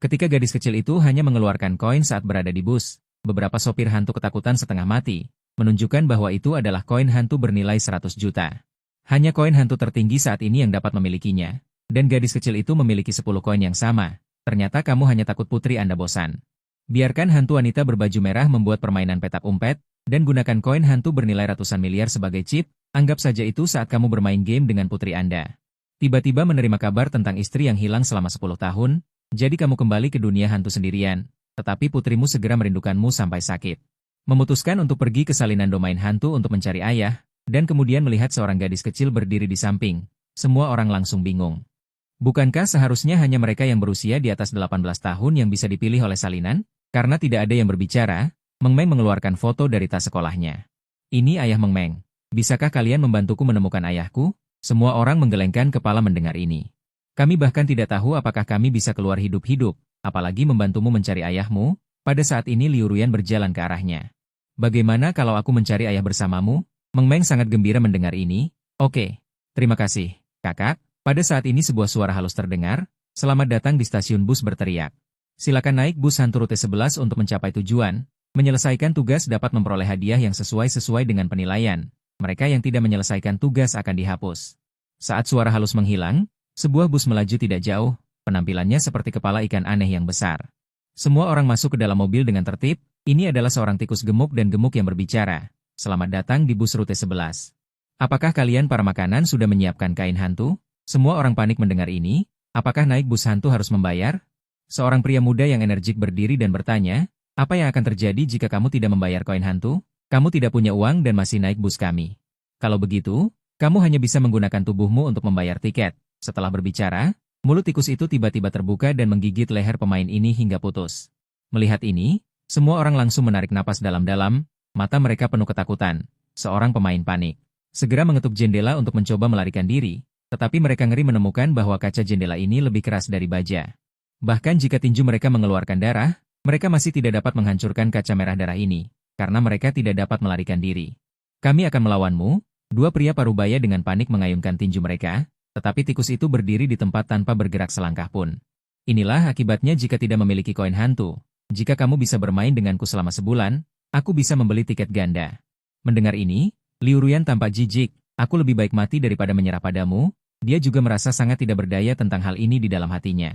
Ketika gadis kecil itu hanya mengeluarkan koin saat berada di bus, beberapa sopir hantu ketakutan setengah mati, menunjukkan bahwa itu adalah koin hantu bernilai 100 juta. Hanya koin hantu tertinggi saat ini yang dapat memilikinya, dan gadis kecil itu memiliki 10 koin yang sama. Ternyata kamu hanya takut putri Anda bosan. Biarkan hantu wanita berbaju merah membuat permainan petak umpet, dan gunakan koin hantu bernilai ratusan miliar sebagai chip, anggap saja itu saat kamu bermain game dengan putri Anda. Tiba-tiba menerima kabar tentang istri yang hilang selama 10 tahun, jadi kamu kembali ke dunia hantu sendirian, tetapi putrimu segera merindukanmu sampai sakit. Memutuskan untuk pergi ke salinan domain hantu untuk mencari ayah, dan kemudian melihat seorang gadis kecil berdiri di samping. Semua orang langsung bingung. Bukankah seharusnya hanya mereka yang berusia di atas 18 tahun yang bisa dipilih oleh salinan? Karena tidak ada yang berbicara, Meng Meng mengeluarkan foto dari tas sekolahnya. Ini ayah Meng Meng. Bisakah kalian membantuku menemukan ayahku? Semua orang menggelengkan kepala mendengar ini. Kami bahkan tidak tahu apakah kami bisa keluar hidup-hidup, apalagi membantumu mencari ayahmu. Pada saat ini Liu Ruyan berjalan ke arahnya. Bagaimana kalau aku mencari ayah bersamamu? Meng Meng sangat gembira mendengar ini. Oke, terima kasih, kakak. Pada saat ini sebuah suara halus terdengar. Selamat datang di stasiun bus berteriak. Silakan naik bus hantu rute 11 untuk mencapai tujuan. Menyelesaikan tugas dapat memperoleh hadiah yang sesuai dengan penilaian. Mereka yang tidak menyelesaikan tugas akan dihapus. Saat suara halus menghilang, sebuah bus melaju tidak jauh, penampilannya seperti kepala ikan aneh yang besar. Semua orang masuk ke dalam mobil dengan tertib. Ini adalah seorang tikus gemuk dan gemuk yang berbicara. Selamat datang di bus rute 11. Apakah kalian para makanan sudah menyiapkan kain hantu? Semua orang panik mendengar ini. Apakah naik bus hantu harus membayar? Seorang pria muda yang energik berdiri dan bertanya, apa yang akan terjadi jika kamu tidak membayar koin hantu? Kamu tidak punya uang dan masih naik bus kami. Kalau begitu, kamu hanya bisa menggunakan tubuhmu untuk membayar tiket. Setelah berbicara, mulut tikus itu tiba-tiba terbuka dan menggigit leher pemain ini hingga putus. Melihat ini, semua orang langsung menarik napas dalam-dalam, mata mereka penuh ketakutan. Seorang pemain panik. Segera mengetuk jendela untuk mencoba melarikan diri, tetapi mereka ngeri menemukan bahwa kaca jendela ini lebih keras dari baja. Bahkan jika tinju mereka mengeluarkan darah, mereka masih tidak dapat menghancurkan kaca merah darah ini. Karena mereka tidak dapat melarikan diri. Kami akan melawanmu, dua pria parubaya dengan panik mengayunkan tinju mereka, tetapi tikus itu berdiri di tempat tanpa bergerak selangkah pun. Inilah akibatnya jika tidak memiliki koin hantu. Jika kamu bisa bermain denganku selama sebulan, aku bisa membeli tiket ganda. Mendengar ini, Liu Ruyan tampak jijik, aku lebih baik mati daripada menyerah padamu. Dia juga merasa sangat tidak berdaya tentang hal ini di dalam hatinya.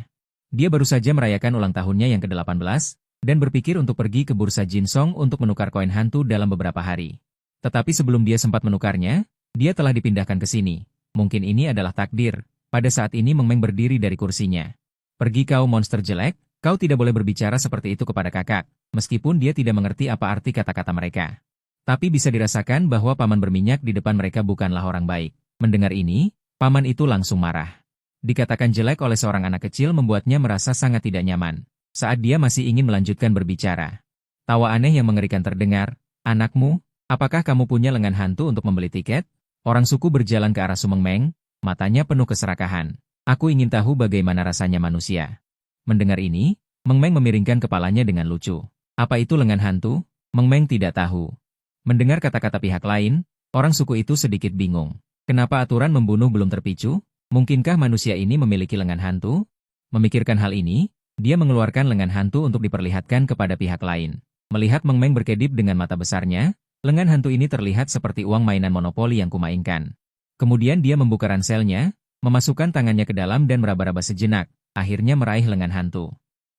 Dia baru saja merayakan ulang tahunnya yang ke-18, dan berpikir untuk pergi ke bursa Jinsong untuk menukar koin hantu dalam beberapa hari. Tetapi sebelum dia sempat menukarnya, dia telah dipindahkan ke sini. Mungkin ini adalah takdir. Pada saat ini Meng Meng berdiri dari kursinya. Pergi kau monster jelek, kau tidak boleh berbicara seperti itu kepada kakak, meskipun dia tidak mengerti apa arti kata-kata mereka. Tapi bisa dirasakan bahwa paman berminyak di depan mereka bukanlah orang baik. Mendengar ini, paman itu langsung marah. Dikatakan jelek oleh seorang anak kecil membuatnya merasa sangat tidak nyaman. Saat dia masih ingin melanjutkan berbicara. Tawa aneh yang mengerikan terdengar. Anakmu, apakah kamu punya lengan hantu untuk membeli tiket? Orang suku berjalan ke arah Su Meng Meng, matanya penuh keserakahan. Aku ingin tahu bagaimana rasanya manusia. Mendengar ini, Meng Meng memiringkan kepalanya dengan lucu. Apa itu lengan hantu? Meng Meng tidak tahu. Mendengar kata-kata pihak lain, orang suku itu sedikit bingung. Kenapa aturan membunuh belum terpicu? Mungkinkah manusia ini memiliki lengan hantu? Memikirkan hal ini, dia mengeluarkan lengan hantu untuk diperlihatkan kepada pihak lain. Melihat Meng Meng berkedip dengan mata besarnya, lengan hantu ini terlihat seperti uang mainan monopoli yang kumainkan. Kemudian dia membuka ranselnya, memasukkan tangannya ke dalam dan meraba-raba sejenak, akhirnya meraih lengan hantu.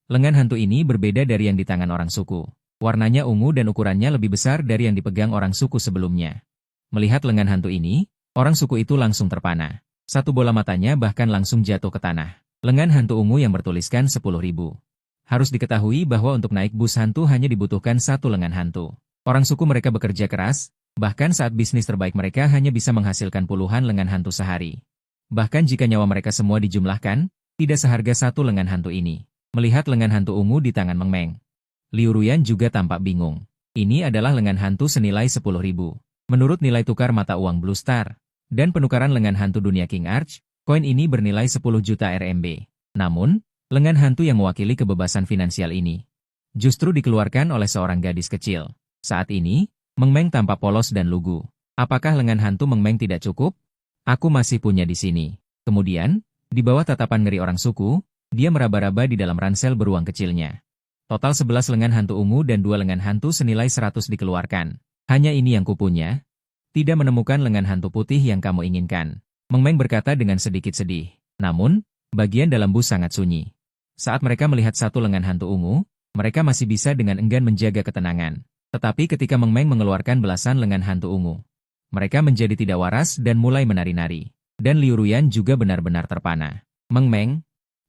Lengan hantu ini berbeda dari yang di tangan orang suku. Warnanya ungu dan ukurannya lebih besar dari yang dipegang orang suku sebelumnya. Melihat lengan hantu ini, orang suku itu langsung terpana. Satu bola matanya bahkan langsung jatuh ke tanah. Lengan hantu ungu yang bertuliskan 10.000. Harus diketahui bahwa untuk naik bus hantu hanya dibutuhkan satu lengan hantu. Orang suku mereka bekerja keras, bahkan saat bisnis terbaik mereka hanya bisa menghasilkan puluhan lengan hantu sehari. Bahkan jika nyawa mereka semua dijumlahkan, tidak seharga satu lengan hantu ini. Melihat lengan hantu ungu di tangan Meng Meng, Liu Ruyan juga tampak bingung. Ini adalah lengan hantu senilai 10.000. Menurut nilai tukar mata uang Blue Star dan penukaran lengan hantu dunia King Arch, koin ini bernilai 10 juta RMB. Namun, lengan hantu yang mewakili kebebasan finansial ini justru dikeluarkan oleh seorang gadis kecil. Saat ini, Meng Meng tampak polos dan lugu. Apakah lengan hantu Meng Meng tidak cukup? Aku masih punya di sini. Kemudian, di bawah tatapan ngeri orang suku, Dia meraba-raba di dalam ransel beruang kecilnya. Total 11 lengan hantu ungu dan 2 lengan hantu senilai 100 dikeluarkan. Hanya ini yang kupunya. Tidak menemukan lengan hantu putih yang kamu inginkan. Meng Meng berkata dengan sedikit sedih. Namun, bagian dalam bus sangat sunyi. Saat mereka melihat satu lengan hantu ungu, mereka masih bisa dengan enggan menjaga ketenangan. Tetapi ketika Meng Meng mengeluarkan belasan lengan hantu ungu, mereka menjadi tidak waras dan mulai menari-nari. Dan Liu Ruyan juga benar-benar terpana. Meng Meng,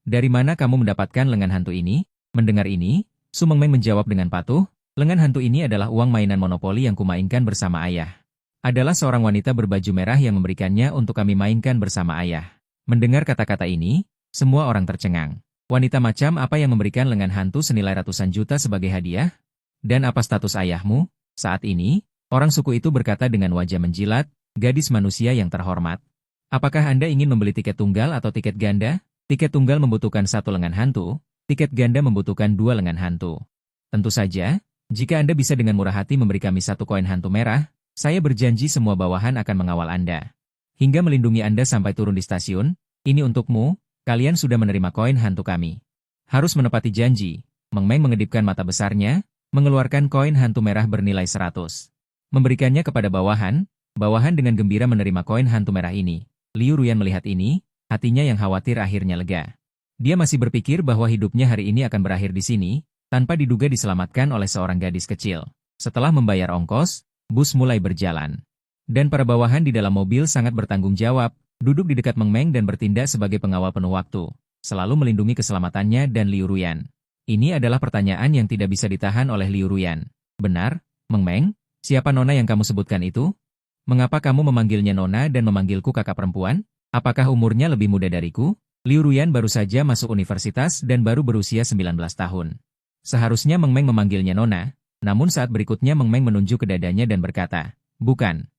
dari mana kamu mendapatkan lengan hantu ini? Mendengar ini, Su Meng Meng menjawab dengan patuh, lengan hantu ini adalah uang mainan monopoli yang kumainkan bersama ayah. Adalah seorang wanita berbaju merah yang memberikannya untuk kami mainkan bersama ayah. Mendengar kata-kata ini, semua orang tercengang. Wanita macam apa yang memberikan lengan hantu senilai ratusan juta sebagai hadiah? Dan apa status ayahmu? Saat ini, orang suku itu berkata dengan wajah menjilat, gadis manusia yang terhormat. Apakah Anda ingin membeli tiket tunggal atau tiket ganda? Tiket tunggal membutuhkan satu lengan hantu, tiket ganda membutuhkan 2 lengan hantu. Tentu saja, jika Anda bisa dengan murah hati memberi kami satu koin hantu merah, saya berjanji semua bawahan akan mengawal Anda. Hingga melindungi Anda sampai turun di stasiun, ini untukmu, kalian sudah menerima koin hantu kami. Harus menepati janji. Meng Meng mengedipkan mata besarnya, mengeluarkan koin hantu merah bernilai 100. Memberikannya kepada bawahan, bawahan dengan gembira menerima koin hantu merah ini. Liu Ruyan melihat ini, hatinya yang khawatir akhirnya lega. Dia masih berpikir bahwa hidupnya hari ini akan berakhir di sini, tanpa diduga diselamatkan oleh seorang gadis kecil. Setelah membayar ongkos, bus mulai berjalan. Dan para bawahan di dalam mobil sangat bertanggung jawab, duduk di dekat Meng Meng dan bertindak sebagai pengawal penuh waktu, selalu melindungi keselamatannya dan Liu Ruyan. Ini adalah pertanyaan yang tidak bisa ditahan oleh Liu Ruyan. Benar, Meng Meng? Siapa nona yang kamu sebutkan itu? Mengapa kamu memanggilnya nona dan memanggilku kakak perempuan? Apakah umurnya lebih muda dariku? Liu Ruyan baru saja masuk universitas dan baru berusia 19 tahun. Seharusnya Meng Meng memanggilnya nona, namun saat berikutnya Meng Meng menunjuk ke dadanya dan berkata, bukan.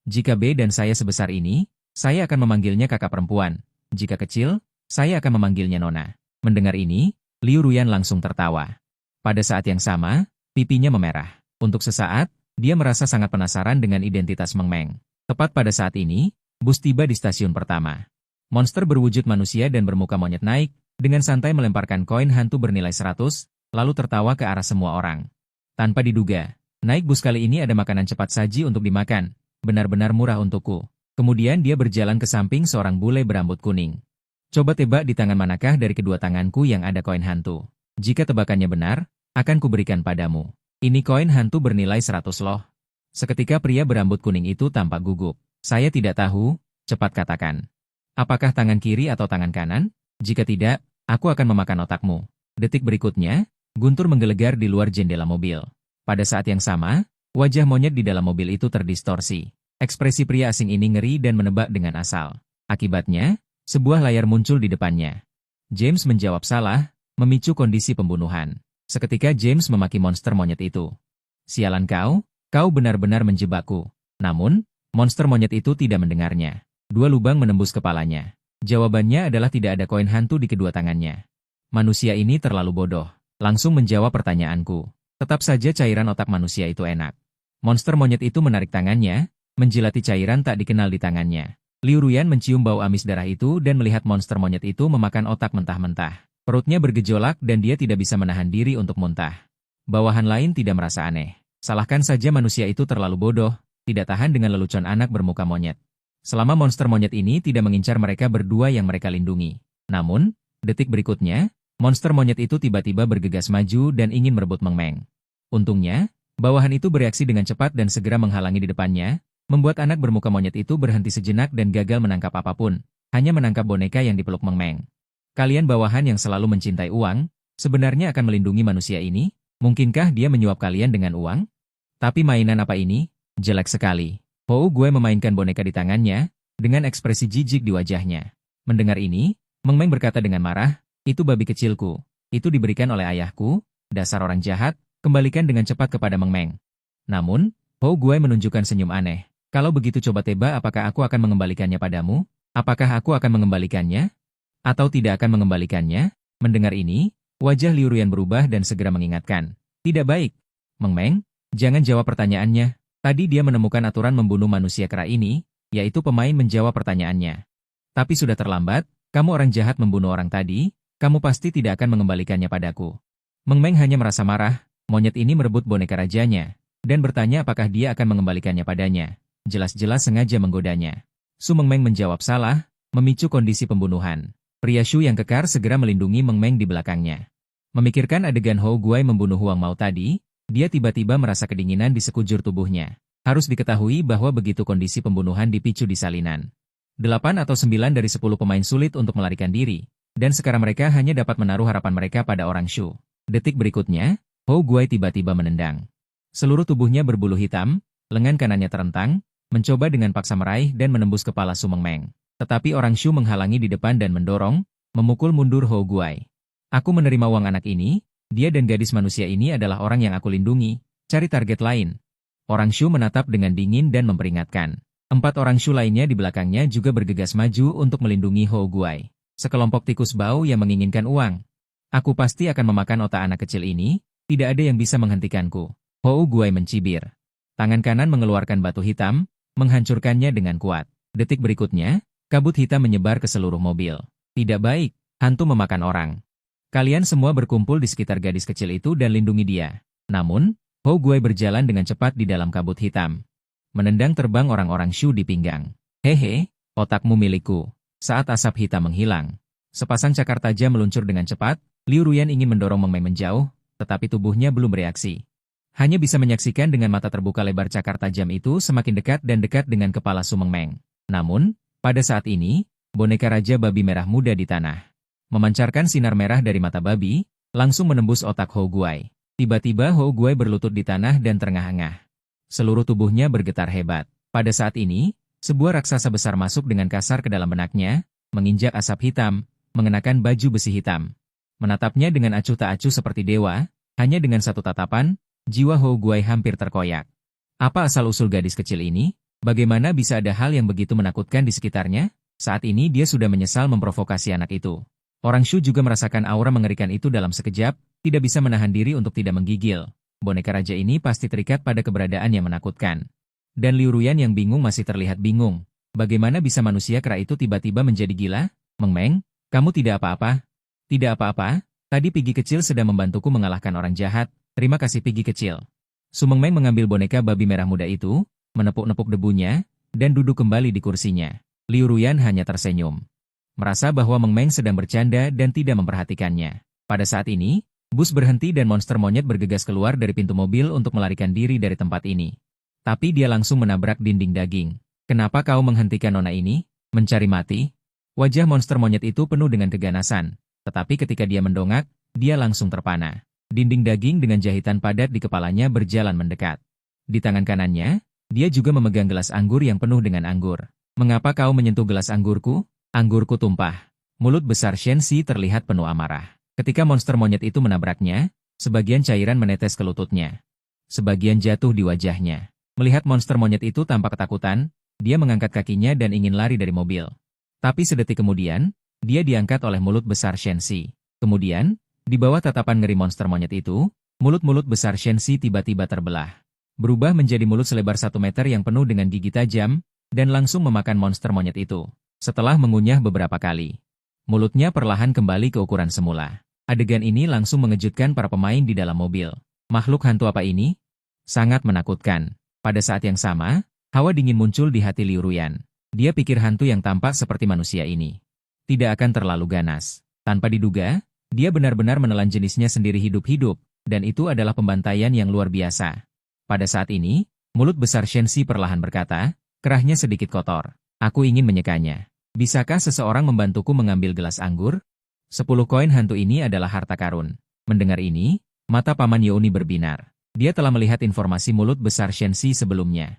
Jika B dan saya sebesar ini, saya akan memanggilnya kakak perempuan. Jika kecil, saya akan memanggilnya nona. Mendengar ini, Liu Ruyan langsung tertawa. Pada saat yang sama, pipinya memerah. Untuk sesaat, dia merasa sangat penasaran dengan identitas Meng Meng. Tepat pada saat ini, bus tiba di stasiun pertama. Monster berwujud manusia dan bermuka monyet naik, dengan santai melemparkan koin hantu bernilai 100, lalu tertawa ke arah semua orang. Tanpa diduga, naik bus kali ini ada makanan cepat saji untuk dimakan, benar-benar murah untukku. Kemudian dia berjalan ke samping seorang bule berambut kuning. Coba tebak di tangan manakah dari kedua tanganku yang ada koin hantu. Jika tebakannya benar, akan kuberikan padamu. Ini koin hantu bernilai 100 loh. Seketika pria berambut kuning itu tampak gugup. Saya tidak tahu, cepat katakan. Apakah tangan kiri atau tangan kanan? Jika tidak, aku akan memakan otakmu. Detik berikutnya, guntur menggelegar di luar jendela mobil. Pada saat yang sama, wajah monyet di dalam mobil itu terdistorsi. Ekspresi pria asing ini ngeri dan menebak dengan asal. Akibatnya, sebuah layar muncul di depannya. James menjawab salah, memicu kondisi pembunuhan. Seketika James memaki monster monyet itu. Sialan kau benar-benar menjebakku. Namun, monster monyet itu tidak mendengarnya. 2 lubang menembus kepalanya. Jawabannya adalah tidak ada koin hantu di kedua tangannya. Manusia ini terlalu bodoh. Langsung menjawab pertanyaanku. Tetap saja cairan otak manusia itu enak. Monster monyet itu menarik tangannya, menjilati cairan tak dikenal di tangannya. Liu Ruyan mencium bau amis darah itu dan melihat monster monyet itu memakan otak mentah-mentah. Perutnya bergejolak dan dia tidak bisa menahan diri untuk muntah. Bawahan lain tidak merasa aneh. Salahkan saja manusia itu terlalu bodoh, tidak tahan dengan lelucon anak bermuka monyet. Selama monster monyet ini tidak mengincar mereka berdua yang mereka lindungi. Namun, detik berikutnya, monster monyet itu tiba-tiba bergegas maju dan ingin merebut Meng Meng. Untungnya, bawahan itu bereaksi dengan cepat dan segera menghalangi di depannya, membuat anak bermuka monyet itu berhenti sejenak dan gagal menangkap apapun, hanya menangkap boneka yang dipeluk Meng Meng. Kalian bawahan yang selalu mencintai uang, sebenarnya akan melindungi manusia ini? Mungkinkah dia menyuap kalian dengan uang? Tapi mainan apa ini? Jelek sekali. Hou gue memainkan boneka di tangannya, dengan ekspresi jijik di wajahnya. Mendengar ini, Meng Meng berkata dengan marah, itu babi kecilku, itu diberikan oleh ayahku, dasar orang jahat, kembalikan dengan cepat kepada Meng Meng. Namun, Hou gue menunjukkan senyum aneh. Kalau begitu coba tebak apakah aku akan mengembalikannya padamu? Apakah aku akan mengembalikannya? Atau tidak akan mengembalikannya? Mendengar ini, wajah Liu Ruyan berubah dan segera mengingatkan. Tidak baik. Meng Meng, jangan jawab pertanyaannya. Tadi dia menemukan aturan membunuh manusia kera ini, yaitu pemain menjawab pertanyaannya. Tapi sudah terlambat, kamu orang jahat membunuh orang tadi, Kamu pasti tidak akan mengembalikannya padaku. Meng Meng hanya merasa marah, monyet ini merebut boneka rajanya, dan bertanya apakah dia akan mengembalikannya padanya. Jelas-jelas sengaja menggodanya. Su Meng Meng menjawab salah, memicu kondisi pembunuhan. Pria Shu yang kekar segera melindungi Meng Meng di belakangnya. Memikirkan adegan Hou Guai membunuh Huang Mao tadi, dia tiba-tiba merasa kedinginan di sekujur tubuhnya. Harus diketahui bahwa begitu kondisi pembunuhan dipicu di salinan. 8 atau 9 dari 10 pemain sulit untuk melarikan diri, dan sekarang mereka hanya dapat menaruh harapan mereka pada orang Shu. Detik berikutnya, Hou Guai tiba-tiba menendang. Seluruh tubuhnya berbulu hitam, lengan kanannya terentang, mencoba dengan paksa meraih dan menembus kepala Su Meng Meng. Tetapi orang Shu menghalangi di depan dan mendorong, memukul mundur Hou Guai. Aku menerima uang anak ini, dia dan gadis manusia ini adalah orang yang aku lindungi, cari target lain. Orang Shu menatap dengan dingin dan memperingatkan. 4 orang Shu lainnya di belakangnya juga bergegas maju untuk melindungi Hou Guai. Sekelompok tikus bau yang menginginkan uang. Aku pasti akan memakan otak anak kecil ini, tidak ada yang bisa menghentikanku. Hou Guai mencibir. Tangan kanan mengeluarkan batu hitam, menghancurkannya dengan kuat. Detik berikutnya, kabut hitam menyebar ke seluruh mobil. Tidak baik, hantu memakan orang. Kalian semua berkumpul di sekitar gadis kecil itu dan lindungi dia. Namun, Hou Guai berjalan dengan cepat di dalam kabut hitam. Menendang terbang orang-orang Shu di pinggang. Hehe, otakmu milikku. Saat asap hitam menghilang, sepasang cakar tajam meluncur dengan cepat. Liu Ruyan ingin mendorong Meng Meng menjauh, tetapi tubuhnya belum bereaksi. Hanya bisa menyaksikan dengan mata terbuka lebar cakar tajam itu semakin dekat dan dekat dengan kepala Su Meng Meng. Namun, pada saat ini, boneka Raja Babi Merah muda di tanah. Memancarkan sinar merah dari mata babi, langsung menembus otak Hou Guai. Tiba-tiba Hou Guai berlutut di tanah dan terengah-engah. Seluruh tubuhnya bergetar hebat. Pada saat ini, sebuah raksasa besar masuk dengan kasar ke dalam benaknya, menginjak asap hitam, mengenakan baju besi hitam. Menatapnya dengan acuh tak acuh seperti dewa, hanya dengan satu tatapan, jiwa Hou Guai hampir terkoyak. Apa asal-usul gadis kecil ini? Bagaimana bisa ada hal yang begitu menakutkan di sekitarnya? Saat ini dia sudah menyesal memprovokasi anak itu. Orang Shu juga merasakan aura mengerikan itu dalam sekejap, tidak bisa menahan diri untuk tidak menggigil. Boneka raja ini pasti terikat pada keberadaan yang menakutkan. Dan Liu Ruyan yang bingung masih terlihat bingung. Bagaimana bisa manusia kera itu tiba-tiba menjadi gila? Meng Meng, kamu tidak apa-apa? Tidak apa-apa, tadi Pigi kecil sedang membantuku mengalahkan orang jahat. Terima kasih Pigi kecil. Su Meng Meng mengambil boneka babi merah muda itu, menepuk-nepuk debunya, dan duduk kembali di kursinya. Liu Ruyan hanya tersenyum. Merasa bahwa Meng Meng sedang bercanda dan tidak memperhatikannya. Pada saat ini, bus berhenti dan monster monyet bergegas keluar dari pintu mobil untuk melarikan diri dari tempat ini. Tapi dia langsung menabrak dinding daging. Kenapa kau menghentikan nona ini? Mencari mati? Wajah monster monyet itu penuh dengan keganasan. Tetapi ketika dia mendongak, dia langsung terpana. Dinding daging dengan jahitan padat di kepalanya berjalan mendekat. Di tangan kanannya, dia juga memegang gelas anggur yang penuh dengan anggur. Mengapa kau menyentuh gelas anggurku? Anggurku tumpah. Mulut besar Shen Xi terlihat penuh amarah. Ketika monster monyet itu menabraknya, sebagian cairan menetes ke lututnya. Sebagian jatuh di wajahnya. Melihat monster monyet itu tanpa ketakutan, dia mengangkat kakinya dan ingin lari dari mobil. Tapi sedetik kemudian, dia diangkat oleh mulut besar Shen Xi. Kemudian, di bawah tatapan ngeri monster monyet itu, mulut-mulut besar Shen Xi tiba-tiba terbelah. Berubah menjadi mulut selebar 1 meter yang penuh dengan gigi tajam, dan langsung memakan monster monyet itu. Setelah mengunyah beberapa kali, mulutnya perlahan kembali ke ukuran semula. Adegan ini langsung mengejutkan para pemain di dalam mobil. Makhluk hantu apa ini? Sangat menakutkan. Pada saat yang sama, hawa dingin muncul di hati Liu Ruyan. Dia pikir hantu yang tampak seperti manusia ini tidak akan terlalu ganas. Tanpa diduga, dia benar-benar menelan jenisnya sendiri hidup-hidup, dan itu adalah pembantaian yang luar biasa. Pada saat ini, mulut besar Shen Xi perlahan berkata, kerahnya sedikit kotor. Aku ingin menyekanya. Bisakah seseorang membantuku mengambil gelas anggur? 10 koin hantu ini adalah harta karun. Mendengar ini, mata Paman Youni berbinar. Dia telah melihat informasi mulut besar Shen Xi sebelumnya.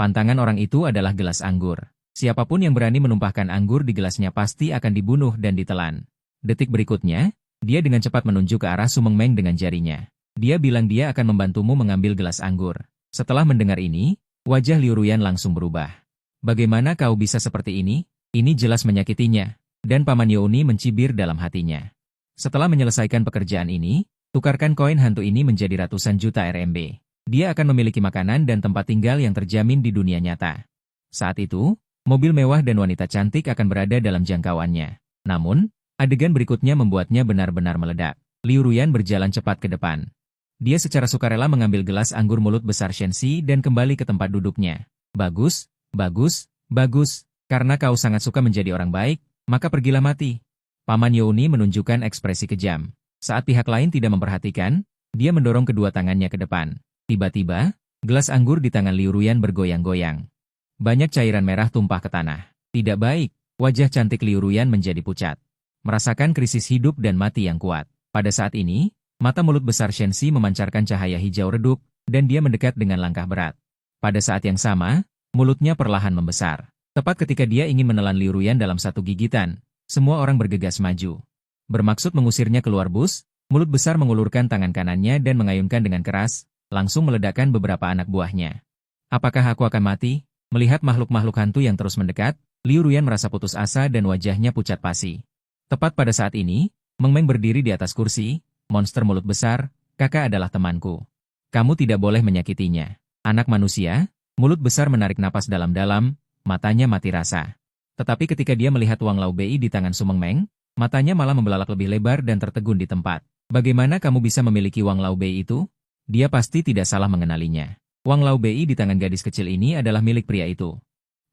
Pantangan orang itu adalah gelas anggur. Siapapun yang berani menumpahkan anggur di gelasnya pasti akan dibunuh dan ditelan. Detik berikutnya, dia dengan cepat menunjuk ke arah Su Meng Meng dengan jarinya. Dia bilang dia akan membantumu mengambil gelas anggur. Setelah mendengar ini, wajah Liu Ruyan langsung berubah. Bagaimana kau bisa seperti ini? Ini jelas menyakitinya. Dan Paman Youni mencibir dalam hatinya. Setelah menyelesaikan pekerjaan ini, tukarkan koin hantu ini menjadi ratusan juta RMB. Dia akan memiliki makanan dan tempat tinggal yang terjamin di dunia nyata. Saat itu, mobil mewah dan wanita cantik akan berada dalam jangkauannya. Namun, Adegan berikutnya membuatnya benar-benar meledak. Liu Ruyan berjalan cepat ke depan. Dia secara sukarela mengambil gelas anggur mulut besar Shenxi dan kembali ke tempat duduknya. Bagus, bagus, bagus. Karena kau sangat suka menjadi orang baik, maka pergilah mati. Paman Youni menunjukkan ekspresi kejam. Saat pihak lain tidak memperhatikan, dia mendorong kedua tangannya ke depan. Tiba-tiba, gelas anggur di tangan Liu Ruyan bergoyang-goyang. Banyak cairan merah tumpah ke tanah. Tidak baik, wajah cantik Liu Ruyan menjadi pucat. Merasakan krisis hidup dan mati yang kuat. Pada saat ini, mata mulut besar Shenxi memancarkan cahaya hijau redup, dan dia mendekat dengan langkah berat. Pada saat yang sama, mulutnya perlahan membesar. Tepat ketika dia ingin menelan Liu Ruyan dalam satu gigitan, semua orang bergegas maju. Bermaksud mengusirnya keluar bus, mulut besar mengulurkan tangan kanannya dan mengayunkan dengan keras, langsung meledakkan beberapa anak buahnya. Apakah aku akan mati? Melihat makhluk-makhluk hantu yang terus mendekat, Liu Ruyan merasa putus asa dan wajahnya pucat pasi. Tepat pada saat ini, Meng Meng berdiri di atas kursi. Monster mulut besar, kakak adalah temanku. Kamu tidak boleh menyakitinya. Anak manusia, mulut besar menarik napas dalam-dalam, matanya mati rasa. Tetapi ketika dia melihat Wang Lao Bei di tangan Su Meng Meng, matanya malah membelalak lebih lebar dan tertegun di tempat. Bagaimana kamu bisa memiliki Wang Lao Bei itu? Dia pasti tidak salah mengenalinya. Wang Lao Bei di tangan gadis kecil ini adalah milik pria itu.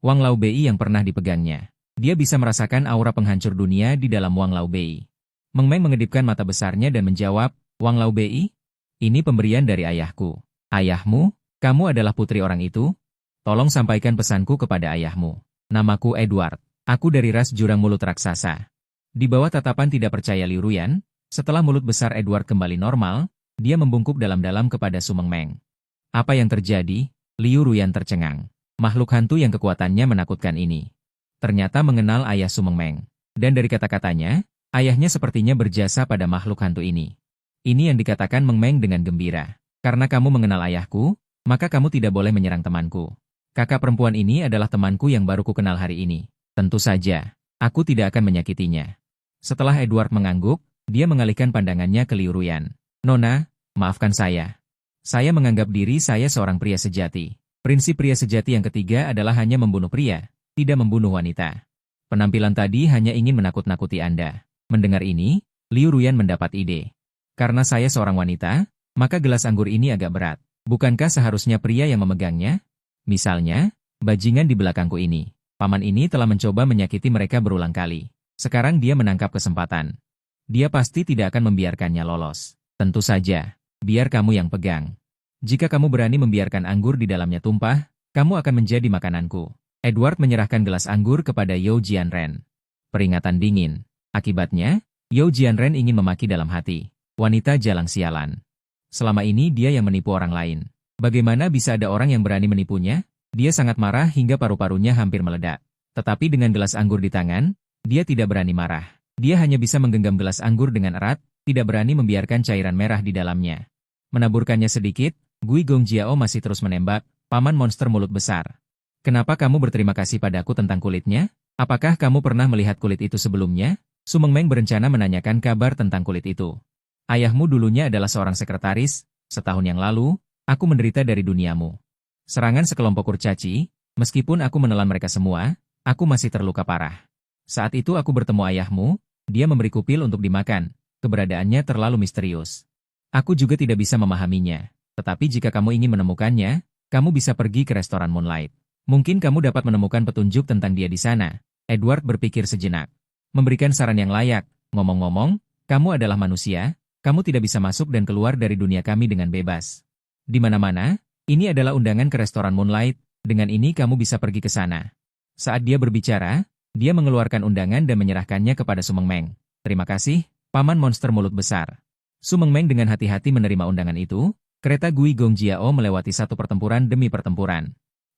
Wang Lao Bei yang pernah dipegangnya. Dia bisa merasakan aura penghancur dunia di dalam Wang Lao Bei. Meng Meng mengedipkan mata besarnya dan menjawab, Wang Lao Bei? Ini pemberian dari ayahku. Ayahmu? Kamu adalah putri orang itu? Tolong sampaikan pesanku kepada ayahmu. Namaku Edward. Aku dari ras jurang mulut raksasa. Di bawah tatapan tidak percaya Liu Ruyan, setelah mulut besar Edward kembali normal, dia membungkuk dalam-dalam kepada Su Meng Meng. Apa yang terjadi? Liu Ruyan tercengang. Makhluk hantu yang kekuatannya menakutkan ini. Ternyata mengenal ayah Su Meng Meng. Dan dari kata-katanya, ayahnya sepertinya berjasa pada makhluk hantu ini. Ini yang dikatakan Meng Meng dengan gembira. Karena kamu mengenal ayahku, maka kamu tidak boleh menyerang temanku. Kakak perempuan ini adalah temanku yang baru kukenal hari ini. Tentu saja, aku tidak akan menyakitinya. Setelah Edward mengangguk, dia mengalihkan pandangannya ke Liu Ruyan. Nona, maafkan saya. Saya menganggap diri saya seorang pria sejati. Prinsip pria sejati yang ketiga adalah hanya membunuh pria, tidak membunuh wanita. Penampilan tadi hanya ingin menakut-nakuti Anda. Mendengar ini, Liu Ruyan mendapat ide. Karena saya seorang wanita, maka gelas anggur ini agak berat. Bukankah seharusnya pria yang memegangnya? Misalnya, bajingan di belakangku ini. Paman ini telah mencoba menyakiti mereka berulang kali. Sekarang dia menangkap kesempatan. Dia pasti tidak akan membiarkannya lolos. Tentu saja, biar kamu yang pegang. Jika kamu berani membiarkan anggur di dalamnya tumpah, kamu akan menjadi makananku. Edward menyerahkan gelas anggur kepada You Jianren. Peringatan dingin. Akibatnya, You Jianren ingin memaki dalam hati. Wanita jalang sialan. Selama ini dia yang menipu orang lain. Bagaimana bisa ada orang yang berani menipunya? Dia sangat marah hingga paru-parunya hampir meledak. Tetapi dengan gelas anggur di tangan, dia tidak berani marah. Dia hanya bisa menggenggam gelas anggur dengan erat, tidak berani membiarkan cairan merah di dalamnya. Menaburkannya sedikit, Gui Gongjiao masih terus menembak, paman monster mulut besar. Kenapa kamu berterima kasih padaku tentang kulitnya? Apakah kamu pernah melihat kulit itu sebelumnya? Su Meng Meng berencana menanyakan kabar tentang kulit itu. Ayahmu dulunya adalah seorang sekretaris, setahun yang lalu, aku menderita dari duniamu. Serangan sekelompok kurcaci, meskipun aku menelan mereka semua, aku masih terluka parah. Saat itu aku bertemu ayahmu, dia memberi kupil untuk dimakan, keberadaannya terlalu misterius. Aku juga tidak bisa memahaminya, tetapi jika kamu ingin menemukannya, kamu bisa pergi ke restoran Moonlight. Mungkin kamu dapat menemukan petunjuk tentang dia di sana. Edward berpikir sejenak. Memberikan saran yang layak, ngomong-ngomong, kamu adalah manusia, kamu tidak bisa masuk dan keluar dari dunia kami dengan bebas. Di mana-mana, ini adalah undangan ke restoran Moonlight, dengan ini kamu bisa pergi ke sana. Saat dia berbicara, dia mengeluarkan undangan dan menyerahkannya kepada Su Meng Meng. Terima kasih, paman monster mulut besar. Su Meng Meng dengan hati-hati menerima undangan itu, kereta Gui Gongjiao melewati satu pertempuran demi pertempuran.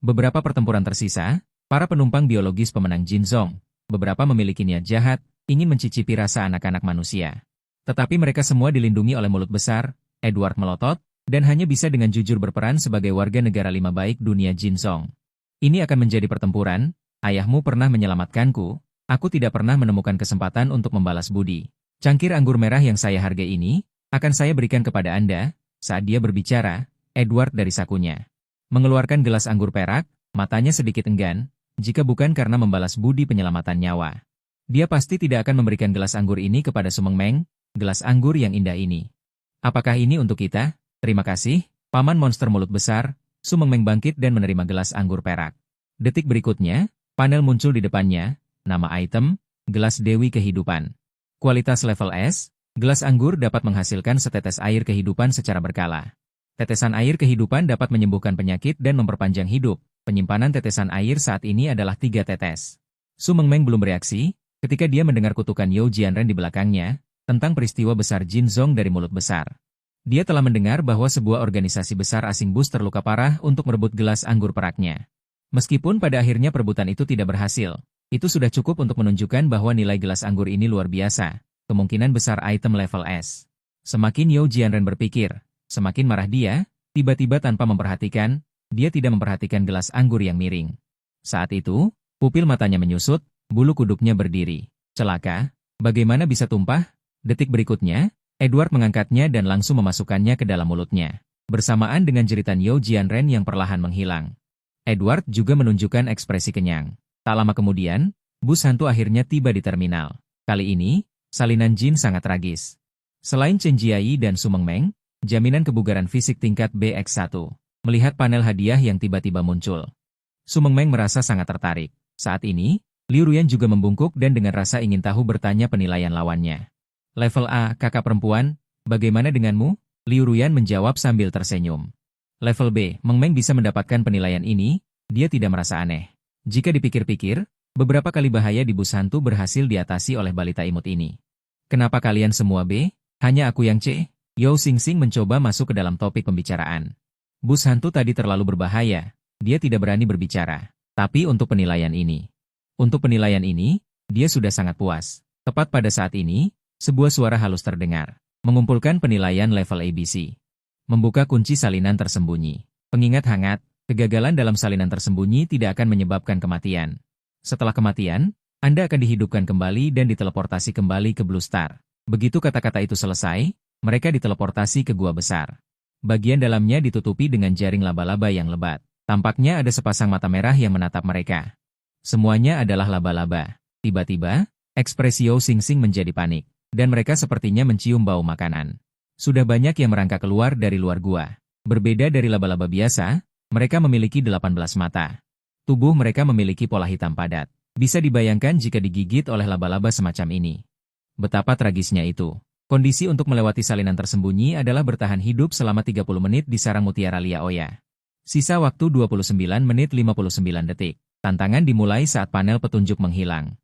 Beberapa pertempuran tersisa, para penumpang biologis pemenang Jinzong, beberapa memiliki niat jahat, ingin mencicipi rasa anak-anak manusia. Tetapi mereka semua dilindungi oleh mulut besar, Edward melotot, dan hanya bisa dengan jujur berperan sebagai warga negara lima baik dunia Jinzong. Ini akan menjadi pertempuran, ayahmu pernah menyelamatkanku, aku tidak pernah menemukan kesempatan untuk membalas budi. Cangkir anggur merah yang saya hargai ini, akan saya berikan kepada Anda. Saat dia berbicara, Edward dari sakunya mengeluarkan gelas anggur perak, matanya sedikit enggan, jika bukan karena membalas budi penyelamatan nyawa. Dia pasti tidak akan memberikan gelas anggur ini kepada Sumeng Meng, gelas anggur yang indah ini. Apakah ini untuk kita? Terima kasih, Paman Monster Mulut Besar. Sumeng Meng bangkit dan menerima gelas anggur perak. Detik berikutnya, panel muncul di depannya, nama item, gelas Dewi Kehidupan. Kualitas level S, gelas anggur dapat menghasilkan setetes air kehidupan secara berkala. Tetesan air kehidupan dapat menyembuhkan penyakit dan memperpanjang hidup. Penyimpanan tetesan air saat ini adalah 3 tetes. Sumeng Meng belum bereaksi, ketika dia mendengar kutukan You Jianren di belakangnya, tentang peristiwa besar Jin Zong dari mulut besar. Dia telah mendengar bahwa sebuah organisasi besar asing bus terluka parah untuk merebut gelas anggur peraknya. Meskipun pada akhirnya perebutan itu tidak berhasil, itu sudah cukup untuk menunjukkan bahwa nilai gelas anggur ini luar biasa, kemungkinan besar item level S. Semakin You Jianren berpikir, semakin marah dia, tiba-tiba tanpa memperhatikan, dia tidak memperhatikan gelas anggur yang miring. Saat itu, pupil matanya menyusut, bulu kuduknya berdiri. Celaka, bagaimana bisa tumpah? Detik berikutnya, Edward mengangkatnya dan langsung memasukkannya ke dalam mulutnya. Bersamaan dengan jeritan You Jianren yang perlahan menghilang. Edward juga menunjukkan ekspresi kenyang. Tak lama kemudian, bus hantu akhirnya tiba di terminal. Kali ini, salinan Jin sangat tragis. Selain Chen Jiayi dan Sumeng Meng, jaminan kebugaran fisik tingkat BX1. Melihat panel hadiah yang tiba-tiba muncul, Sumeng Meng merasa sangat tertarik. Saat ini, Liu Ruyan juga membungkuk dan dengan rasa ingin tahu bertanya penilaian lawannya. Level A, kakak perempuan, bagaimana denganmu? Liu Ruyan menjawab sambil tersenyum. Level B, Meng Meng bisa mendapatkan penilaian ini, dia tidak merasa aneh. Jika dipikir-pikir, beberapa kali bahaya di bus hantu berhasil diatasi oleh balita imut ini. Kenapa kalian semua B? Hanya aku yang C? Yao Xingxing mencoba masuk ke dalam topik pembicaraan. Bus hantu tadi terlalu berbahaya, dia tidak berani berbicara. Tapi untuk penilaian ini, dia sudah sangat puas. Tepat pada saat ini, sebuah suara halus terdengar, mengumpulkan penilaian level ABC. Membuka kunci salinan tersembunyi. Pengingat hangat, kegagalan dalam salinan tersembunyi tidak akan menyebabkan kematian. Setelah kematian, Anda akan dihidupkan kembali dan diteleportasi kembali ke Blue Star. Begitu kata-kata itu selesai, mereka diteleportasi ke gua besar. Bagian dalamnya ditutupi dengan jaring laba-laba yang lebat. Tampaknya ada sepasang mata merah yang menatap mereka. Semuanya adalah laba-laba. Tiba-tiba, ekspresi Yao Xingxing menjadi panik. Dan mereka sepertinya mencium bau makanan. Sudah banyak yang merangkak keluar dari luar gua. Berbeda dari laba-laba biasa, mereka memiliki 18 mata. Tubuh mereka memiliki pola hitam padat. Bisa dibayangkan jika digigit oleh laba-laba semacam ini. Betapa tragisnya itu. Kondisi untuk melewati salinan tersembunyi adalah bertahan hidup selama 30 menit di sarang mutiara Lia Oya. Sisa waktu 29 menit 59 detik. Tantangan dimulai saat panel petunjuk menghilang.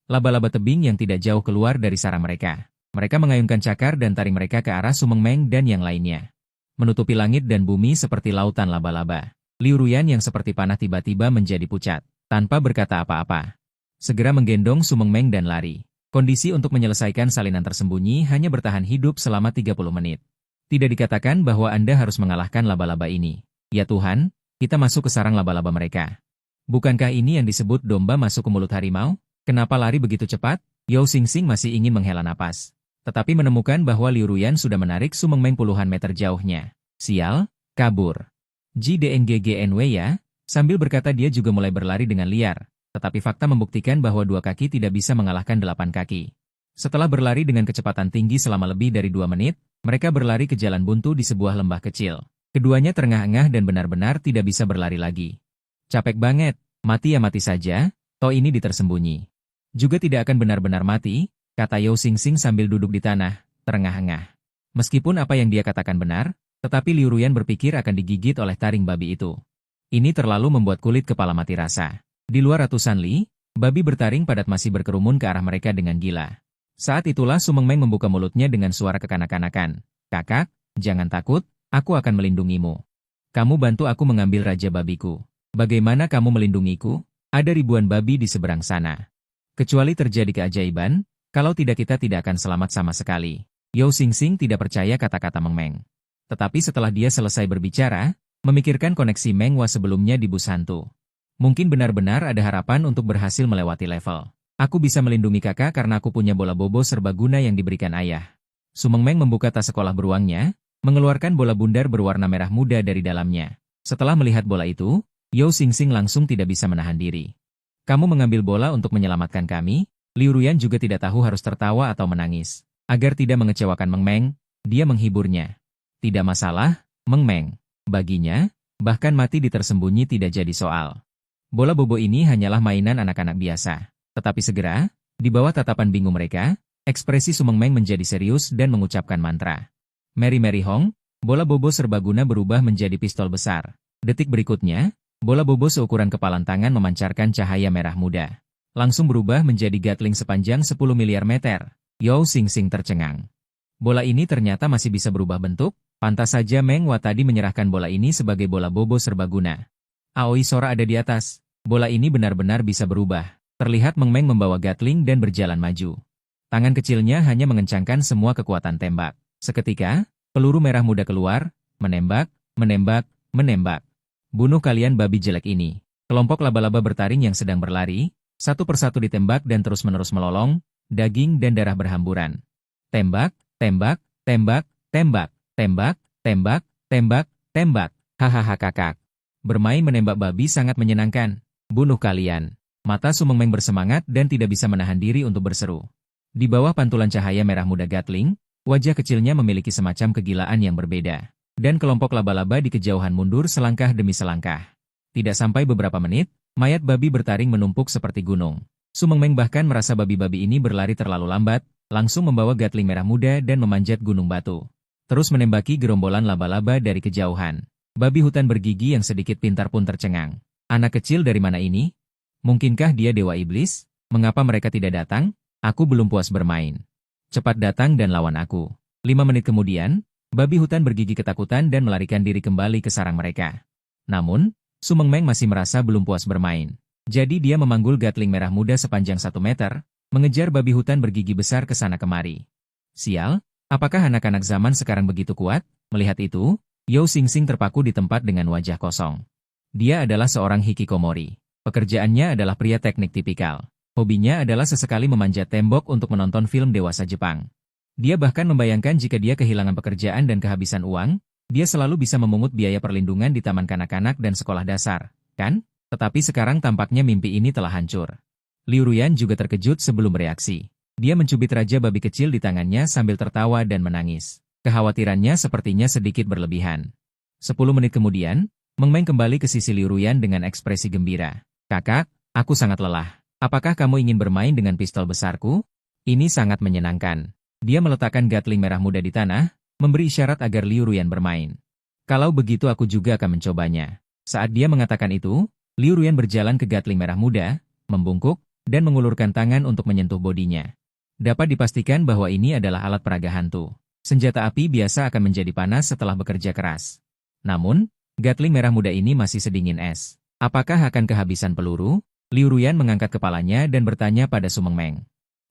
Laba-laba tebing yang tidak jauh keluar dari sarang mereka. Mereka mengayunkan cakar dan taring mereka ke arah Sumeng Meng dan yang lainnya. Menutupi langit dan bumi seperti lautan laba-laba. Liu Ruyan yang seperti panah tiba-tiba menjadi pucat, tanpa berkata apa-apa. Segera menggendong Sumeng Meng dan lari. Kondisi untuk menyelesaikan salinan tersembunyi hanya bertahan hidup selama 30 menit. Tidak dikatakan bahwa Anda harus mengalahkan laba-laba ini. Ya Tuhan, kita masuk ke sarang laba-laba mereka. Bukankah ini yang disebut domba masuk ke mulut harimau? Kenapa lari begitu cepat? Yao Xingxing masih ingin menghela napas. Tetapi menemukan bahwa Liu Ruyan sudah menarik Sumeng Meng puluhan meter jauhnya. Sial, kabur. JDNGGNW ya, sambil berkata dia juga mulai berlari dengan liar. Tetapi fakta membuktikan bahwa 2 kaki tidak bisa mengalahkan 8 kaki. Setelah berlari dengan kecepatan tinggi selama lebih dari 2 menit, mereka berlari ke jalan buntu di sebuah lembah kecil. Keduanya terengah-engah dan benar-benar tidak bisa berlari lagi. Capek banget, mati ya mati saja, toh ini ditersembunyi. Juga tidak akan benar-benar mati, kata Yao Xingxing sambil duduk di tanah, terengah-engah. Meskipun apa yang dia katakan benar, tetapi Liu Ruyan berpikir akan digigit oleh taring babi itu. Ini terlalu membuat kulit kepala mati rasa. Di luar ratusan li, babi bertaring padat masih berkerumun ke arah mereka dengan gila. Saat itulah Sumeng Meng membuka mulutnya dengan suara kekanak-kanakan. Kakak, jangan takut, aku akan melindungimu. Kamu bantu aku mengambil raja babiku. Bagaimana kamu melindungiku? Ada ribuan babi di seberang sana. Kecuali terjadi keajaiban, kalau tidak kita tidak akan selamat sama sekali. Yao Xingxing tidak percaya kata-kata Meng Meng. Tetapi setelah dia selesai berbicara, memikirkan koneksi Meng Hua sebelumnya di bus hantu. Mungkin benar-benar ada harapan untuk berhasil melewati level. Aku bisa melindungi kakak karena aku punya bola bobo serbaguna yang diberikan ayah. Sumeng Meng membuka tas sekolah beruangnya, mengeluarkan bola bundar berwarna merah muda dari dalamnya. Setelah melihat bola itu, Yao Xingxing langsung tidak bisa menahan diri. Kamu mengambil bola untuk menyelamatkan kami? Liu Ruyan juga tidak tahu harus tertawa atau menangis. Agar tidak mengecewakan Meng Meng, dia menghiburnya. Tidak masalah, Meng Meng. Baginya, bahkan mati di tersembunyi tidak jadi soal. Bola bobo ini hanyalah mainan anak-anak biasa. Tetapi segera, di bawah tatapan bingung mereka, ekspresi Su Meng Meng menjadi serius dan mengucapkan mantra. Mary Mary Hong, bola bobo serbaguna berubah menjadi pistol besar. Detik berikutnya, bola bobo seukuran kepalan tangan memancarkan cahaya merah muda. Langsung berubah menjadi gatling sepanjang 10 miliar meter. Yao Xing Xing tercengang. Bola ini ternyata masih bisa berubah bentuk, pantas saja Meng Wa tadi menyerahkan bola ini sebagai bola bobo serbaguna. Aoi Sora ada di atas. Bola ini benar-benar bisa berubah. Terlihat Meng Meng membawa gatling dan berjalan maju. Tangan kecilnya hanya mengencangkan semua kekuatan tembak. Seketika, peluru merah muda keluar, menembak, menembak, menembak. Bunuh kalian babi jelek ini. Kelompok laba-laba bertaring yang sedang berlari, satu persatu ditembak dan terus-menerus melolong, daging dan darah berhamburan. Tembak, tembak, tembak, tembak, tembak, tembak, tembak, tembak. Hahaha kakak. Bermain menembak babi sangat menyenangkan. Bunuh kalian. Mata Su Meng Meng bersemangat dan tidak bisa menahan diri untuk berseru. Di bawah pantulan cahaya merah muda gatling, wajah kecilnya memiliki semacam kegilaan yang berbeda. Dan kelompok laba-laba di kejauhan mundur selangkah demi selangkah. Tidak sampai beberapa menit, mayat babi bertaring menumpuk seperti gunung. Su Meng Meng bahkan merasa babi-babi ini berlari terlalu lambat, langsung membawa gatling merah muda dan memanjat gunung batu. Terus menembaki gerombolan laba-laba dari kejauhan. Babi hutan bergigi yang sedikit pintar pun tercengang. Anak kecil dari mana ini? Mungkinkah dia dewa iblis? Mengapa mereka tidak datang? Aku belum puas bermain. Cepat datang dan lawan aku. 5 menit kemudian, babi hutan bergigi ketakutan dan melarikan diri kembali ke sarang mereka. Namun, Su Meng Meng masih merasa belum puas bermain. Jadi dia memanggul gatling merah muda sepanjang 1 meter, mengejar babi hutan bergigi besar ke sana kemari. Sial, apakah anak-anak zaman sekarang begitu kuat? Melihat itu, Yao Xing Xing terpaku di tempat dengan wajah kosong. Dia adalah seorang hikikomori. Pekerjaannya adalah pria teknik tipikal. Hobinya adalah sesekali memanjat tembok untuk menonton film dewasa Jepang. Dia bahkan membayangkan jika dia kehilangan pekerjaan dan kehabisan uang, dia selalu bisa memungut biaya perlindungan di taman kanak-kanak dan sekolah dasar, kan? Tetapi sekarang tampaknya mimpi ini telah hancur. Liu Ruyan juga terkejut sebelum bereaksi. Dia mencubit raja babi kecil di tangannya sambil tertawa dan menangis. Kekhawatirannya sepertinya sedikit berlebihan. 10 menit kemudian, Meng Meng kembali ke sisi Liu Ruyan dengan ekspresi gembira. Kakak, aku sangat lelah. Apakah kamu ingin bermain dengan pistol besarku? Ini sangat menyenangkan. Dia meletakkan gatling merah muda di tanah, memberi isyarat agar Liu Ruyan bermain. Kalau begitu aku juga akan mencobanya. Saat dia mengatakan itu, Liu Ruyan berjalan ke gatling merah muda, membungkuk, dan mengulurkan tangan untuk menyentuh bodinya. Dapat dipastikan bahwa ini adalah alat peraga hantu. Senjata api biasa akan menjadi panas setelah bekerja keras. Namun, gatling merah muda ini masih sedingin es. Apakah akan kehabisan peluru? Liu Ruyan mengangkat kepalanya dan bertanya pada Su Meng Meng.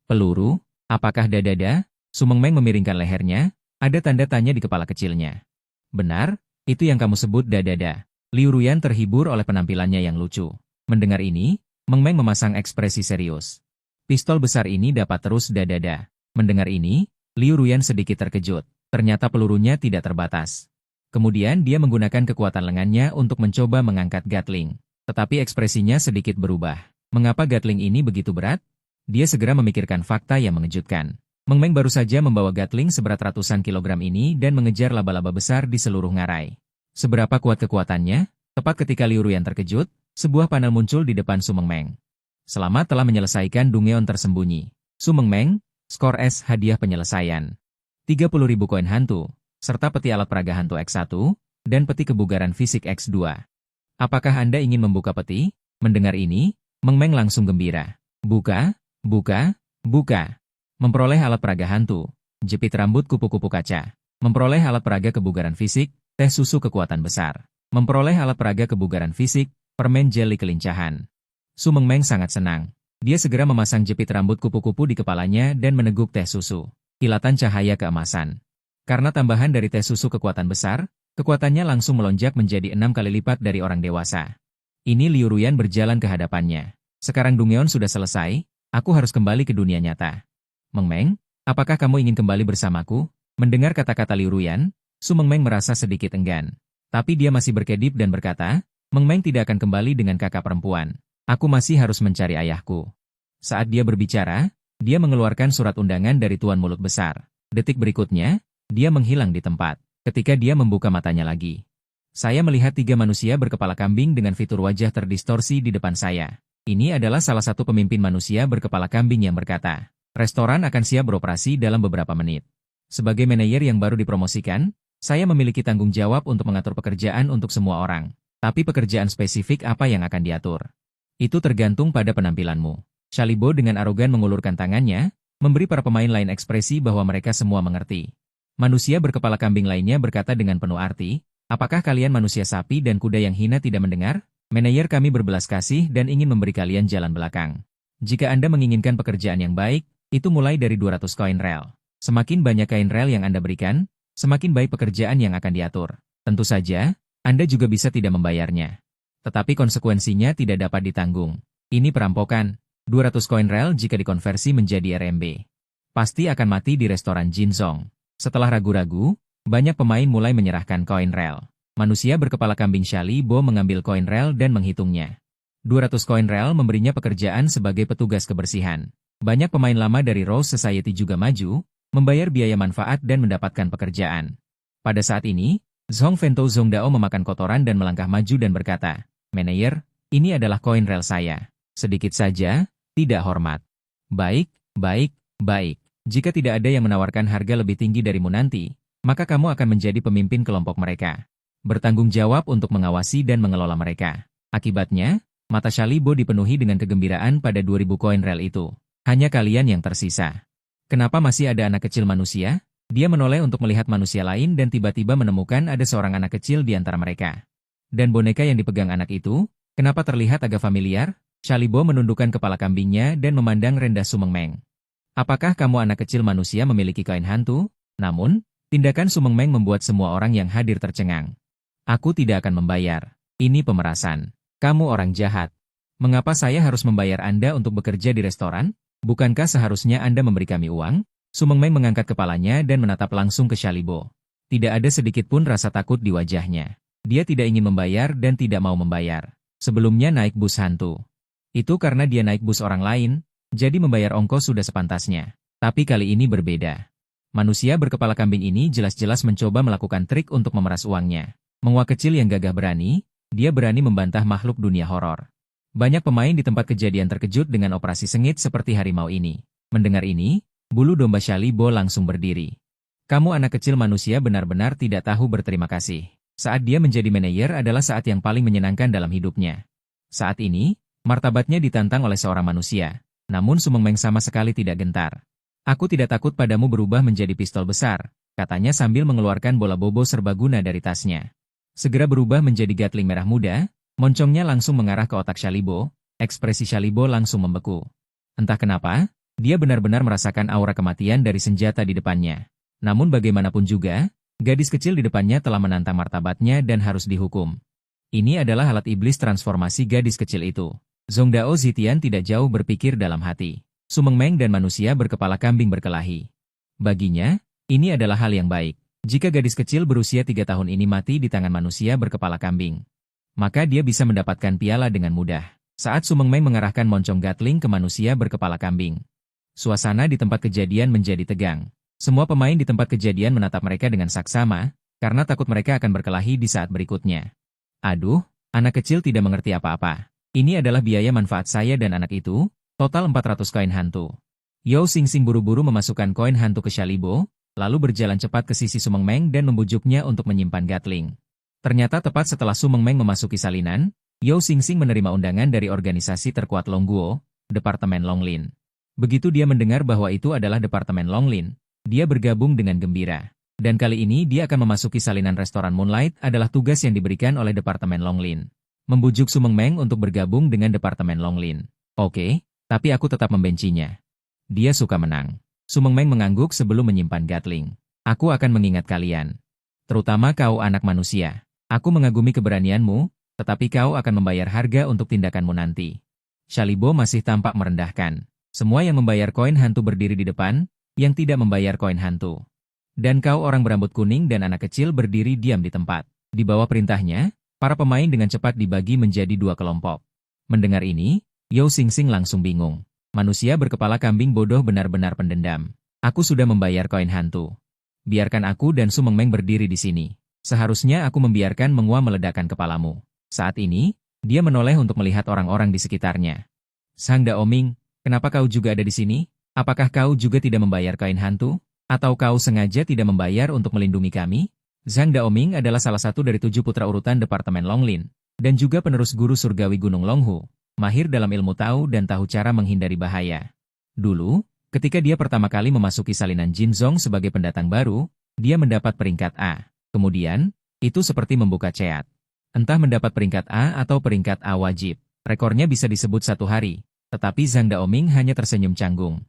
Peluru? Apakah dadada? Su Meng Meng memiringkan lehernya, ada tanda tanya di kepala kecilnya. Benar, itu yang kamu sebut dadada. Liu Ruyan terhibur oleh penampilannya yang lucu. Mendengar ini, Meng Meng memasang ekspresi serius. Pistol besar ini dapat terus dadada. Mendengar ini, Liu Ruyan sedikit terkejut. Ternyata pelurunya tidak terbatas. Kemudian dia menggunakan kekuatan lengannya untuk mencoba mengangkat gatling. Tetapi ekspresinya sedikit berubah. Mengapa gatling ini begitu berat? Dia segera memikirkan fakta yang mengejutkan. Meng Meng baru saja membawa gatling seberat ratusan kilogram ini dan mengejar laba-laba besar di seluruh ngarai. Seberapa kuat kekuatannya? Tepat ketika Liu Ruyan terkejut, sebuah panel muncul di depan Su Meng Meng. Selamat telah menyelesaikan Dungeon tersembunyi. Su Meng Meng, skor S hadiah penyelesaian. 30.000 koin hantu, serta peti alat peraga hantu X1, dan peti kebugaran fisik X2. Apakah Anda ingin membuka peti? Mendengar ini, Meng Meng langsung gembira. Buka, buka, buka. Memperoleh alat peraga hantu, jepit rambut kupu-kupu kaca. Memperoleh alat peraga kebugaran fisik, teh susu kekuatan besar. Memperoleh alat peraga kebugaran fisik, permen jeli kelincahan. Su Meng Meng sangat senang. Dia segera memasang jepit rambut kupu-kupu di kepalanya dan meneguk teh susu. Kilatan cahaya keemasan. Karena tambahan dari teh susu kekuatan besar, kekuatannya langsung melonjak menjadi 6 kali lipat dari orang dewasa. Ini Liu Ruyan berjalan ke hadapannya. Sekarang Dungeon sudah selesai, aku harus kembali ke dunia nyata. Meng Meng, apakah kamu ingin kembali bersamaku? Mendengar kata-kata Liu Ruyan, Su Meng Meng merasa sedikit enggan. Tapi dia masih berkedip dan berkata, Meng Meng tidak akan kembali dengan kakak perempuan. Aku masih harus mencari ayahku. Saat dia berbicara, dia mengeluarkan surat undangan dari Tuan Mulut Besar. Detik berikutnya, dia menghilang di tempat. Ketika dia membuka matanya lagi, saya melihat 3 manusia berkepala kambing dengan fitur wajah terdistorsi di depan saya. Ini adalah salah satu pemimpin manusia berkepala kambing yang berkata, restoran akan siap beroperasi dalam beberapa menit. Sebagai manajer yang baru dipromosikan, saya memiliki tanggung jawab untuk mengatur pekerjaan untuk semua orang. Tapi pekerjaan spesifik apa yang akan diatur? Itu tergantung pada penampilanmu. Shalibo dengan arogan mengulurkan tangannya, memberi para pemain lain ekspresi bahwa mereka semua mengerti. Manusia berkepala kambing lainnya berkata dengan penuh arti, apakah kalian manusia sapi dan kuda yang hina tidak mendengar? Manajer kami berbelas kasih dan ingin memberi kalian jalan belakang. Jika Anda menginginkan pekerjaan yang baik, itu mulai dari 200 koin rel. Semakin banyak koin rel yang Anda berikan, semakin baik pekerjaan yang akan diatur. Tentu saja, Anda juga bisa tidak membayarnya. Tetapi konsekuensinya tidak dapat ditanggung. Ini perampokan. 200 koin rel jika dikonversi menjadi RMB. Pasti akan mati di restoran Jinzong. Setelah ragu-ragu, banyak pemain mulai menyerahkan koin rel. Manusia berkepala kambing Shalibo mengambil koin rel dan menghitungnya. 200 koin rel memberinya pekerjaan sebagai petugas kebersihan. Banyak pemain lama dari Rose Society juga maju, membayar biaya manfaat dan mendapatkan pekerjaan. Pada saat ini, Zhong Fento Zhongdao memakan kotoran dan melangkah maju dan berkata, manajer, ini adalah koin rel saya. Sedikit saja, tidak hormat. Baik, baik, baik. Jika tidak ada yang menawarkan harga lebih tinggi darimu nanti, maka kamu akan menjadi pemimpin kelompok mereka. Bertanggung jawab untuk mengawasi dan mengelola mereka. Akibatnya, mata Shalibo dipenuhi dengan kegembiraan pada 2000 koin rel itu. Hanya kalian yang tersisa. Kenapa masih ada anak kecil manusia? Dia menoleh untuk melihat manusia lain dan tiba-tiba menemukan ada seorang anak kecil di antara mereka. Dan boneka yang dipegang anak itu, kenapa terlihat agak familiar? Shalibo menundukkan kepala kambingnya dan memandang rendah Sumeng Meng. Apakah kamu anak kecil manusia memiliki koin hantu? Namun, tindakan Sumeng Meng membuat semua orang yang hadir tercengang. Aku tidak akan membayar. Ini pemerasan. Kamu orang jahat. Mengapa saya harus membayar Anda untuk bekerja di restoran? Bukankah seharusnya Anda memberi kami uang? Sumeng Meng mengangkat kepalanya dan menatap langsung ke Shalibo. Tidak ada sedikit pun rasa takut di wajahnya. Dia tidak ingin membayar dan tidak mau membayar. Sebelumnya naik bus hantu. Itu karena dia naik bus orang lain, jadi membayar ongkos sudah sepantasnya. Tapi kali ini berbeda. Manusia berkepala kambing ini jelas-jelas mencoba melakukan trik untuk memeras uangnya. Menguak kecil yang gagah berani, dia berani membantah makhluk dunia horor. Banyak pemain di tempat kejadian terkejut dengan operasi sengit seperti harimau ini. Mendengar ini, bulu domba Shalibo langsung berdiri. Kamu anak kecil manusia benar-benar tidak tahu berterima kasih. Saat dia menjadi manajer adalah saat yang paling menyenangkan dalam hidupnya. Saat ini, martabatnya ditantang oleh seorang manusia. Namun Sumeng Meng sama sekali tidak gentar. Aku tidak takut padamu berubah menjadi pistol besar, katanya sambil mengeluarkan bola bobo serbaguna dari tasnya. Segera berubah menjadi gatling merah muda, moncongnya langsung mengarah ke otak Shalibo, ekspresi Shalibo langsung membeku. Entah kenapa, dia benar-benar merasakan aura kematian dari senjata di depannya. Namun bagaimanapun juga, gadis kecil di depannya telah menantang martabatnya dan harus dihukum. Ini adalah alat iblis transformasi gadis kecil itu. Zhongdao Zitian tidak jauh berpikir dalam hati. Sumeng Meng dan manusia berkepala kambing berkelahi. Baginya, ini adalah hal yang baik. Jika gadis kecil berusia 3 tahun ini mati di tangan manusia berkepala kambing, maka dia bisa mendapatkan piala dengan mudah. Saat Sumeng Meng mengarahkan moncong gatling ke manusia berkepala kambing, suasana di tempat kejadian menjadi tegang. Semua pemain di tempat kejadian menatap mereka dengan saksama, karena takut mereka akan berkelahi di saat berikutnya. Aduh, anak kecil tidak mengerti apa-apa. Ini adalah biaya manfaat saya dan anak itu, total 400 koin hantu. Yao Xingxing buru-buru memasukkan koin hantu ke Shalibo, lalu berjalan cepat ke sisi Sumeng Meng dan membujuknya untuk menyimpan gatling. Ternyata tepat setelah Sumeng Meng memasuki salinan, Yao Xingxing menerima undangan dari organisasi terkuat Longguo, Departemen Longlin. Begitu dia mendengar bahwa itu adalah Departemen Longlin, dia bergabung dengan gembira. Dan kali ini dia akan memasuki salinan restoran Moonlight adalah tugas yang diberikan oleh Departemen Longlin. Membujuk Sumeng Meng untuk bergabung dengan Departemen Longlin. Oke, tapi aku tetap membencinya. Dia suka menang. Sumeng Meng mengangguk sebelum menyimpan gatling. Aku akan mengingat kalian. Terutama kau anak manusia. Aku mengagumi keberanianmu, tetapi kau akan membayar harga untuk tindakanmu nanti. Shalibo masih tampak merendahkan. Semua yang membayar koin hantu berdiri di depan, yang tidak membayar koin hantu. Dan kau orang berambut kuning dan anak kecil berdiri diam di tempat. Di bawah perintahnya, para pemain dengan cepat dibagi menjadi 2 kelompok. Mendengar ini, Yao Xingxing langsung bingung. Manusia berkepala kambing bodoh benar-benar pendendam. Aku sudah membayar koin hantu. Biarkan aku dan Su Mengmeng berdiri di sini. Seharusnya aku membiarkan Menghua meledakkan kepalamu. Saat ini, dia menoleh untuk melihat orang-orang di sekitarnya. Sang Daoming, kenapa kau juga ada di sini? Apakah kau juga tidak membayar koin hantu? Atau kau sengaja tidak membayar untuk melindungi kami? Zhang Daoming adalah salah satu dari 7 putra urutan Departemen Longlin, dan juga penerus guru surgawi Gunung Longhu, mahir dalam ilmu tahu dan tahu cara menghindari bahaya. Dulu, ketika dia pertama kali memasuki salinan Jinzong sebagai pendatang baru, dia mendapat peringkat A. Kemudian, itu seperti membuka ceat. Entah mendapat peringkat A atau peringkat A wajib, rekornya bisa disebut 1 hari, tetapi Zhang Daoming hanya tersenyum canggung.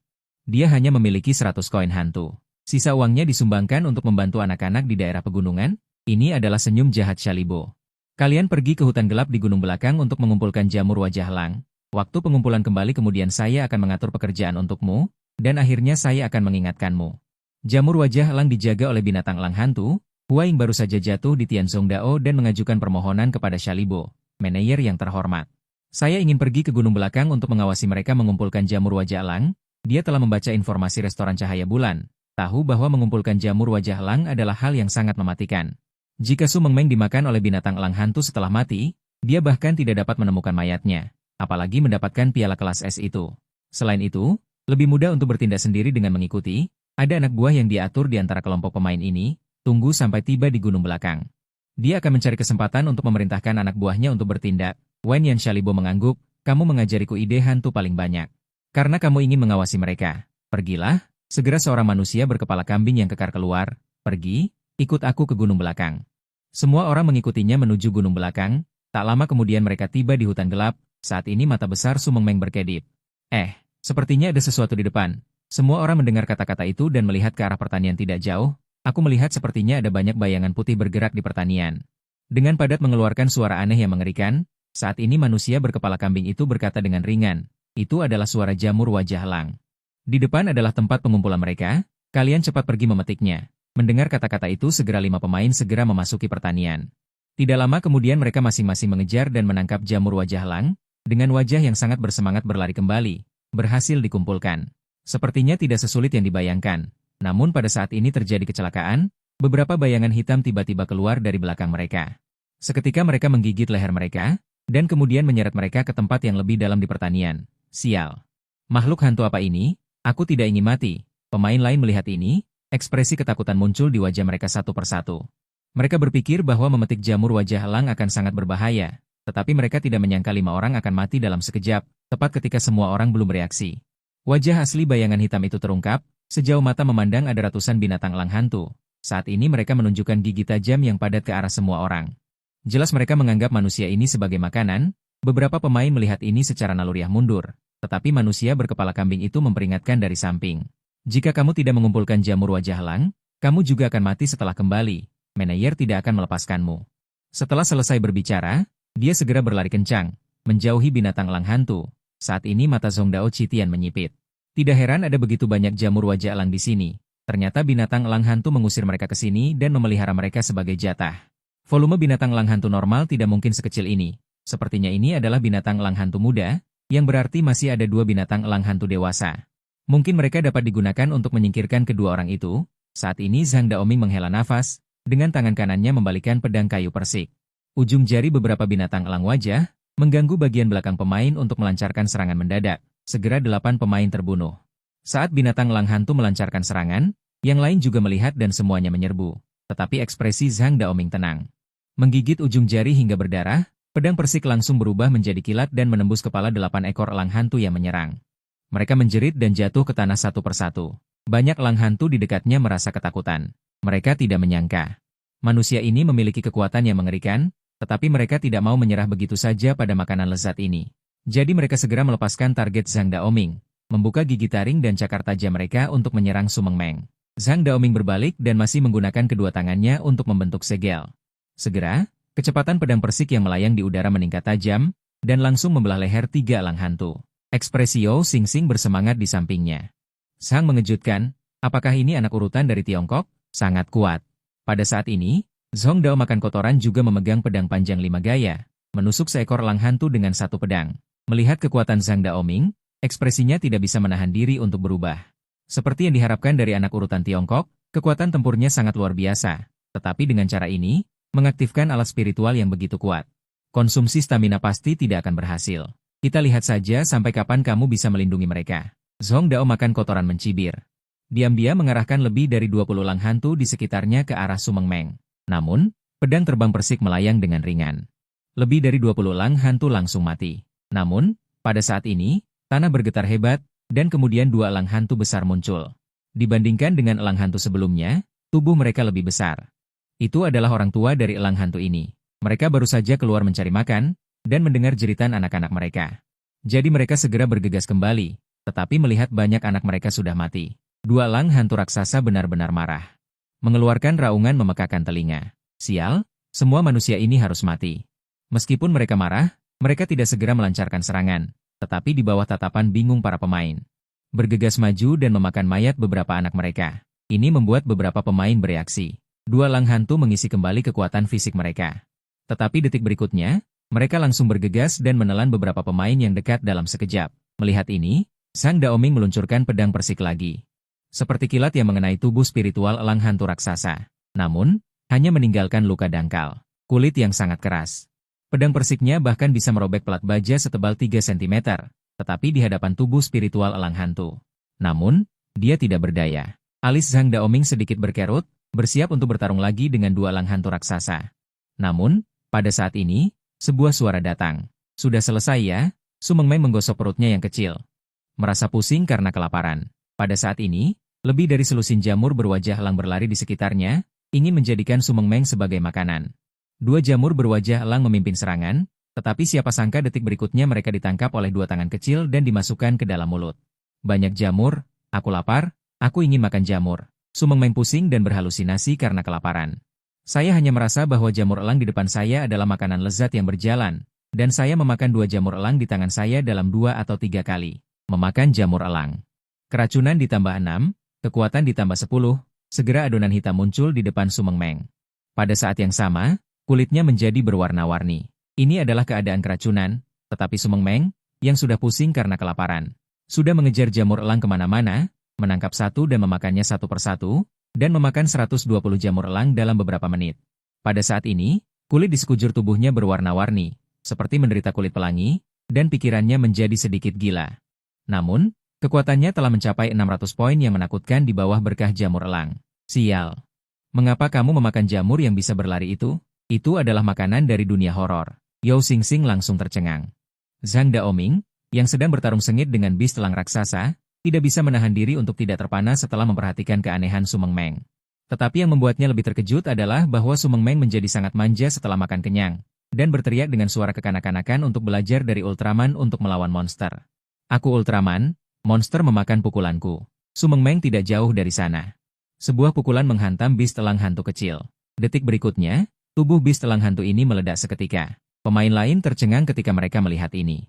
Dia hanya memiliki 100 koin hantu. Sisa uangnya disumbangkan untuk membantu anak-anak di daerah pegunungan. Ini adalah senyum jahat Shalibo. Kalian pergi ke hutan gelap di gunung belakang untuk mengumpulkan jamur wajah elang. Waktu pengumpulan kembali kemudian saya akan mengatur pekerjaan untukmu, dan akhirnya saya akan mengingatkanmu. Jamur wajah elang dijaga oleh binatang elang hantu. Hua Ying baru saja jatuh di Tianzong Dao dan mengajukan permohonan kepada Shalibo, manajer yang terhormat. Saya ingin pergi ke gunung belakang untuk mengawasi mereka mengumpulkan jamur wajah elang. Dia telah membaca informasi restoran Cahaya Bulan. Tahu bahwa mengumpulkan jamur wajah elang adalah hal yang sangat mematikan. Jika Su Mengmeng dimakan oleh binatang elang hantu setelah mati, dia bahkan tidak dapat menemukan mayatnya, apalagi mendapatkan piala kelas S itu. Selain itu, lebih mudah untuk bertindak sendiri dengan mengikuti, ada anak buah yang diatur di antara kelompok pemain ini, tunggu sampai tiba di gunung belakang. Dia akan mencari kesempatan untuk memerintahkan anak buahnya untuk bertindak. Wen Yan Shalibo mengangguk, kamu mengajariku ide hantu paling banyak. Karena kamu ingin mengawasi mereka. Pergilah. Segera seorang manusia berkepala kambing yang kekar keluar, pergi, ikut aku ke gunung belakang. Semua orang mengikutinya menuju gunung belakang, tak lama kemudian mereka tiba di hutan gelap, saat ini mata besar Su Mengmeng berkedip. Sepertinya ada sesuatu di depan. Semua orang mendengar kata-kata itu dan melihat ke arah pertanian tidak jauh, aku melihat sepertinya ada banyak bayangan putih bergerak di pertanian. Dengan padat mengeluarkan suara aneh yang mengerikan, saat ini manusia berkepala kambing itu berkata dengan ringan, itu adalah suara jamur wajah elang. Di depan adalah tempat pengumpulan mereka, kalian cepat pergi memetiknya. Mendengar kata-kata itu segera 5 pemain segera memasuki pertanian. Tidak lama kemudian mereka masing-masing mengejar dan menangkap jamur wajah elang, dengan wajah yang sangat bersemangat berlari kembali, berhasil dikumpulkan. Sepertinya tidak sesulit yang dibayangkan, namun pada saat ini terjadi kecelakaan, beberapa bayangan hitam tiba-tiba keluar dari belakang mereka. Seketika mereka menggigit leher mereka, dan kemudian menyeret mereka ke tempat yang lebih dalam di pertanian. Sial. Makhluk hantu apa ini? Aku tidak ingin mati. Pemain lain melihat ini, ekspresi ketakutan muncul di wajah mereka satu persatu. Mereka berpikir bahwa memetik jamur wajah elang akan sangat berbahaya, tetapi mereka tidak menyangka 5 orang akan mati dalam sekejap, tepat ketika semua orang belum bereaksi. Wajah asli bayangan hitam itu terungkap, sejauh mata memandang ada ratusan binatang elang hantu. Saat ini mereka menunjukkan gigi tajam yang padat ke arah semua orang. Jelas mereka menganggap manusia ini sebagai makanan. Beberapa pemain melihat ini secara naluriah mundur. Tetapi manusia berkepala kambing itu memperingatkan dari samping. Jika kamu tidak mengumpulkan jamur wajah elang, kamu juga akan mati setelah kembali. Manajer tidak akan melepaskanmu. Setelah selesai berbicara, dia segera berlari kencang, menjauhi binatang elang hantu. Saat ini mata Zhong Dao Citian menyipit. Tidak heran ada begitu banyak jamur wajah elang di sini. Ternyata binatang elang hantu mengusir mereka ke sini dan memelihara mereka sebagai jatah. Volume binatang elang hantu normal tidak mungkin sekecil ini. Sepertinya ini adalah binatang elang hantu muda, yang berarti masih ada 2 binatang elang hantu dewasa. Mungkin mereka dapat digunakan untuk menyingkirkan kedua orang itu. Saat ini Zhang Daoming menghela nafas, dengan tangan kanannya membalikkan pedang kayu persik. Ujung jari beberapa binatang elang wajah, mengganggu bagian belakang pemain untuk melancarkan serangan mendadak. Segera 8 pemain terbunuh. Saat binatang elang hantu melancarkan serangan, yang lain juga melihat dan semuanya menyerbu. Tetapi ekspresi Zhang Daoming tenang. Menggigit ujung jari hingga berdarah, pedang persik langsung berubah menjadi kilat dan menembus kepala 8 ekor elang hantu yang menyerang. Mereka menjerit dan jatuh ke tanah satu persatu. Banyak elang hantu di dekatnya merasa ketakutan. Mereka tidak menyangka. Manusia ini memiliki kekuatan yang mengerikan, tetapi mereka tidak mau menyerah begitu saja pada makanan lezat ini. Jadi mereka segera melepaskan target Zhang Daoming, membuka gigi taring dan cakar tajam mereka untuk menyerang Su Mengmeng. Zhang Daoming berbalik dan masih menggunakan kedua tangannya untuk membentuk segel. Segera, kecepatan pedang persik yang melayang di udara meningkat tajam, dan langsung membelah leher 3 elang hantu. Ekspresi Yao Xingxing bersemangat di sampingnya. Sang mengejutkan, apakah ini anak urutan dari Tiongkok? Sangat kuat. Pada saat ini, Zhong Dao makan kotoran juga memegang pedang panjang 5 gaya, menusuk seekor elang hantu dengan 1 pedang. Melihat kekuatan Zhang Daoming, Ekspresinya tidak bisa menahan diri untuk berubah. Seperti yang diharapkan dari anak urutan Tiongkok, kekuatan tempurnya sangat luar biasa. Tetapi dengan cara ini, mengaktifkan alat spiritual yang begitu kuat. Konsumsi stamina pasti tidak akan berhasil. Kita lihat saja sampai kapan kamu bisa melindungi mereka. Zhong Dao makan kotoran mencibir. Diam-diam mengarahkan lebih dari 20 elang hantu di sekitarnya ke arah Su Mengmeng. Namun, pedang terbang persik melayang dengan ringan. Lebih dari 20 elang hantu langsung mati. Namun, pada saat ini, tanah bergetar hebat, dan kemudian 2 elang hantu besar muncul. Dibandingkan dengan elang hantu sebelumnya, tubuh mereka lebih besar. Itu adalah orang tua dari elang hantu ini. Mereka baru saja keluar mencari makan, dan mendengar jeritan anak-anak mereka. Jadi mereka segera bergegas kembali, tetapi melihat banyak anak mereka sudah mati. 2 elang hantu raksasa benar-benar marah. Mengeluarkan raungan memekakan telinga. Sial, semua manusia ini harus mati. Meskipun mereka marah, mereka tidak segera melancarkan serangan, tetapi di bawah tatapan bingung para pemain. Bergegas maju dan memakan mayat beberapa anak mereka. Ini membuat beberapa pemain bereaksi. 2 elang hantu mengisi kembali kekuatan fisik mereka. Tetapi detik berikutnya, mereka langsung bergegas dan menelan beberapa pemain yang dekat dalam sekejap. Melihat ini, Sang Daoming meluncurkan pedang persik lagi. Seperti kilat yang mengenai tubuh spiritual elang hantu raksasa. Namun, hanya meninggalkan luka dangkal. Kulit yang sangat keras. Pedang persiknya bahkan bisa merobek pelat baja setebal 3 cm, tetapi di hadapan tubuh spiritual elang hantu. Namun, dia tidak berdaya. Alis Sang Daoming sedikit berkerut, bersiap untuk bertarung lagi dengan 2 elang hantu raksasa. Namun, pada saat ini, sebuah suara datang. Sudah selesai ya? Su Mengmeng menggosok perutnya yang kecil. Merasa pusing karena kelaparan. Pada saat ini, lebih dari selusin jamur berwajah elang berlari di sekitarnya, ingin menjadikan Su Mengmeng sebagai makanan. 2 jamur berwajah elang memimpin serangan, tetapi siapa sangka detik berikutnya mereka ditangkap oleh 2 tangan kecil dan dimasukkan ke dalam mulut. Banyak jamur, aku lapar, aku ingin makan jamur. Su Mengmeng pusing dan berhalusinasi karena kelaparan. Saya hanya merasa bahwa jamur elang di depan saya adalah makanan lezat yang berjalan, dan saya memakan 2 jamur elang di tangan saya dalam 2 atau 3 kali. Memakan jamur elang. Keracunan ditambah 6, kekuatan ditambah 10, segera adonan hitam muncul di depan Su Mengmeng. Pada saat yang sama, kulitnya menjadi berwarna-warni. Ini adalah keadaan keracunan, tetapi Su Mengmeng, yang sudah pusing karena kelaparan, sudah mengejar jamur elang kemana-mana, menangkap satu dan memakannya satu persatu, dan memakan 120 jamur elang dalam beberapa menit. Pada saat ini, kulit di sekujur tubuhnya berwarna-warni, seperti menderita kulit pelangi, dan pikirannya menjadi sedikit gila. Namun, kekuatannya telah mencapai 600 poin yang menakutkan di bawah berkah jamur elang. Sial. Mengapa kamu memakan jamur yang bisa berlari itu? Itu adalah makanan dari dunia horor. Yao Xingxing langsung tercengang. Zhang Daoming, yang sedang bertarung sengit dengan bis telang raksasa, tidak bisa menahan diri untuk tidak terpana setelah memperhatikan keanehan Su Mengmeng. Tetapi yang membuatnya lebih terkejut adalah bahwa Su Mengmeng menjadi sangat manja setelah makan kenyang, dan berteriak dengan suara kekanak-kanakan untuk belajar dari Ultraman untuk melawan monster. Aku Ultraman, monster memakan pukulanku. Su Mengmeng tidak jauh dari sana. Sebuah pukulan menghantam bis telang hantu kecil. Detik berikutnya, tubuh bis telang hantu ini meledak seketika. Pemain lain tercengang ketika mereka melihat ini.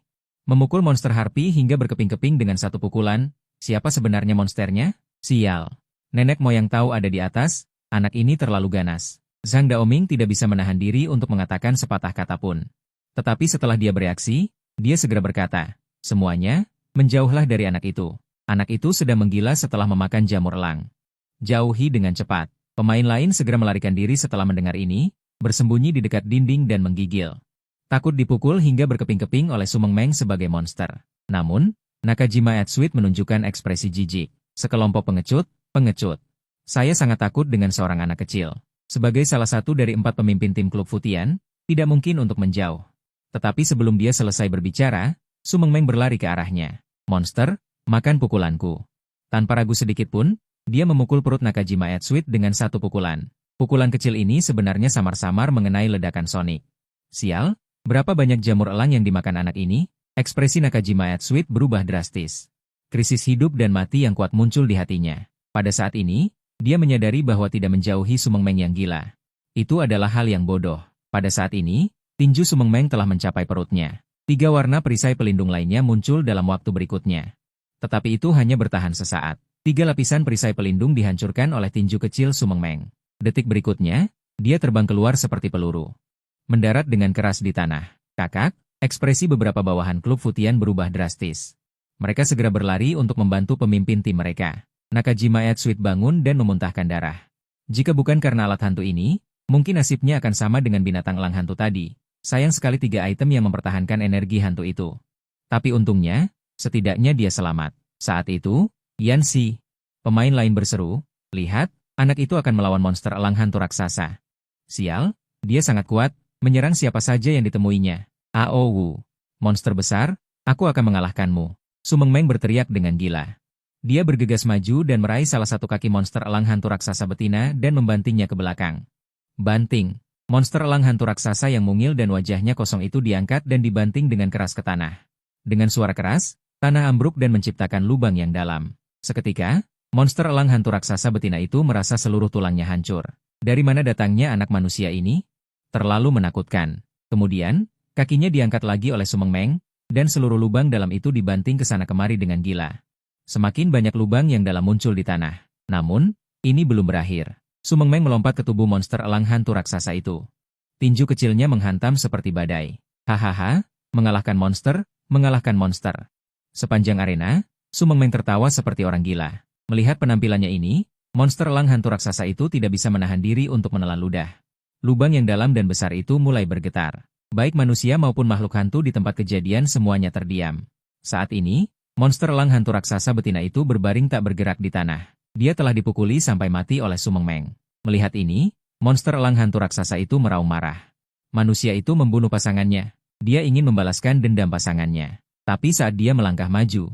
Memukul monster harpi hingga berkeping-keping dengan satu pukulan. Siapa sebenarnya monsternya? Sial. Nenek moyang tahu ada di atas, anak ini terlalu ganas. Zhang Daoming tidak bisa menahan diri untuk mengatakan sepatah kata pun. Tetapi setelah dia bereaksi, dia segera berkata, semuanya, menjauhlah dari anak itu. Anak itu sedang menggila setelah memakan jamur elang. Jauhi dengan cepat. Pemain lain segera melarikan diri setelah mendengar ini, bersembunyi di dekat dinding dan menggigil. Takut dipukul hingga berkeping-keping oleh Su Mengmeng sebagai monster. Namun, Nakajima Etsuit menunjukkan ekspresi jijik. Sekelompok pengecut. Saya sangat takut dengan seorang anak kecil. Sebagai salah satu dari 4 pemimpin tim klub Futian, tidak mungkin untuk menjauh. Tetapi sebelum dia selesai berbicara, Su Mengmeng berlari ke arahnya. Monster, makan pukulanku. Tanpa ragu sedikit pun, dia memukul perut Nakajima Etsuit dengan satu pukulan. Pukulan kecil ini sebenarnya samar-samar mengenai ledakan sonik. Sial, berapa banyak jamur elang yang dimakan anak ini? Ekspresi Nakajima Etsuit berubah drastis. Krisis hidup dan mati yang kuat muncul di hatinya. Pada saat ini, dia menyadari bahwa tidak menjauhi Su Mengmeng yang gila. Itu adalah hal yang bodoh. Pada saat ini, tinju Su Mengmeng telah mencapai perutnya. 3 warna perisai pelindung lainnya muncul dalam waktu berikutnya. Tetapi itu hanya bertahan sesaat. 3 lapisan perisai pelindung dihancurkan oleh tinju kecil Su Mengmeng. Detik berikutnya, dia terbang keluar seperti peluru. Mendarat dengan keras di tanah. Kakak, ekspresi beberapa bawahan klub Futian berubah drastis. Mereka segera berlari untuk membantu pemimpin tim mereka. Nakajima Eatsuit bangun dan memuntahkan darah. Jika bukan karena alat hantu ini, mungkin nasibnya akan sama dengan binatang elang hantu tadi. Sayang sekali 3 item yang mempertahankan energi hantu itu. Tapi untungnya, setidaknya dia selamat. Saat itu, Yanxi, pemain lain berseru, "Lihat, anak itu akan melawan monster elang hantu raksasa. Sial, dia sangat kuat, menyerang siapa saja yang ditemuinya. Aowu, monster besar, aku akan mengalahkanmu." Su Mengmeng berteriak dengan gila. Dia bergegas maju dan meraih salah satu kaki monster elang hantu raksasa betina dan membantingnya ke belakang. Banting. Monster elang hantu raksasa yang mungil dan wajahnya kosong itu diangkat dan dibanting dengan keras ke tanah. Dengan suara keras, tanah ambruk dan menciptakan lubang yang dalam. Seketika, monster elang hantu raksasa betina itu merasa seluruh tulangnya hancur. Dari mana datangnya anak manusia ini? Terlalu menakutkan. Kemudian, kakinya diangkat lagi oleh Su Mengmeng, dan seluruh lubang dalam itu dibanting ke sana kemari dengan gila. Semakin banyak lubang yang dalam muncul di tanah. Namun, ini belum berakhir. Su Mengmeng melompat ke tubuh monster elang hantu raksasa itu. Tinju kecilnya menghantam seperti badai. Hahaha, mengalahkan monster, mengalahkan monster. Sepanjang arena, Su Mengmeng tertawa seperti orang gila. Melihat penampilannya ini, monster elang hantu raksasa itu tidak bisa menahan diri untuk menelan ludah. Lubang yang dalam dan besar itu mulai bergetar. Baik manusia maupun makhluk hantu di tempat kejadian semuanya terdiam. Saat ini, monster elang hantu raksasa betina itu berbaring tak bergerak di tanah. Dia telah dipukuli sampai mati oleh Su Mengmeng. Melihat ini, monster elang hantu raksasa itu meraung marah. Manusia itu membunuh pasangannya. Dia ingin membalaskan dendam pasangannya. Tapi saat dia melangkah maju,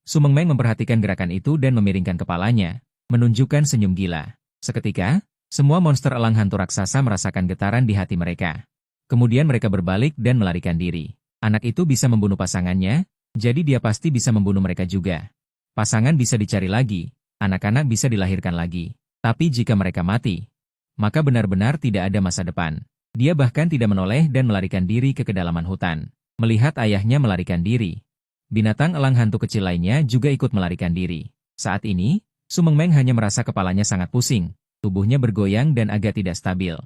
Su Mengmeng memperhatikan gerakan itu dan memiringkan kepalanya, menunjukkan senyum gila. Seketika, semua monster elang hantu raksasa merasakan getaran di hati mereka. Kemudian mereka berbalik dan melarikan diri. Anak itu bisa membunuh pasangannya, jadi dia pasti bisa membunuh mereka juga. Pasangan bisa dicari lagi, anak-anak bisa dilahirkan lagi. Tapi jika mereka mati, maka benar-benar tidak ada masa depan. Dia bahkan tidak menoleh dan melarikan diri ke kedalaman hutan. Melihat ayahnya melarikan diri, binatang elang hantu kecil lainnya juga ikut melarikan diri. Saat ini, Su Mengmeng hanya merasa kepalanya sangat pusing, tubuhnya bergoyang dan agak tidak stabil.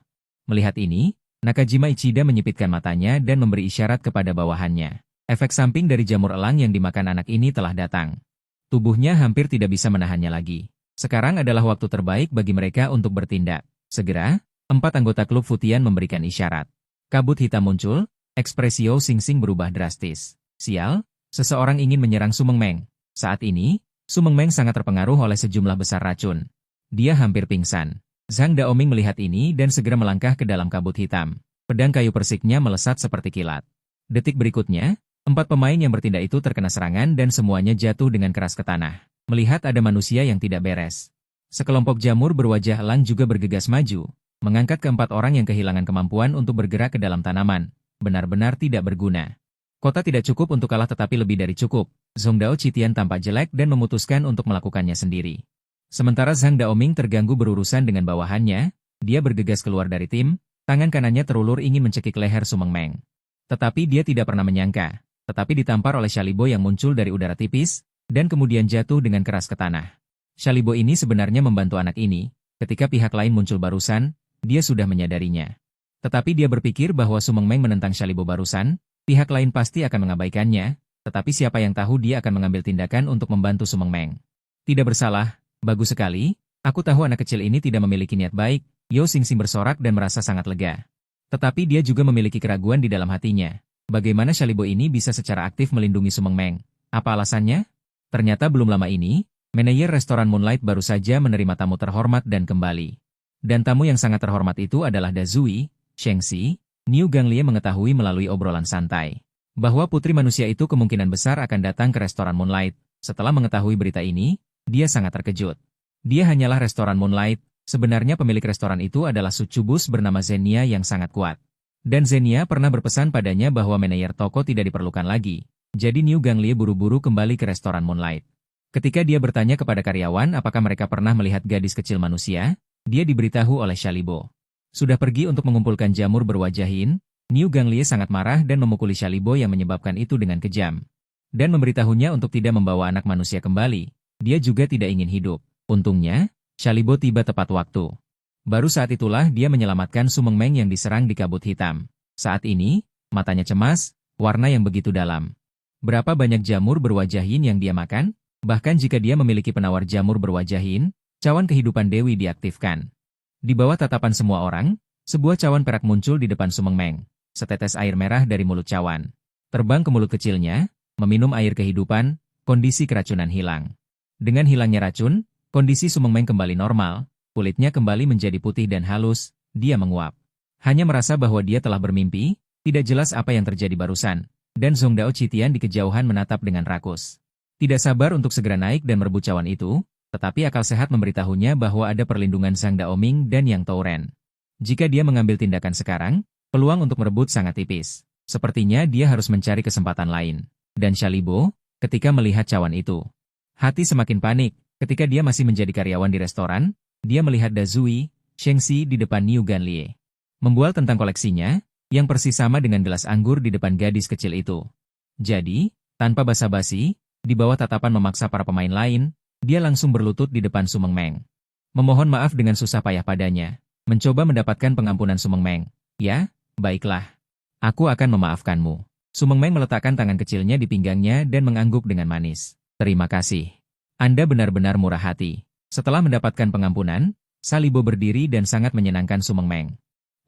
Melihat ini, Nakajima Ichida menyipitkan matanya dan memberi isyarat kepada bawahannya. Efek samping dari jamur elang yang dimakan anak ini telah datang. Tubuhnya hampir tidak bisa menahannya lagi. Sekarang adalah waktu terbaik bagi mereka untuk bertindak. Segera, 4 anggota klub Futian memberikan isyarat. Kabut hitam muncul, ekspresio Sing Sing berubah drastis. Sial, seseorang ingin menyerang Su Mengmeng. Saat ini, Su Mengmeng sangat terpengaruh oleh sejumlah besar racun. Dia hampir pingsan. Zhang Daoming melihat ini dan segera melangkah ke dalam kabut hitam. Pedang kayu persiknya melesat seperti kilat. Detik berikutnya, 4 pemain yang bertindak itu terkena serangan dan semuanya jatuh dengan keras ke tanah. Melihat ada manusia yang tidak beres. Sekelompok jamur berwajah elang juga bergegas maju, mengangkat ke 4 orang yang kehilangan kemampuan untuk bergerak ke dalam tanaman. Benar-benar tidak berguna. Kota tidak cukup untuk kalah tetapi lebih dari cukup. Zhongdao Citian tampak jelek dan memutuskan untuk melakukannya sendiri. Sementara Zhang Daoming terganggu berurusan dengan bawahannya, dia bergegas keluar dari tim, tangan kanannya terulur ingin mencekik leher Su Mengmeng. Tetapi dia tidak pernah menyangka, tetapi ditampar oleh Shalibo yang muncul dari udara tipis, dan kemudian jatuh dengan keras ke tanah. Shalibo ini sebenarnya membantu anak ini, ketika pihak lain muncul barusan, dia sudah menyadarinya. Tetapi dia berpikir bahwa Su Mengmeng menentang Shalibo barusan, pihak lain pasti akan mengabaikannya, tetapi siapa yang tahu dia akan mengambil tindakan untuk membantu Su Mengmeng. Tidak bersalah. Bagus sekali, aku tahu anak kecil ini tidak memiliki niat baik, Yo Sing Sing bersorak dan merasa sangat lega. Tetapi dia juga memiliki keraguan di dalam hatinya. Bagaimana Shalibo ini bisa secara aktif melindungi Su Mengmeng? Apa alasannya? Ternyata belum lama ini, manajer restoran Moonlight baru saja menerima tamu terhormat dan kembali. Dan tamu yang sangat terhormat itu adalah Dazui, Shengxi, Niu Ganglie mengetahui melalui obrolan santai bahwa putri manusia itu kemungkinan besar akan datang ke restoran Moonlight. Setelah mengetahui berita ini, dia sangat terkejut. Dia hanyalah restoran Moonlight, sebenarnya pemilik restoran itu adalah sucubus bernama Zenia yang sangat kuat. Dan Zenia pernah berpesan padanya bahwa manajer toko tidak diperlukan lagi. Jadi Niu Ganglie buru-buru kembali ke restoran Moonlight. Ketika dia bertanya kepada karyawan apakah mereka pernah melihat gadis kecil manusia, dia diberitahu oleh Shalibo. Sudah pergi untuk mengumpulkan jamur berwajah Yin, Niu Ganglie sangat marah dan memukuli Shalibo yang menyebabkan itu dengan kejam. Dan memberitahunya untuk tidak membawa anak manusia kembali. Dia juga tidak ingin hidup. Untungnya, Shalibo tiba tepat waktu. Baru saat itulah dia menyelamatkan Su Mengmeng yang diserang di kabut hitam. Saat ini, matanya cemas, warna yang begitu dalam. Berapa banyak jamur berwajah yin yang dia makan? Bahkan jika dia memiliki penawar jamur berwajah yin, cawan kehidupan Dewi diaktifkan. Di bawah tatapan semua orang, sebuah cawan perak muncul di depan Sumeng Meng. Setetes air merah dari mulut cawan terbang ke mulut kecilnya, meminum air kehidupan, kondisi keracunan hilang. Dengan hilangnya racun, kondisi Sumeng Meng kembali normal, kulitnya kembali menjadi putih dan halus, dia menguap. Hanya merasa bahwa dia telah bermimpi, tidak jelas apa yang terjadi barusan, dan Zhongdao Citian di kejauhan menatap dengan rakus. Tidak sabar untuk segera naik dan merebut cawan itu, tetapi akal sehat memberitahunya bahwa ada perlindungan Zhang Daoming dan Yang Touren. Jika dia mengambil tindakan sekarang, peluang untuk merebut sangat tipis. Sepertinya dia harus mencari kesempatan lain. Dan Shalibo, ketika melihat cawan itu, hati semakin panik. Ketika dia masih menjadi karyawan di restoran, dia melihat Dazui, Shengxi di depan Niu Ganlie. Membual tentang koleksinya, yang persis sama dengan gelas anggur di depan gadis kecil itu. Jadi, tanpa basa-basi, di bawah tatapan memaksa para pemain lain, dia langsung berlutut di depan Sumeng Meng. Memohon maaf dengan susah payah padanya. Mencoba mendapatkan pengampunan Sumeng Meng. Ya, baiklah. Aku akan memaafkanmu. Sumeng Meng meletakkan tangan kecilnya di pinggangnya dan mengangguk dengan manis. Terima kasih. Anda benar-benar murah hati. Setelah mendapatkan pengampunan, Shalibo berdiri dan sangat menyenangkan Sumeng Meng.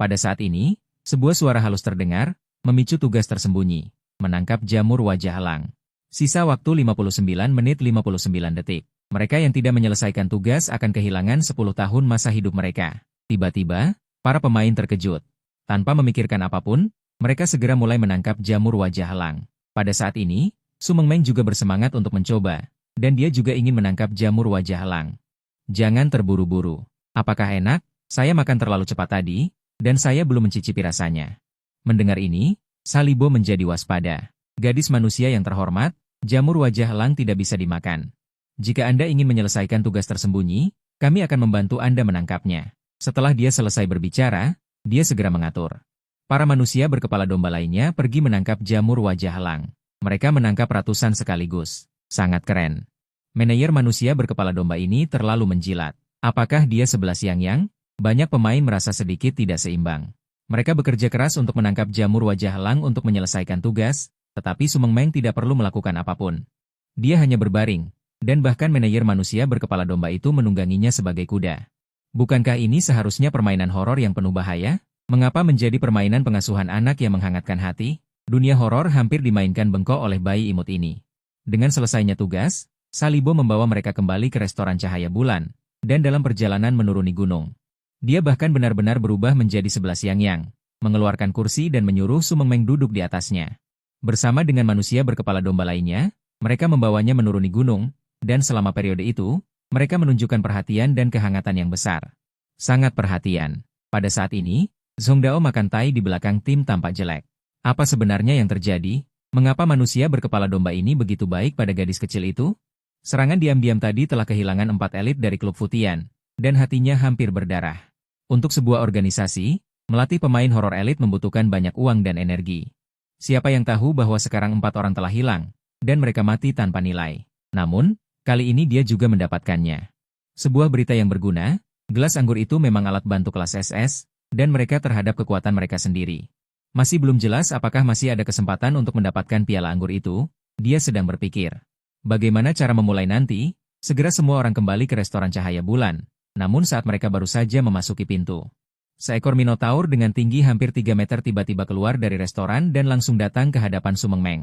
Pada saat ini, sebuah suara halus terdengar, memicu tugas tersembunyi. Menangkap jamur wajah elang. Sisa waktu 59 menit 59 detik. Mereka yang tidak menyelesaikan tugas akan kehilangan 10 tahun masa hidup mereka. Tiba-tiba, para pemain terkejut. Tanpa memikirkan apapun, mereka segera mulai menangkap jamur wajah elang. Pada saat ini, Sumeng Meng juga bersemangat untuk mencoba, dan dia juga ingin menangkap jamur wajah elang. Jangan terburu-buru. Apakah enak? Saya makan terlalu cepat tadi, dan saya belum mencicipi rasanya. Mendengar ini, Shalibo menjadi waspada. Gadis manusia yang terhormat, jamur wajah elang tidak bisa dimakan. Jika Anda ingin menyelesaikan tugas tersembunyi, kami akan membantu Anda menangkapnya. Setelah dia selesai berbicara, dia segera mengatur. Para manusia berkepala domba lainnya pergi menangkap jamur wajah elang. Mereka menangkap ratusan sekaligus. Sangat keren. Manajer manusia berkepala domba ini terlalu menjilat. Apakah dia 11 yang? Banyak pemain merasa sedikit tidak seimbang. Mereka bekerja keras untuk menangkap jamur wajah elang untuk menyelesaikan tugas, tetapi Sumeng Meng tidak perlu melakukan apapun. Dia hanya berbaring, dan bahkan manajer manusia berkepala domba itu menungganginya sebagai kuda. Bukankah ini seharusnya permainan horor yang penuh bahaya? Mengapa menjadi permainan pengasuhan anak yang menghangatkan hati? Dunia horor hampir dimainkan bengkok oleh bayi imut ini. Dengan selesainya tugas, Shalibo membawa mereka kembali ke restoran Cahaya Bulan, dan dalam perjalanan menuruni gunung. Dia bahkan benar-benar berubah menjadi 11 yang, mengeluarkan kursi dan menyuruh Sumeng Meng duduk di atasnya. Bersama dengan manusia berkepala domba lainnya, mereka membawanya menuruni gunung, dan selama periode itu, mereka menunjukkan perhatian dan kehangatan yang besar. Sangat perhatian. Pada saat ini, Zhongdao makan tai di belakang tim tampak jelek. Apa sebenarnya yang terjadi? Mengapa manusia berkepala domba ini begitu baik pada gadis kecil itu? Serangan diam-diam tadi telah kehilangan 4 elit dari klub Futian, dan hatinya hampir berdarah. Untuk sebuah organisasi, melatih pemain horor elit membutuhkan banyak uang dan energi. Siapa yang tahu bahwa sekarang 4 orang telah hilang, dan mereka mati tanpa nilai. Namun, kali ini dia juga mendapatkannya. Sebuah berita yang berguna, gelas anggur itu memang alat bantu kelas SS, dan mereka terhadap kekuatan mereka sendiri. Masih belum jelas apakah masih ada kesempatan untuk mendapatkan piala anggur itu, dia sedang berpikir. Bagaimana cara memulai nanti? Segera semua orang kembali ke restoran Cahaya Bulan, namun saat mereka baru saja memasuki pintu. Seekor minotaur dengan tinggi hampir 3 meter tiba-tiba keluar dari restoran dan langsung datang ke hadapan Sumeng Meng.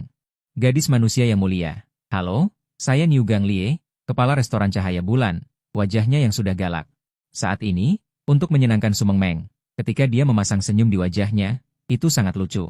Gadis manusia yang mulia. Halo? Saya Niu Ganlie, kepala restoran Cahaya Bulan, wajahnya yang sudah galak. Saat ini, untuk menyenangkan Sumeng Meng, ketika dia memasang senyum di wajahnya, itu sangat lucu.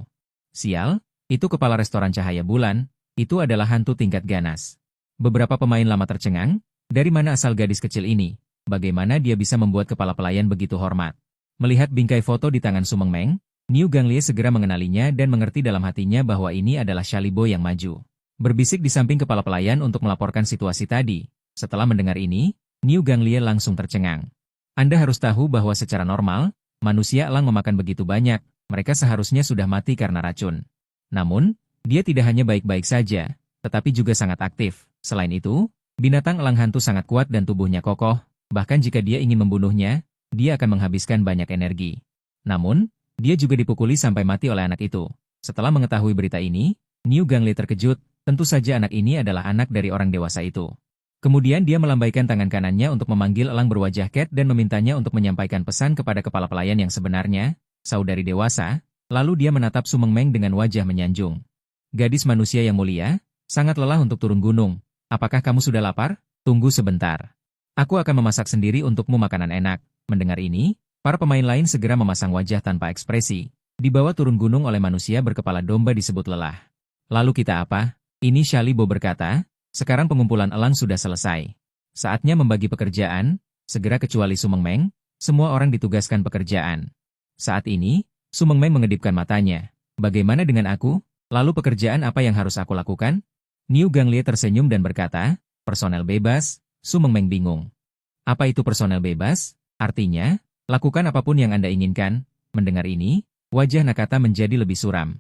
Sial, itu kepala restoran Cahaya Bulan, itu adalah hantu tingkat ganas. Beberapa pemain lama tercengang, dari mana asal gadis kecil ini? Bagaimana dia bisa membuat kepala pelayan begitu hormat? Melihat bingkai foto di tangan Sumeng Meng, Niu Ganlie segera mengenalinya dan mengerti dalam hatinya bahwa ini adalah Shalibo yang maju. Berbisik di samping kepala pelayan untuk melaporkan situasi tadi. Setelah mendengar ini, Niu Ganlie langsung tercengang. Anda harus tahu bahwa secara normal, manusia elang memakan begitu banyak, mereka seharusnya sudah mati karena racun. Namun, dia tidak hanya baik-baik saja, tetapi juga sangat aktif. Selain itu, binatang elang hantu sangat kuat dan tubuhnya kokoh, bahkan jika dia ingin membunuhnya, dia akan menghabiskan banyak energi. Namun, dia juga dipukuli sampai mati oleh anak itu. Setelah mengetahui berita ini, Niu Ganlie terkejut, Tentu saja anak ini adalah anak dari orang dewasa itu. Kemudian dia melambaikan tangan kanannya untuk memanggil elang berwajah Cat dan memintanya untuk menyampaikan pesan kepada kepala pelayan yang sebenarnya, saudari dewasa, lalu dia menatap Su Mengmeng dengan wajah menyanjung. Gadis manusia yang mulia, sangat lelah untuk turun gunung. Apakah kamu sudah lapar? Tunggu sebentar. Aku akan memasak sendiri untukmu makanan enak. Mendengar ini, para pemain lain segera memasang wajah tanpa ekspresi. Dibawa turun gunung oleh manusia berkepala domba disebut lelah. Lalu kita apa? Ini Shalibo berkata, sekarang pengumpulan elang sudah selesai. Saatnya membagi pekerjaan, segera kecuali Su Mengmeng, semua orang ditugaskan pekerjaan. Saat ini, Su Mengmeng mengedipkan matanya. Bagaimana dengan aku? Lalu pekerjaan apa yang harus aku lakukan? Niu Ganglie tersenyum dan berkata, personel bebas. Su Mengmeng bingung. Apa itu personel bebas? Artinya, lakukan apapun yang Anda inginkan. Mendengar ini, wajah Nakata menjadi lebih suram.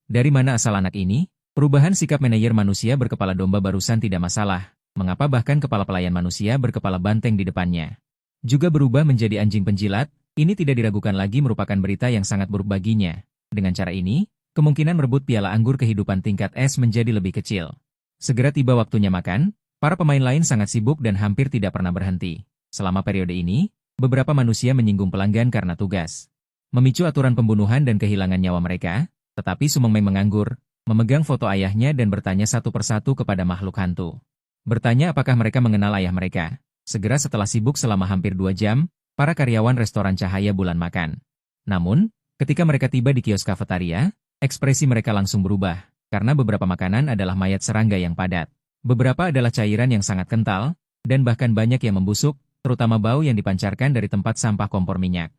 Dari mana asal anak ini? Perubahan sikap manajer manusia berkepala domba barusan tidak masalah. Mengapa bahkan kepala pelayan manusia berkepala banteng di depannya? Juga berubah menjadi anjing penjilat, ini tidak diragukan lagi merupakan berita yang sangat buruk baginya. Dengan cara ini, kemungkinan merebut piala anggur kehidupan tingkat S menjadi lebih kecil. Segera tiba waktunya makan, para pemain lain sangat sibuk dan hampir tidak pernah berhenti. Selama periode ini, beberapa manusia menyinggung pelanggan karena tugas memicu aturan pembunuhan dan kehilangan nyawa mereka, tetapi Su Mengmeng menganggur, memegang foto ayahnya dan bertanya satu persatu kepada makhluk hantu. Bertanya apakah mereka mengenal ayah mereka. Segera setelah sibuk selama hampir 2 jam, para karyawan restoran Cahaya Bulan makan. Namun, ketika mereka tiba di kios kafetaria, ekspresi mereka langsung berubah, karena beberapa makanan adalah mayat serangga yang padat. Beberapa adalah cairan yang sangat kental, dan bahkan banyak yang membusuk, terutama bau yang dipancarkan dari tempat sampah kompor minyak.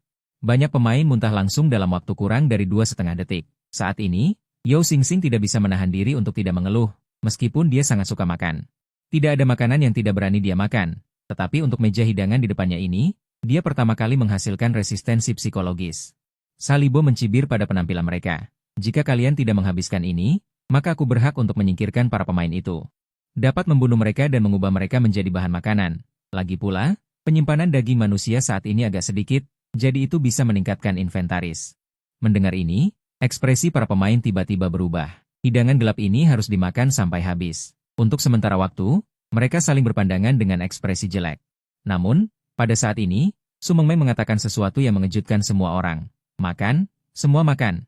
Banyak pemain muntah langsung dalam waktu kurang dari 2,5 detik. Saat ini, Yao Xingxing tidak bisa menahan diri untuk tidak mengeluh, meskipun dia sangat suka makan. Tidak ada makanan yang tidak berani dia makan, tetapi untuk meja hidangan di depannya ini, dia pertama kali menghasilkan resistensi psikologis. Shalibo mencibir pada penampilan mereka. Jika kalian tidak menghabiskan ini, maka aku berhak untuk menyingkirkan para pemain itu. Dapat membunuh mereka dan mengubah mereka menjadi bahan makanan. Lagi pula, penyimpanan daging manusia saat ini agak sedikit, jadi itu bisa meningkatkan inventaris. Mendengar ini, ekspresi para pemain tiba-tiba berubah. Hidangan gelap ini harus dimakan sampai habis. Untuk sementara waktu, mereka saling berpandangan dengan ekspresi jelek. Namun, pada saat ini, Su Mengmeng mengatakan sesuatu yang mengejutkan semua orang. Makan, semua makan.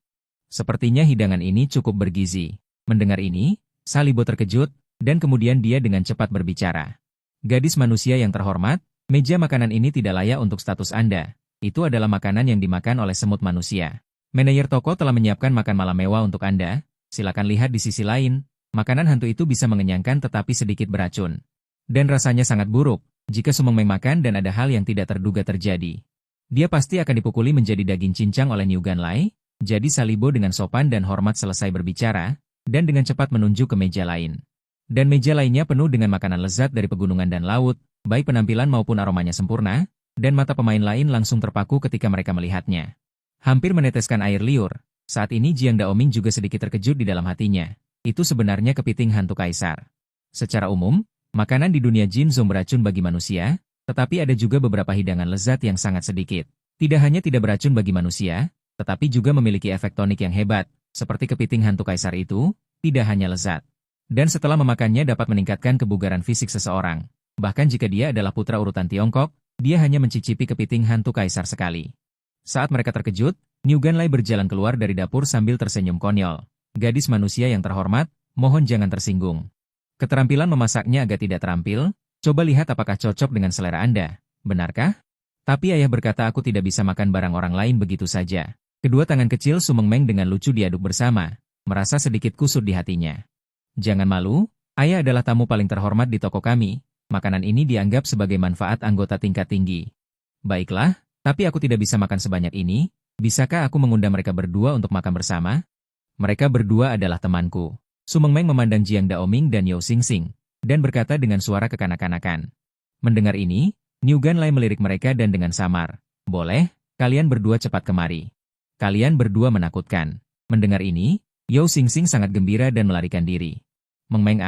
Sepertinya hidangan ini cukup bergizi. Mendengar ini, Shalibo terkejut, dan kemudian dia dengan cepat berbicara. Gadis manusia yang terhormat, meja makanan ini tidak layak untuk status Anda. Itu adalah makanan yang dimakan oleh semut manusia. Manajer toko telah menyiapkan makan malam mewah untuk Anda. Silakan lihat di sisi lain, makanan hantu itu bisa mengenyangkan tetapi sedikit beracun. Dan rasanya sangat buruk, jika Su Mengmeng makan dan ada hal yang tidak terduga terjadi. Dia pasti akan dipukuli menjadi daging cincang oleh Niu Ganlai, jadi Shalibo dengan sopan dan hormat selesai berbicara, dan dengan cepat menunjuk ke meja lain. Dan meja lainnya penuh dengan makanan lezat dari pegunungan dan laut, baik penampilan maupun aromanya sempurna, dan mata pemain lain langsung terpaku ketika mereka melihatnya. Hampir meneteskan air liur, saat ini Jiang Daoming juga sedikit terkejut di dalam hatinya. Itu sebenarnya kepiting hantu kaisar. Secara umum, makanan di dunia Jin Zong beracun bagi manusia, tetapi ada juga beberapa hidangan lezat yang sangat sedikit. Tidak hanya tidak beracun bagi manusia, tetapi juga memiliki efek tonik yang hebat, seperti kepiting hantu kaisar itu, tidak hanya lezat. Dan setelah memakannya dapat meningkatkan kebugaran fisik seseorang. Bahkan jika dia adalah putra urutan Tiongkok, dia hanya mencicipi kepiting hantu kaisar sekali. Saat mereka terkejut, Niu Ganlai berjalan keluar dari dapur sambil tersenyum konyol. Gadis manusia yang terhormat, mohon jangan tersinggung. Keterampilan memasaknya agak tidak terampil, coba lihat apakah cocok dengan selera Anda. Benarkah? Tapi ayah berkata aku tidak bisa makan barang orang lain begitu saja. Kedua tangan kecil Su Mengmeng dengan lucu diaduk bersama, merasa sedikit kusut di hatinya. Jangan malu, ayah adalah tamu paling terhormat di toko kami. Makanan ini dianggap sebagai manfaat anggota tingkat tinggi. Baiklah, tapi aku tidak bisa makan sebanyak ini. Bisakah aku mengundang mereka berdua untuk makan bersama? Mereka berdua adalah temanku. Su Mengmeng memandang Jiang Daoming dan Yao Xingxing, dan berkata dengan suara kekanak-kanakan. Mendengar ini, Niu Ganlai melirik mereka dan dengan samar. Boleh, kalian berdua cepat kemari. Kalian berdua menakutkan. Mendengar ini, Yao Xingxing sangat gembira dan melarikan diri. Mengmeng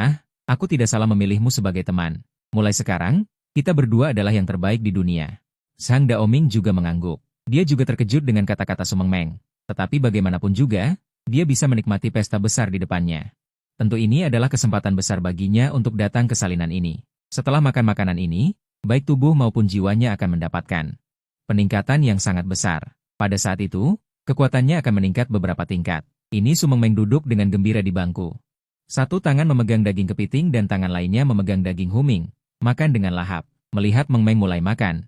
aku tidak salah memilihmu sebagai teman. Mulai sekarang, kita berdua adalah yang terbaik di dunia. Sang Daoming juga mengangguk. Dia juga terkejut dengan kata-kata Su Mengmeng. Tetapi bagaimanapun juga, dia bisa menikmati pesta besar di depannya. Tentu ini adalah kesempatan besar baginya untuk datang ke salinan ini. Setelah makan makanan ini, baik tubuh maupun jiwanya akan mendapatkan peningkatan yang sangat besar. Pada saat itu, kekuatannya akan meningkat beberapa tingkat. Ini Su Mengmeng duduk dengan gembira di bangku. Satu tangan memegang daging kepiting dan tangan lainnya memegang daging huming. Makan dengan lahap. Melihat Mengmeng mulai makan,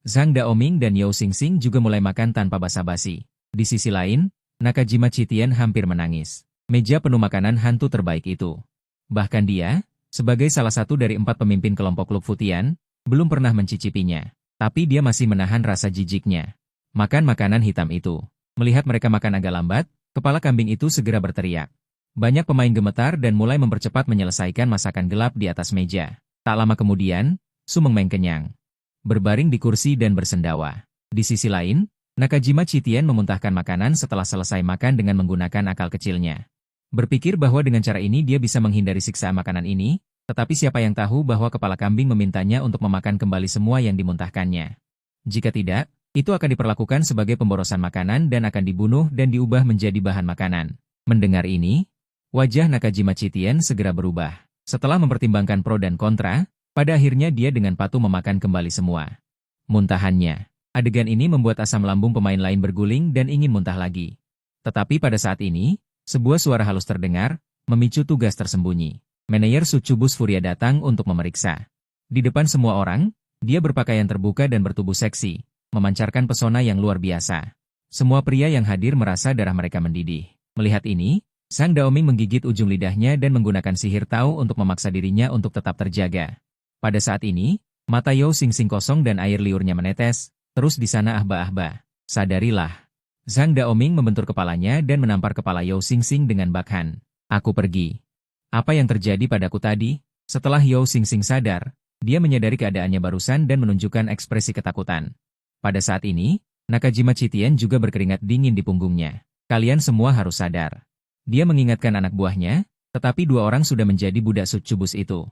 Zhang Daoming dan Yao Xingxing juga mulai makan tanpa basa-basi. Di sisi lain, Nakajima Chitian hampir menangis. Meja penuh makanan hantu terbaik itu. Bahkan dia, sebagai salah satu dari 4 pemimpin kelompok Klub Futian, belum pernah mencicipinya. Tapi dia masih menahan rasa jijiknya. Makan makanan hitam itu. Melihat mereka makan agak lambat, kepala kambing itu segera berteriak. Banyak pemain gemetar dan mulai mempercepat menyelesaikan masakan gelap di atas meja. Tak lama kemudian, Su Mengmeng kenyang. Berbaring di kursi dan bersendawa. Di sisi lain, Nakajima Chitian memuntahkan makanan setelah selesai makan dengan menggunakan akal kecilnya. Berpikir bahwa dengan cara ini dia bisa menghindari siksaan makanan ini, tetapi siapa yang tahu bahwa kepala kambing memintanya untuk memakan kembali semua yang dimuntahkannya. Jika tidak, itu akan diperlakukan sebagai pemborosan makanan dan akan dibunuh dan diubah menjadi bahan makanan. Mendengar ini, wajah Nakajima Chitian segera berubah. Setelah mempertimbangkan pro dan kontra, pada akhirnya dia dengan patuh memakan kembali semua muntahannya. Adegan ini membuat asam lambung pemain lain berguling dan ingin muntah lagi. Tetapi pada saat ini, sebuah suara halus terdengar, memicu tugas tersembunyi. Manajer Succubus Furia datang untuk memeriksa. Di depan semua orang, dia berpakaian terbuka dan bertubuh seksi, memancarkan pesona yang luar biasa. Semua pria yang hadir merasa darah mereka mendidih. Melihat ini, Zhang Daoming menggigit ujung lidahnya dan menggunakan sihir Tao untuk memaksa dirinya untuk tetap terjaga. Pada saat ini, mata Yao Xingxing kosong dan air liurnya menetes, terus di sana ahba-ahba. Sadarilah. Zhang Daoming membentur kepalanya dan menampar kepala Yao Xingxing dengan bakhan. Aku pergi. Apa yang terjadi padaku tadi? Setelah Yao Xingxing sadar, dia menyadari keadaannya barusan dan menunjukkan ekspresi ketakutan. Pada saat ini, Nakajima Chitian juga berkeringat dingin di punggungnya. Kalian semua harus sadar. Dia mengingatkan anak buahnya, tetapi 2 orang sudah menjadi budak Succubus itu.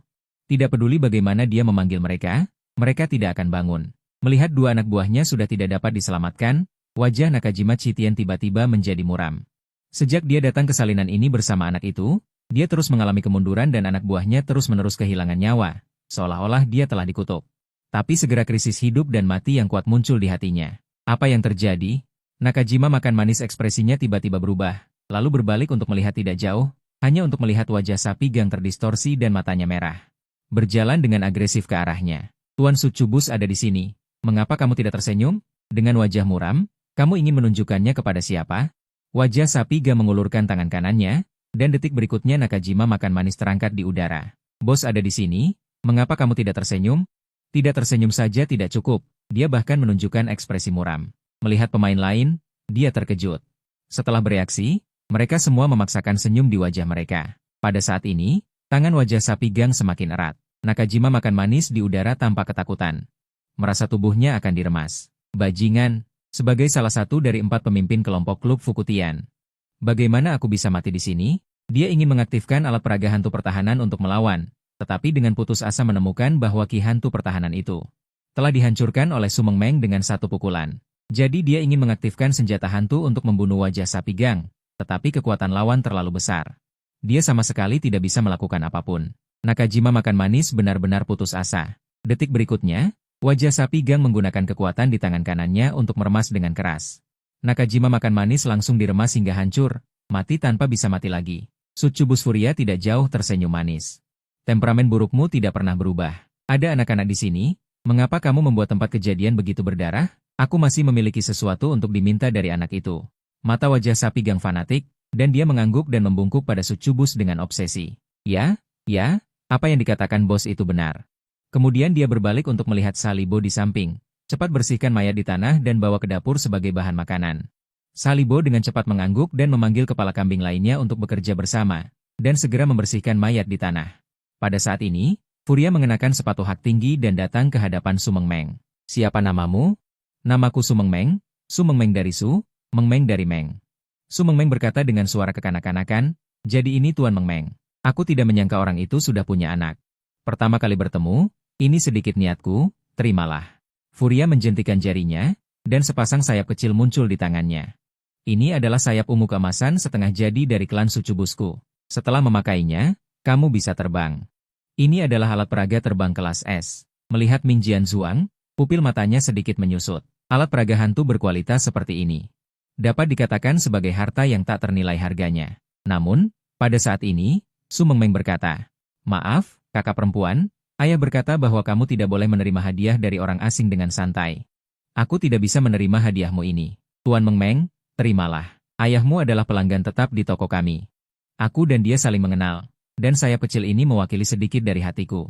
Tidak peduli bagaimana dia memanggil mereka, mereka tidak akan bangun. Melihat 2 anak buahnya sudah tidak dapat diselamatkan, wajah Nakajima Chitian tiba-tiba menjadi muram. Sejak dia datang ke salinan ini bersama anak itu, dia terus mengalami kemunduran dan anak buahnya terus-menerus kehilangan nyawa, seolah-olah dia telah dikutuk. Tapi segera krisis hidup dan mati yang kuat muncul di hatinya. Apa yang terjadi? Nakajima makan manis ekspresinya tiba-tiba berubah, lalu berbalik untuk melihat tidak jauh, hanya untuk melihat wajah sapi gang terdistorsi dan matanya merah. Berjalan dengan agresif ke arahnya. Tuan Succubus ada di sini. Mengapa kamu tidak tersenyum? Dengan wajah muram, kamu ingin menunjukkannya kepada siapa? Wajah sapi gang mengulurkan tangan kanannya, dan detik berikutnya Nakajima makan manis terangkat di udara. Bos ada di sini, mengapa kamu tidak tersenyum? Tidak tersenyum saja tidak cukup, dia bahkan menunjukkan ekspresi muram. Melihat pemain lain, dia terkejut. Setelah bereaksi, mereka semua memaksakan senyum di wajah mereka. Pada saat ini, tangan wajah sapi gang semakin erat. Nakajima makan manis di udara tanpa ketakutan. Merasa tubuhnya akan diremas. Bajingan, sebagai salah satu dari 4 pemimpin kelompok Klub Fukutian. Bagaimana aku bisa mati di sini? Dia ingin mengaktifkan alat peraga hantu pertahanan untuk melawan, tetapi dengan putus asa menemukan bahwa ki hantu pertahanan itu telah dihancurkan oleh Su Mengmeng dengan 1 pukulan. Jadi dia ingin mengaktifkan senjata hantu untuk membunuh wajah sapi gang, tetapi kekuatan lawan terlalu besar. Dia sama sekali tidak bisa melakukan apapun. Nakajima makan manis benar-benar putus asa. Detik berikutnya, wajah sapi gang menggunakan kekuatan di tangan kanannya untuk meremas dengan keras. Nakajima makan manis langsung diremas hingga hancur, mati tanpa bisa mati lagi. Succubus Furia tidak jauh tersenyum manis. Temperamen burukmu tidak pernah berubah. Ada anak-anak di sini, mengapa kamu membuat tempat kejadian begitu berdarah? Aku masih memiliki sesuatu untuk diminta dari anak itu. Mata wajah sapi gang fanatik, dan dia mengangguk dan membungkuk pada Succubus dengan obsesi. Ya, apa yang dikatakan bos itu benar. Kemudian dia berbalik untuk melihat Salibo di samping. Cepat bersihkan mayat di tanah dan bawa ke dapur sebagai bahan makanan. Salibo dengan cepat mengangguk dan memanggil kepala kambing lainnya untuk bekerja bersama, dan segera membersihkan mayat di tanah. Pada saat ini, Furia mengenakan sepatu hak tinggi dan datang ke hadapan Su Mengmeng. Siapa namamu? Namaku Su Mengmeng dari Su, Mengmeng dari Meng. Su Mengmeng berkata dengan suara kekanak-kanakan, jadi ini Tuan Mengmeng. Aku tidak menyangka orang itu sudah punya anak. Pertama kali bertemu, ini sedikit niatku, terimalah. Furia menjentikan jarinya, dan sepasang sayap kecil muncul di tangannya. Ini adalah sayap ungu keemasan setengah jadi dari klan Succubusku. Setelah memakainya, kamu bisa terbang. Ini adalah alat peraga terbang kelas S. Melihat Ming Jianzuang, pupil matanya sedikit menyusut. Alat peraga hantu berkualitas seperti ini dapat dikatakan sebagai harta yang tak ternilai harganya. Namun, pada saat ini, Su Mengmeng berkata, "Maaf, kakak perempuan, ayah berkata bahwa kamu tidak boleh menerima hadiah dari orang asing dengan santai. Aku tidak bisa menerima hadiahmu ini. Tuan Mengmeng, terimalah. Ayahmu adalah pelanggan tetap di toko kami. Aku dan dia saling mengenal, dan sayap kecil ini mewakili sedikit dari hatiku.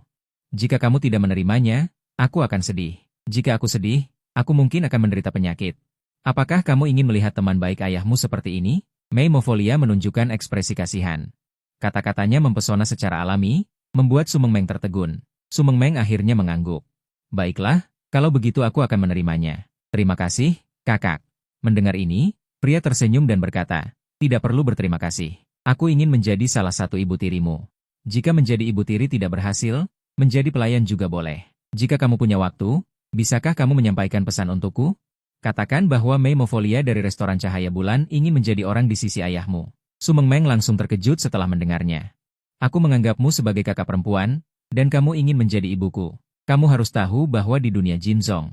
Jika kamu tidak menerimanya, aku akan sedih. Jika aku sedih, aku mungkin akan menderita penyakit. Apakah kamu ingin melihat teman baik ayahmu seperti ini?" Mei Mofolia menunjukkan ekspresi kasihan. Kata-katanya mempesona secara alami, membuat Su Mengmeng tertegun. Su Mengmeng akhirnya mengangguk. "Baiklah, kalau begitu aku akan menerimanya. Terima kasih, kakak." Mendengar ini, pria tersenyum dan berkata, "Tidak perlu berterima kasih. Aku ingin menjadi salah satu ibu tirimu. Jika menjadi ibu tiri tidak berhasil, menjadi pelayan juga boleh. Jika kamu punya waktu, bisakah kamu menyampaikan pesan untukku? Katakan bahwa Mei Mofolia dari restoran Cahaya Bulan ingin menjadi orang di sisi ayahmu." Su Mengmeng langsung terkejut setelah mendengarnya. "Aku menganggapmu sebagai kakak perempuan, dan kamu ingin menjadi ibuku. Kamu harus tahu bahwa di dunia Jinzong,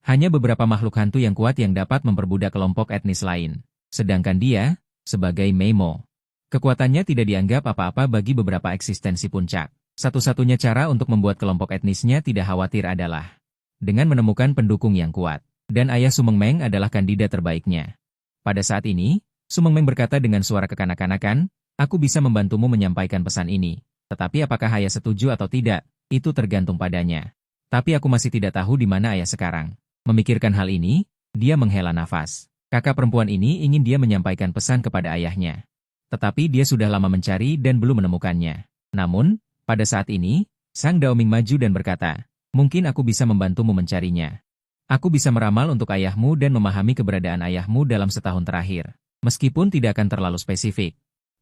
hanya beberapa makhluk hantu yang kuat yang dapat memperbudak kelompok etnis lain. Sedangkan dia, sebagai Mei Mo, kekuatannya tidak dianggap apa-apa bagi beberapa eksistensi puncak. Satu-satunya cara untuk membuat kelompok etnisnya tidak khawatir adalah dengan menemukan pendukung yang kuat. Dan ayah Su Mengmeng adalah kandidat terbaiknya." Pada saat ini, Su Mengmeng berkata dengan suara kekanak-kanakan, "Aku bisa membantumu menyampaikan pesan ini. Tetapi apakah ayah setuju atau tidak, itu tergantung padanya. Tapi aku masih tidak tahu di mana ayah sekarang." Memikirkan hal ini, dia menghela nafas. Kakak perempuan ini ingin dia menyampaikan pesan kepada ayahnya. Tetapi dia sudah lama mencari dan belum menemukannya. Namun, pada saat ini, Sang Daoming maju dan berkata, "Mungkin aku bisa membantumu mencarinya. Aku bisa meramal untuk ayahmu dan memahami keberadaan ayahmu dalam setahun terakhir. Meskipun tidak akan terlalu spesifik.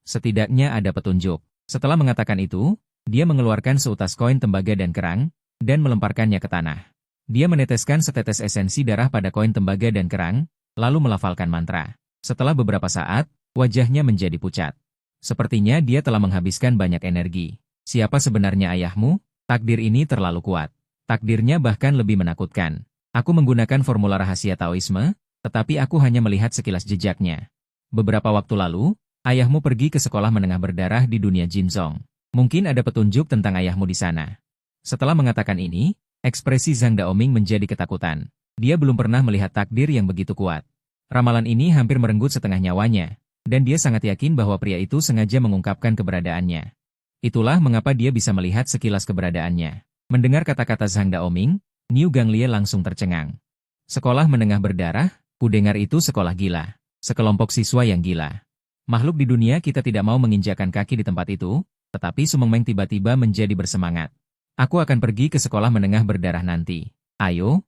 Setidaknya ada petunjuk." Setelah mengatakan itu, dia mengeluarkan seutas koin tembaga dan kerang, dan melemparkannya ke tanah. Dia meneteskan setetes esensi darah pada koin tembaga dan kerang, lalu melafalkan mantra. Setelah beberapa saat, wajahnya menjadi pucat. Sepertinya dia telah menghabiskan banyak energi. Siapa sebenarnya ayahmu? Takdir ini terlalu kuat. Takdirnya bahkan lebih menakutkan. Aku menggunakan formula rahasia Taoisme, tetapi aku hanya melihat sekilas jejaknya. Beberapa waktu lalu, ayahmu pergi ke sekolah menengah berdarah di dunia Jinzong. Mungkin ada petunjuk tentang ayahmu di sana. Setelah mengatakan ini, ekspresi Zhang Daoming menjadi ketakutan. Dia belum pernah melihat takdir yang begitu kuat. Ramalan ini hampir merenggut setengah nyawanya, dan dia sangat yakin bahwa pria itu sengaja mengungkapkan keberadaannya. Itulah mengapa dia bisa melihat sekilas keberadaannya. Mendengar kata-kata Zhang Daoming, Niu Ganglie langsung tercengang. Sekolah menengah berdarah, kudengar itu sekolah gila. Sekelompok siswa yang gila. Makhluk di dunia kita tidak mau menginjakan kaki di tempat itu, tetapi Su Mengmeng tiba-tiba menjadi bersemangat. "Aku akan pergi ke sekolah menengah berdarah nanti. Ayo,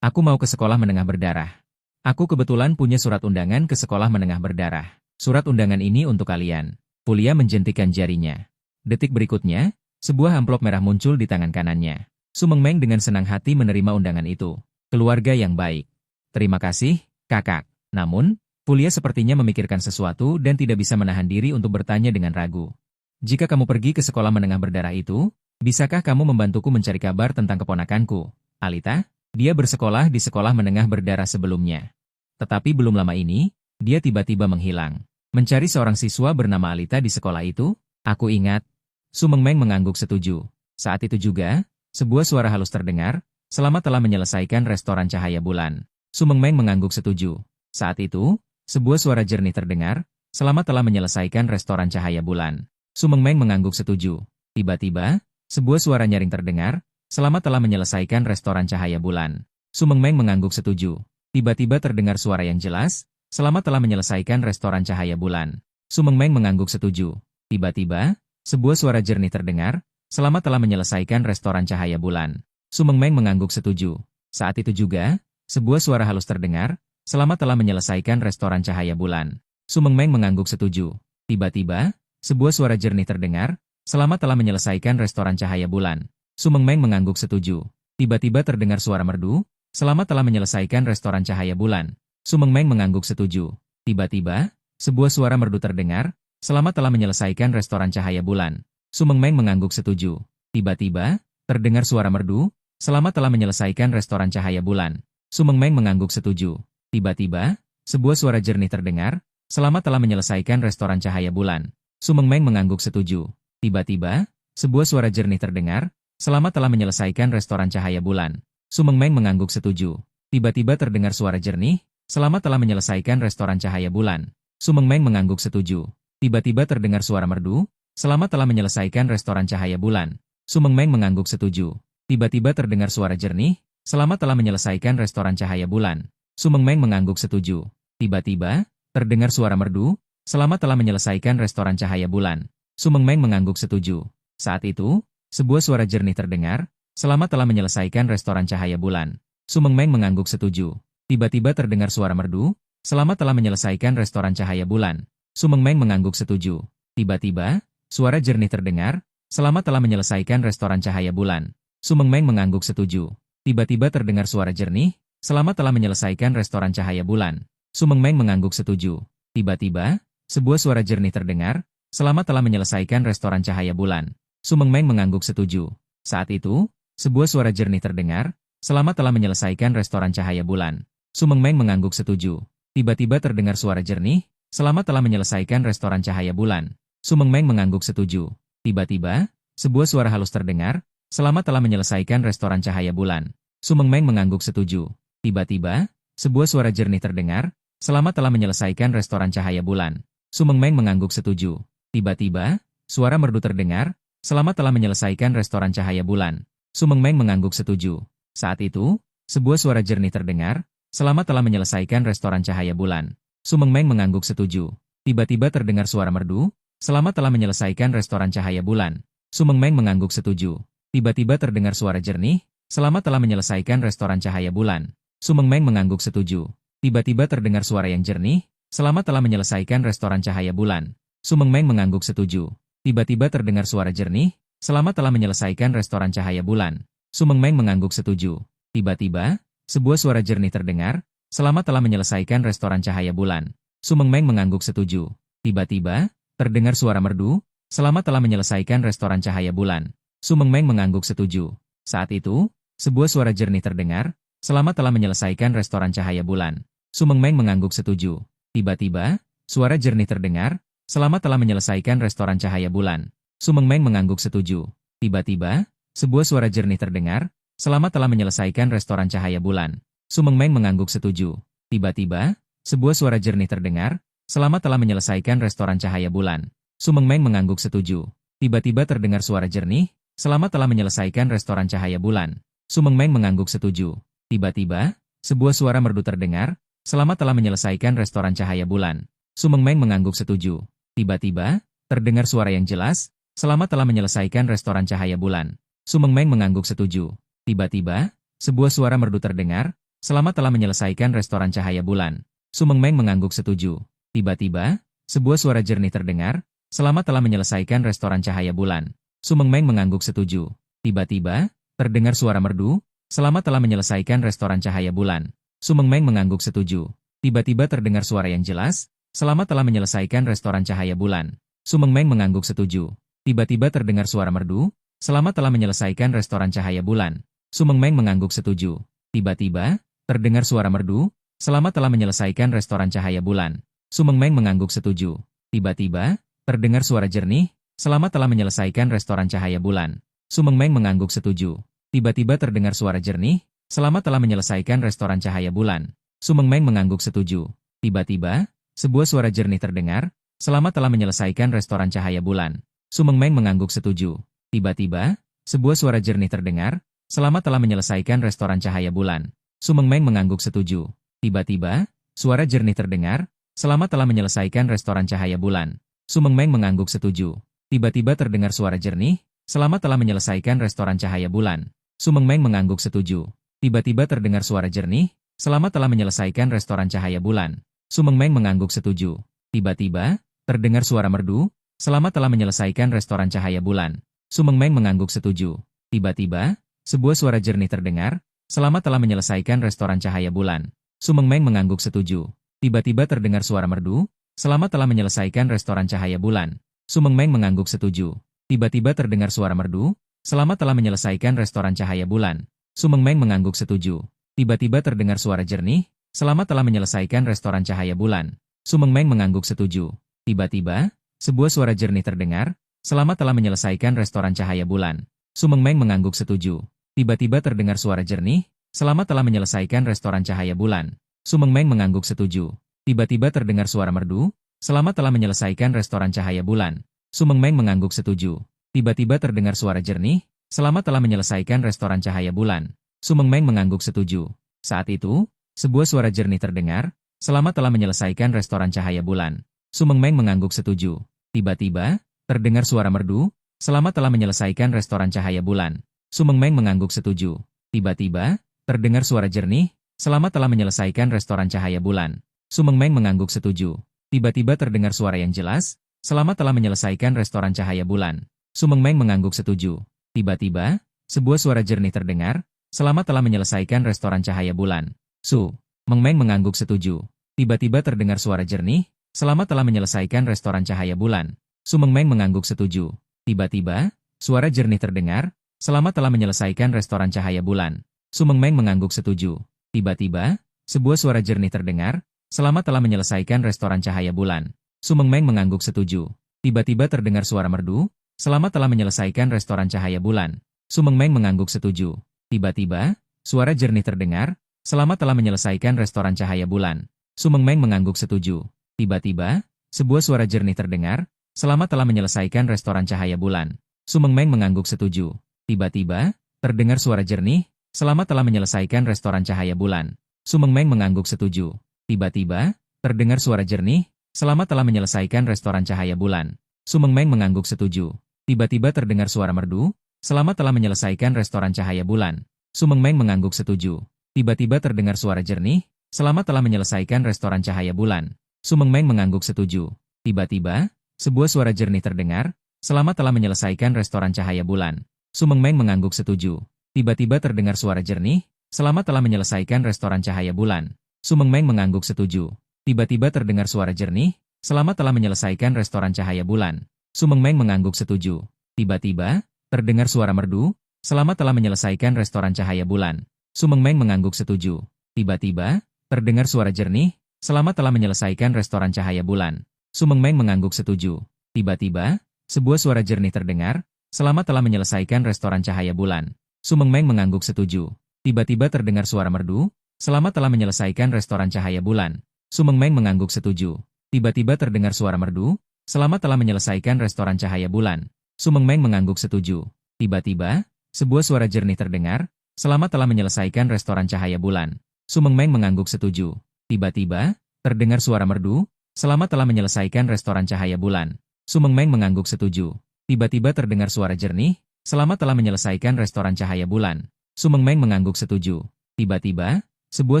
aku mau ke sekolah menengah berdarah. Aku kebetulan punya surat undangan ke sekolah menengah berdarah. Surat undangan ini untuk kalian." Fulia menjentikan jarinya. Detik berikutnya, sebuah amplop merah muncul di tangan kanannya. Su Mengmeng dengan senang hati menerima undangan itu. "Keluarga yang baik. Terima kasih, kakak." Namun, Fulia sepertinya memikirkan sesuatu dan tidak bisa menahan diri untuk bertanya dengan ragu. "Jika kamu pergi ke sekolah menengah berdarah itu, bisakah kamu membantuku mencari kabar tentang keponakanku, Alita?" Dia bersekolah di sekolah menengah berdarah sebelumnya. Tetapi belum lama ini, dia tiba-tiba menghilang. Mencari seorang siswa bernama Alita di sekolah itu? Aku ingat. Su Mengmeng mengangguk setuju. Saat itu juga, sebuah suara halus terdengar, "Selamat telah menyelesaikan restoran Cahaya Bulan." Su Mengmeng mengangguk setuju. Saat itu, sebuah suara jernih terdengar, "Selamat telah menyelesaikan restoran Cahaya Bulan." Su Mengmeng mengangguk setuju. Tiba-tiba, sebuah suara nyaring terdengar, "Selamat telah menyelesaikan restoran Cahaya Bulan." Su Mengmeng mengangguk setuju. Tiba-tiba terdengar suara yang jelas, "Selamat telah menyelesaikan restoran Cahaya Bulan." Su Mengmeng mengangguk setuju. Tiba-tiba, sebuah suara jernih terdengar, "Selamat telah menyelesaikan restoran Cahaya Bulan." Su Mengmeng mengangguk setuju. Saat itu juga, sebuah suara halus terdengar, "Selamat telah menyelesaikan restoran Cahaya Bulan." Su Mengmeng mengangguk setuju. Tiba-tiba, sebuah suara jernih terdengar, "Selamat telah menyelesaikan restoran Cahaya Bulan." Su Mengmeng mengangguk setuju. Tiba-tiba terdengar suara merdu, "Selamat telah menyelesaikan restoran Cahaya Bulan." Su Mengmeng mengangguk setuju. Tiba-tiba, sebuah suara merdu terdengar, Selamat telah menyelesaikan restoran cahaya bulan. Su Mengmeng mengangguk setuju. Tiba-tiba, terdengar suara merdu. Selamat telah menyelesaikan restoran cahaya bulan. Su Mengmeng mengangguk setuju. Tiba-tiba, sebuah suara jernih terdengar. Selamat telah menyelesaikan restoran cahaya bulan. Su Mengmeng mengangguk setuju. Tiba-tiba, sebuah suara jernih terdengar. Selamat telah menyelesaikan restoran cahaya bulan. Su Mengmeng mengangguk setuju. Tiba-tiba terdengar suara jernih. Selamat telah menyelesaikan restoran cahaya bulan. Su Mengmeng mengangguk setuju. Tiba-tiba terdengar suara merdu. Selamat telah menyelesaikan restoran cahaya bulan. Su Mengmeng mengangguk setuju. Tiba-tiba terdengar suara jernih. Selamat telah menyelesaikan restoran cahaya bulan. Su Mengmeng mengangguk setuju. Tiba-tiba, terdengar suara merdu. Selamat telah menyelesaikan restoran cahaya bulan. Su Mengmeng mengangguk setuju. Saat itu, sebuah suara jernih terdengar. Selamat telah menyelesaikan restoran cahaya bulan. Su Mengmeng mengangguk setuju. Tiba-tiba terdengar suara merdu. Selamat telah menyelesaikan restoran cahaya bulan. Su Mengmeng mengangguk setuju. Tiba-tiba, suara jernih terdengar. Selamat telah menyelesaikan restoran cahaya bulan. Su Mengmeng mengangguk setuju. Tiba-tiba terdengar suara jernih. Selamat telah menyelesaikan restoran cahaya bulan. Su Mengmeng mengangguk setuju. Tiba-tiba, sebuah suara jernih terdengar. Selamat telah menyelesaikan restoran cahaya bulan. Su Mengmeng mengangguk setuju. Saat itu, sebuah suara jernih terdengar. Selamat telah menyelesaikan restoran cahaya bulan. Su Mengmeng mengangguk setuju. Tiba-tiba terdengar suara jernih. Selamat telah menyelesaikan restoran cahaya bulan. Su Mengmeng mengangguk setuju. Tiba-tiba, sebuah suara halus terdengar. Selamat telah menyelesaikan restoran cahaya bulan. Su Mengmeng mengangguk setuju. Tiba-tiba, sebuah suara jernih terdengar. Selamat telah menyelesaikan restoran cahaya bulan. Su Mengmeng mengangguk setuju. Tiba-tiba, suara merdu terdengar. Selamat telah menyelesaikan restoran cahaya bulan. Su Mengmeng mengangguk setuju. Saat itu, sebuah suara jernih terdengar. Selamat telah menyelesaikan restoran cahaya bulan. Su Mengmeng mengangguk setuju. Tiba-tiba terdengar suara merdu. Selamat telah menyelesaikan restoran cahaya bulan. Su Mengmeng mengangguk setuju. Tiba-tiba terdengar suara jernih. Selamat telah menyelesaikan restoran cahaya bulan. Su Mengmeng mengangguk setuju. Tiba-tiba terdengar suara yang jernih. Selamat telah menyelesaikan restoran cahaya bulan. Su Mengmeng mengangguk setuju. Tiba-tiba terdengar suara jernih. Selamat telah menyelesaikan restoran cahaya bulan. Su Mengmeng mengangguk setuju. Tiba-tiba, sebuah suara jernih terdengar. Selamat telah menyelesaikan restoran cahaya bulan. Su Mengmeng mengangguk setuju. Tiba-tiba, terdengar suara merdu. Selamat telah menyelesaikan restoran cahaya bulan. Su Mengmeng mengangguk setuju. Saat itu, sebuah suara jernih terdengar. Selamat telah menyelesaikan restoran cahaya bulan. Su Mengmeng mengangguk setuju. Tiba-tiba, suara jernih terdengar. Selamat telah menyelesaikan restoran cahaya bulan. Su Mengmeng mengangguk setuju. Tiba-tiba, sebuah suara jernih terdengar. Selamat telah menyelesaikan restoran cahaya bulan. Su Mengmeng mengangguk setuju. Tiba-tiba, sebuah suara jernih terdengar. Selamat telah menyelesaikan restoran cahaya bulan. Su Mengmeng mengangguk setuju. Tiba-tiba terdengar suara jernih. Selamat telah menyelesaikan restoran cahaya bulan. Su Mengmeng mengangguk setuju. Tiba-tiba, sebuah suara merdu terdengar. Selamat telah menyelesaikan restoran cahaya bulan. Su Mengmeng mengangguk setuju. Tiba-tiba, terdengar suara yang jelas. Selamat telah menyelesaikan restoran cahaya bulan. Su Mengmeng mengangguk setuju. Tiba-tiba, sebuah suara merdu terdengar. Selamat telah menyelesaikan restoran cahaya bulan. Su Mengmeng mengangguk setuju. Tiba-tiba, sebuah suara jernih terdengar. Selamat telah menyelesaikan restoran cahaya bulan. Su Mengmeng mengangguk setuju. Tiba-tiba, terdengar suara merdu. Selamat telah menyelesaikan restoran cahaya bulan. Su Mengmeng mengangguk setuju. Tiba-tiba terdengar suara yang jelas. Selamat telah menyelesaikan restoran cahaya bulan. Su Mengmeng mengangguk setuju. Tiba-tiba terdengar suara merdu. Selamat telah menyelesaikan restoran cahaya bulan. Su Mengmeng mengangguk setuju. Tiba-tiba, terdengar suara merdu. Selamat telah menyelesaikan restoran cahaya bulan. Su Mengmeng mengangguk setuju. Tiba-tiba, terdengar suara jernih. Selamat telah menyelesaikan restoran cahaya bulan. Su Mengmeng mengangguk setuju. Tiba-tiba terdengar suara jernih. Selamat telah menyelesaikan restoran cahaya bulan. Su Mengmeng mengangguk setuju. Tiba-tiba, sebuah suara jernih terdengar. Selamat telah menyelesaikan restoran cahaya bulan. Su Mengmeng mengangguk setuju. Tiba-tiba, sebuah suara jernih terdengar. Selamat telah menyelesaikan restoran cahaya bulan. Su Mengmeng mengangguk setuju. Tiba-tiba, suara jernih terdengar. Selamat telah menyelesaikan restoran cahaya bulan. Su Mengmeng mengangguk setuju. Tiba-tiba terdengar suara jernih. Selamat telah menyelesaikan restoran cahaya bulan. Su Mengmeng mengangguk setuju. Tiba-tiba terdengar suara jernih. Selamat telah menyelesaikan restoran cahaya bulan. Su Mengmeng mengangguk setuju. Tiba-tiba, terdengar suara merdu. Selamat telah menyelesaikan restoran cahaya bulan. Su Mengmeng mengangguk setuju. Tiba-tiba, sebuah suara jernih terdengar. Selamat telah menyelesaikan restoran cahaya bulan. Su Mengmeng mengangguk setuju. Tiba-tiba terdengar suara merdu. Selamat telah menyelesaikan restoran cahaya bulan. Su Mengmeng mengangguk setuju. Tiba-tiba terdengar suara merdu. Selamat telah menyelesaikan restoran cahaya bulan. Su Mengmeng mengangguk setuju. Tiba-tiba terdengar suara jernih. Selamat telah menyelesaikan restoran cahaya bulan. Su Mengmeng mengangguk setuju. Tiba-tiba, sebuah suara jernih terdengar. Selamat telah menyelesaikan restoran cahaya bulan. Su Mengmeng mengangguk setuju. Tiba-tiba terdengar suara jernih. Selamat telah menyelesaikan restoran cahaya bulan. Su Mengmeng mengangguk setuju. Tiba-tiba terdengar suara merdu. Selamat telah menyelesaikan restoran cahaya bulan. Su Mengmeng mengangguk setuju. Tiba-tiba terdengar suara jernih. Selamat telah menyelesaikan restoran cahaya bulan. Su Mengmeng mengangguk setuju. Saat itu, sebuah suara jernih terdengar. Selamat telah menyelesaikan restoran cahaya bulan. Su Mengmeng mengangguk setuju. Tiba-tiba, terdengar suara merdu. Selamat telah menyelesaikan restoran cahaya bulan. Su Mengmeng mengangguk setuju. Tiba-tiba, terdengar suara jernih. Selamat telah menyelesaikan restoran cahaya bulan. Su Mengmeng mengangguk setuju. Tiba-tiba terdengar suara yang jelas. Selamat telah menyelesaikan restoran cahaya bulan. Su Mengmeng mengangguk setuju. Tiba-tiba, sebuah suara jernih terdengar. Selamat telah menyelesaikan restoran cahaya bulan. Su Mengmeng mengangguk setuju. Tiba-tiba terdengar suara jernih. Selamat telah menyelesaikan restoran cahaya bulan. Su Mengmeng mengangguk setuju. Tiba-tiba, suara jernih terdengar. Selamat telah menyelesaikan restoran cahaya bulan. Su Mengmeng mengangguk setuju. Tiba-tiba, sebuah suara jernih terdengar. Selamat telah menyelesaikan restoran cahaya bulan. Su Mengmeng mengangguk setuju. Tiba-tiba terdengar suara merdu. Selamat telah menyelesaikan restoran cahaya bulan. Su Mengmeng mengangguk setuju. Tiba-tiba, suara jernih terdengar. Selamat telah menyelesaikan restoran cahaya bulan. Su Mengmeng mengangguk setuju. Tiba-tiba, sebuah suara jernih terdengar. Selamat telah menyelesaikan restoran cahaya bulan. Su Mengmeng mengangguk setuju. Tiba-tiba, terdengar suara jernih. Selamat telah menyelesaikan restoran cahaya bulan. Su Mengmeng mengangguk setuju. Tiba-tiba, terdengar suara jernih. Selamat telah menyelesaikan restoran cahaya bulan. Su Mengmeng mengangguk setuju. Tiba-tiba terdengar suara merdu. Selamat telah menyelesaikan restoran cahaya bulan. Su Mengmeng mengangguk setuju. Tiba-tiba terdengar suara jernih. Selamat telah menyelesaikan restoran cahaya bulan. Su Mengmeng mengangguk setuju. Tiba-tiba, sebuah suara jernih terdengar. Selamat telah menyelesaikan restoran cahaya bulan. Su Mengmeng mengangguk setuju. Tiba-tiba terdengar suara jernih. Selamat telah menyelesaikan restoran cahaya bulan. Su Mengmeng mengangguk setuju. Tiba-tiba terdengar suara jernih. Selamat telah menyelesaikan restoran cahaya bulan. Su Mengmeng mengangguk setuju. Tiba-tiba, terdengar suara merdu. Selamat telah menyelesaikan restoran cahaya bulan. Su Mengmeng mengangguk setuju. Tiba-tiba, terdengar suara jernih. Selamat telah menyelesaikan restoran cahaya bulan. Su Mengmeng mengangguk setuju. Tiba-tiba, sebuah suara jernih terdengar. Selamat telah menyelesaikan restoran cahaya bulan. Su Mengmeng mengangguk setuju. Tiba-tiba terdengar suara merdu. Selamat telah menyelesaikan restoran cahaya bulan. Su Mengmeng mengangguk setuju. Tiba-tiba terdengar suara merdu. Selamat telah menyelesaikan restoran cahaya bulan. Su Mengmeng mengangguk setuju. Tiba-tiba, sebuah suara jernih terdengar. Selamat telah menyelesaikan restoran cahaya bulan. Su Mengmeng mengangguk setuju. Tiba-tiba, terdengar suara merdu. Selamat telah menyelesaikan restoran cahaya bulan. Su Mengmeng mengangguk setuju. Tiba-tiba terdengar suara jernih. Selamat telah menyelesaikan restoran cahaya bulan. Su Mengmeng mengangguk setuju. Tiba-tiba, sebuah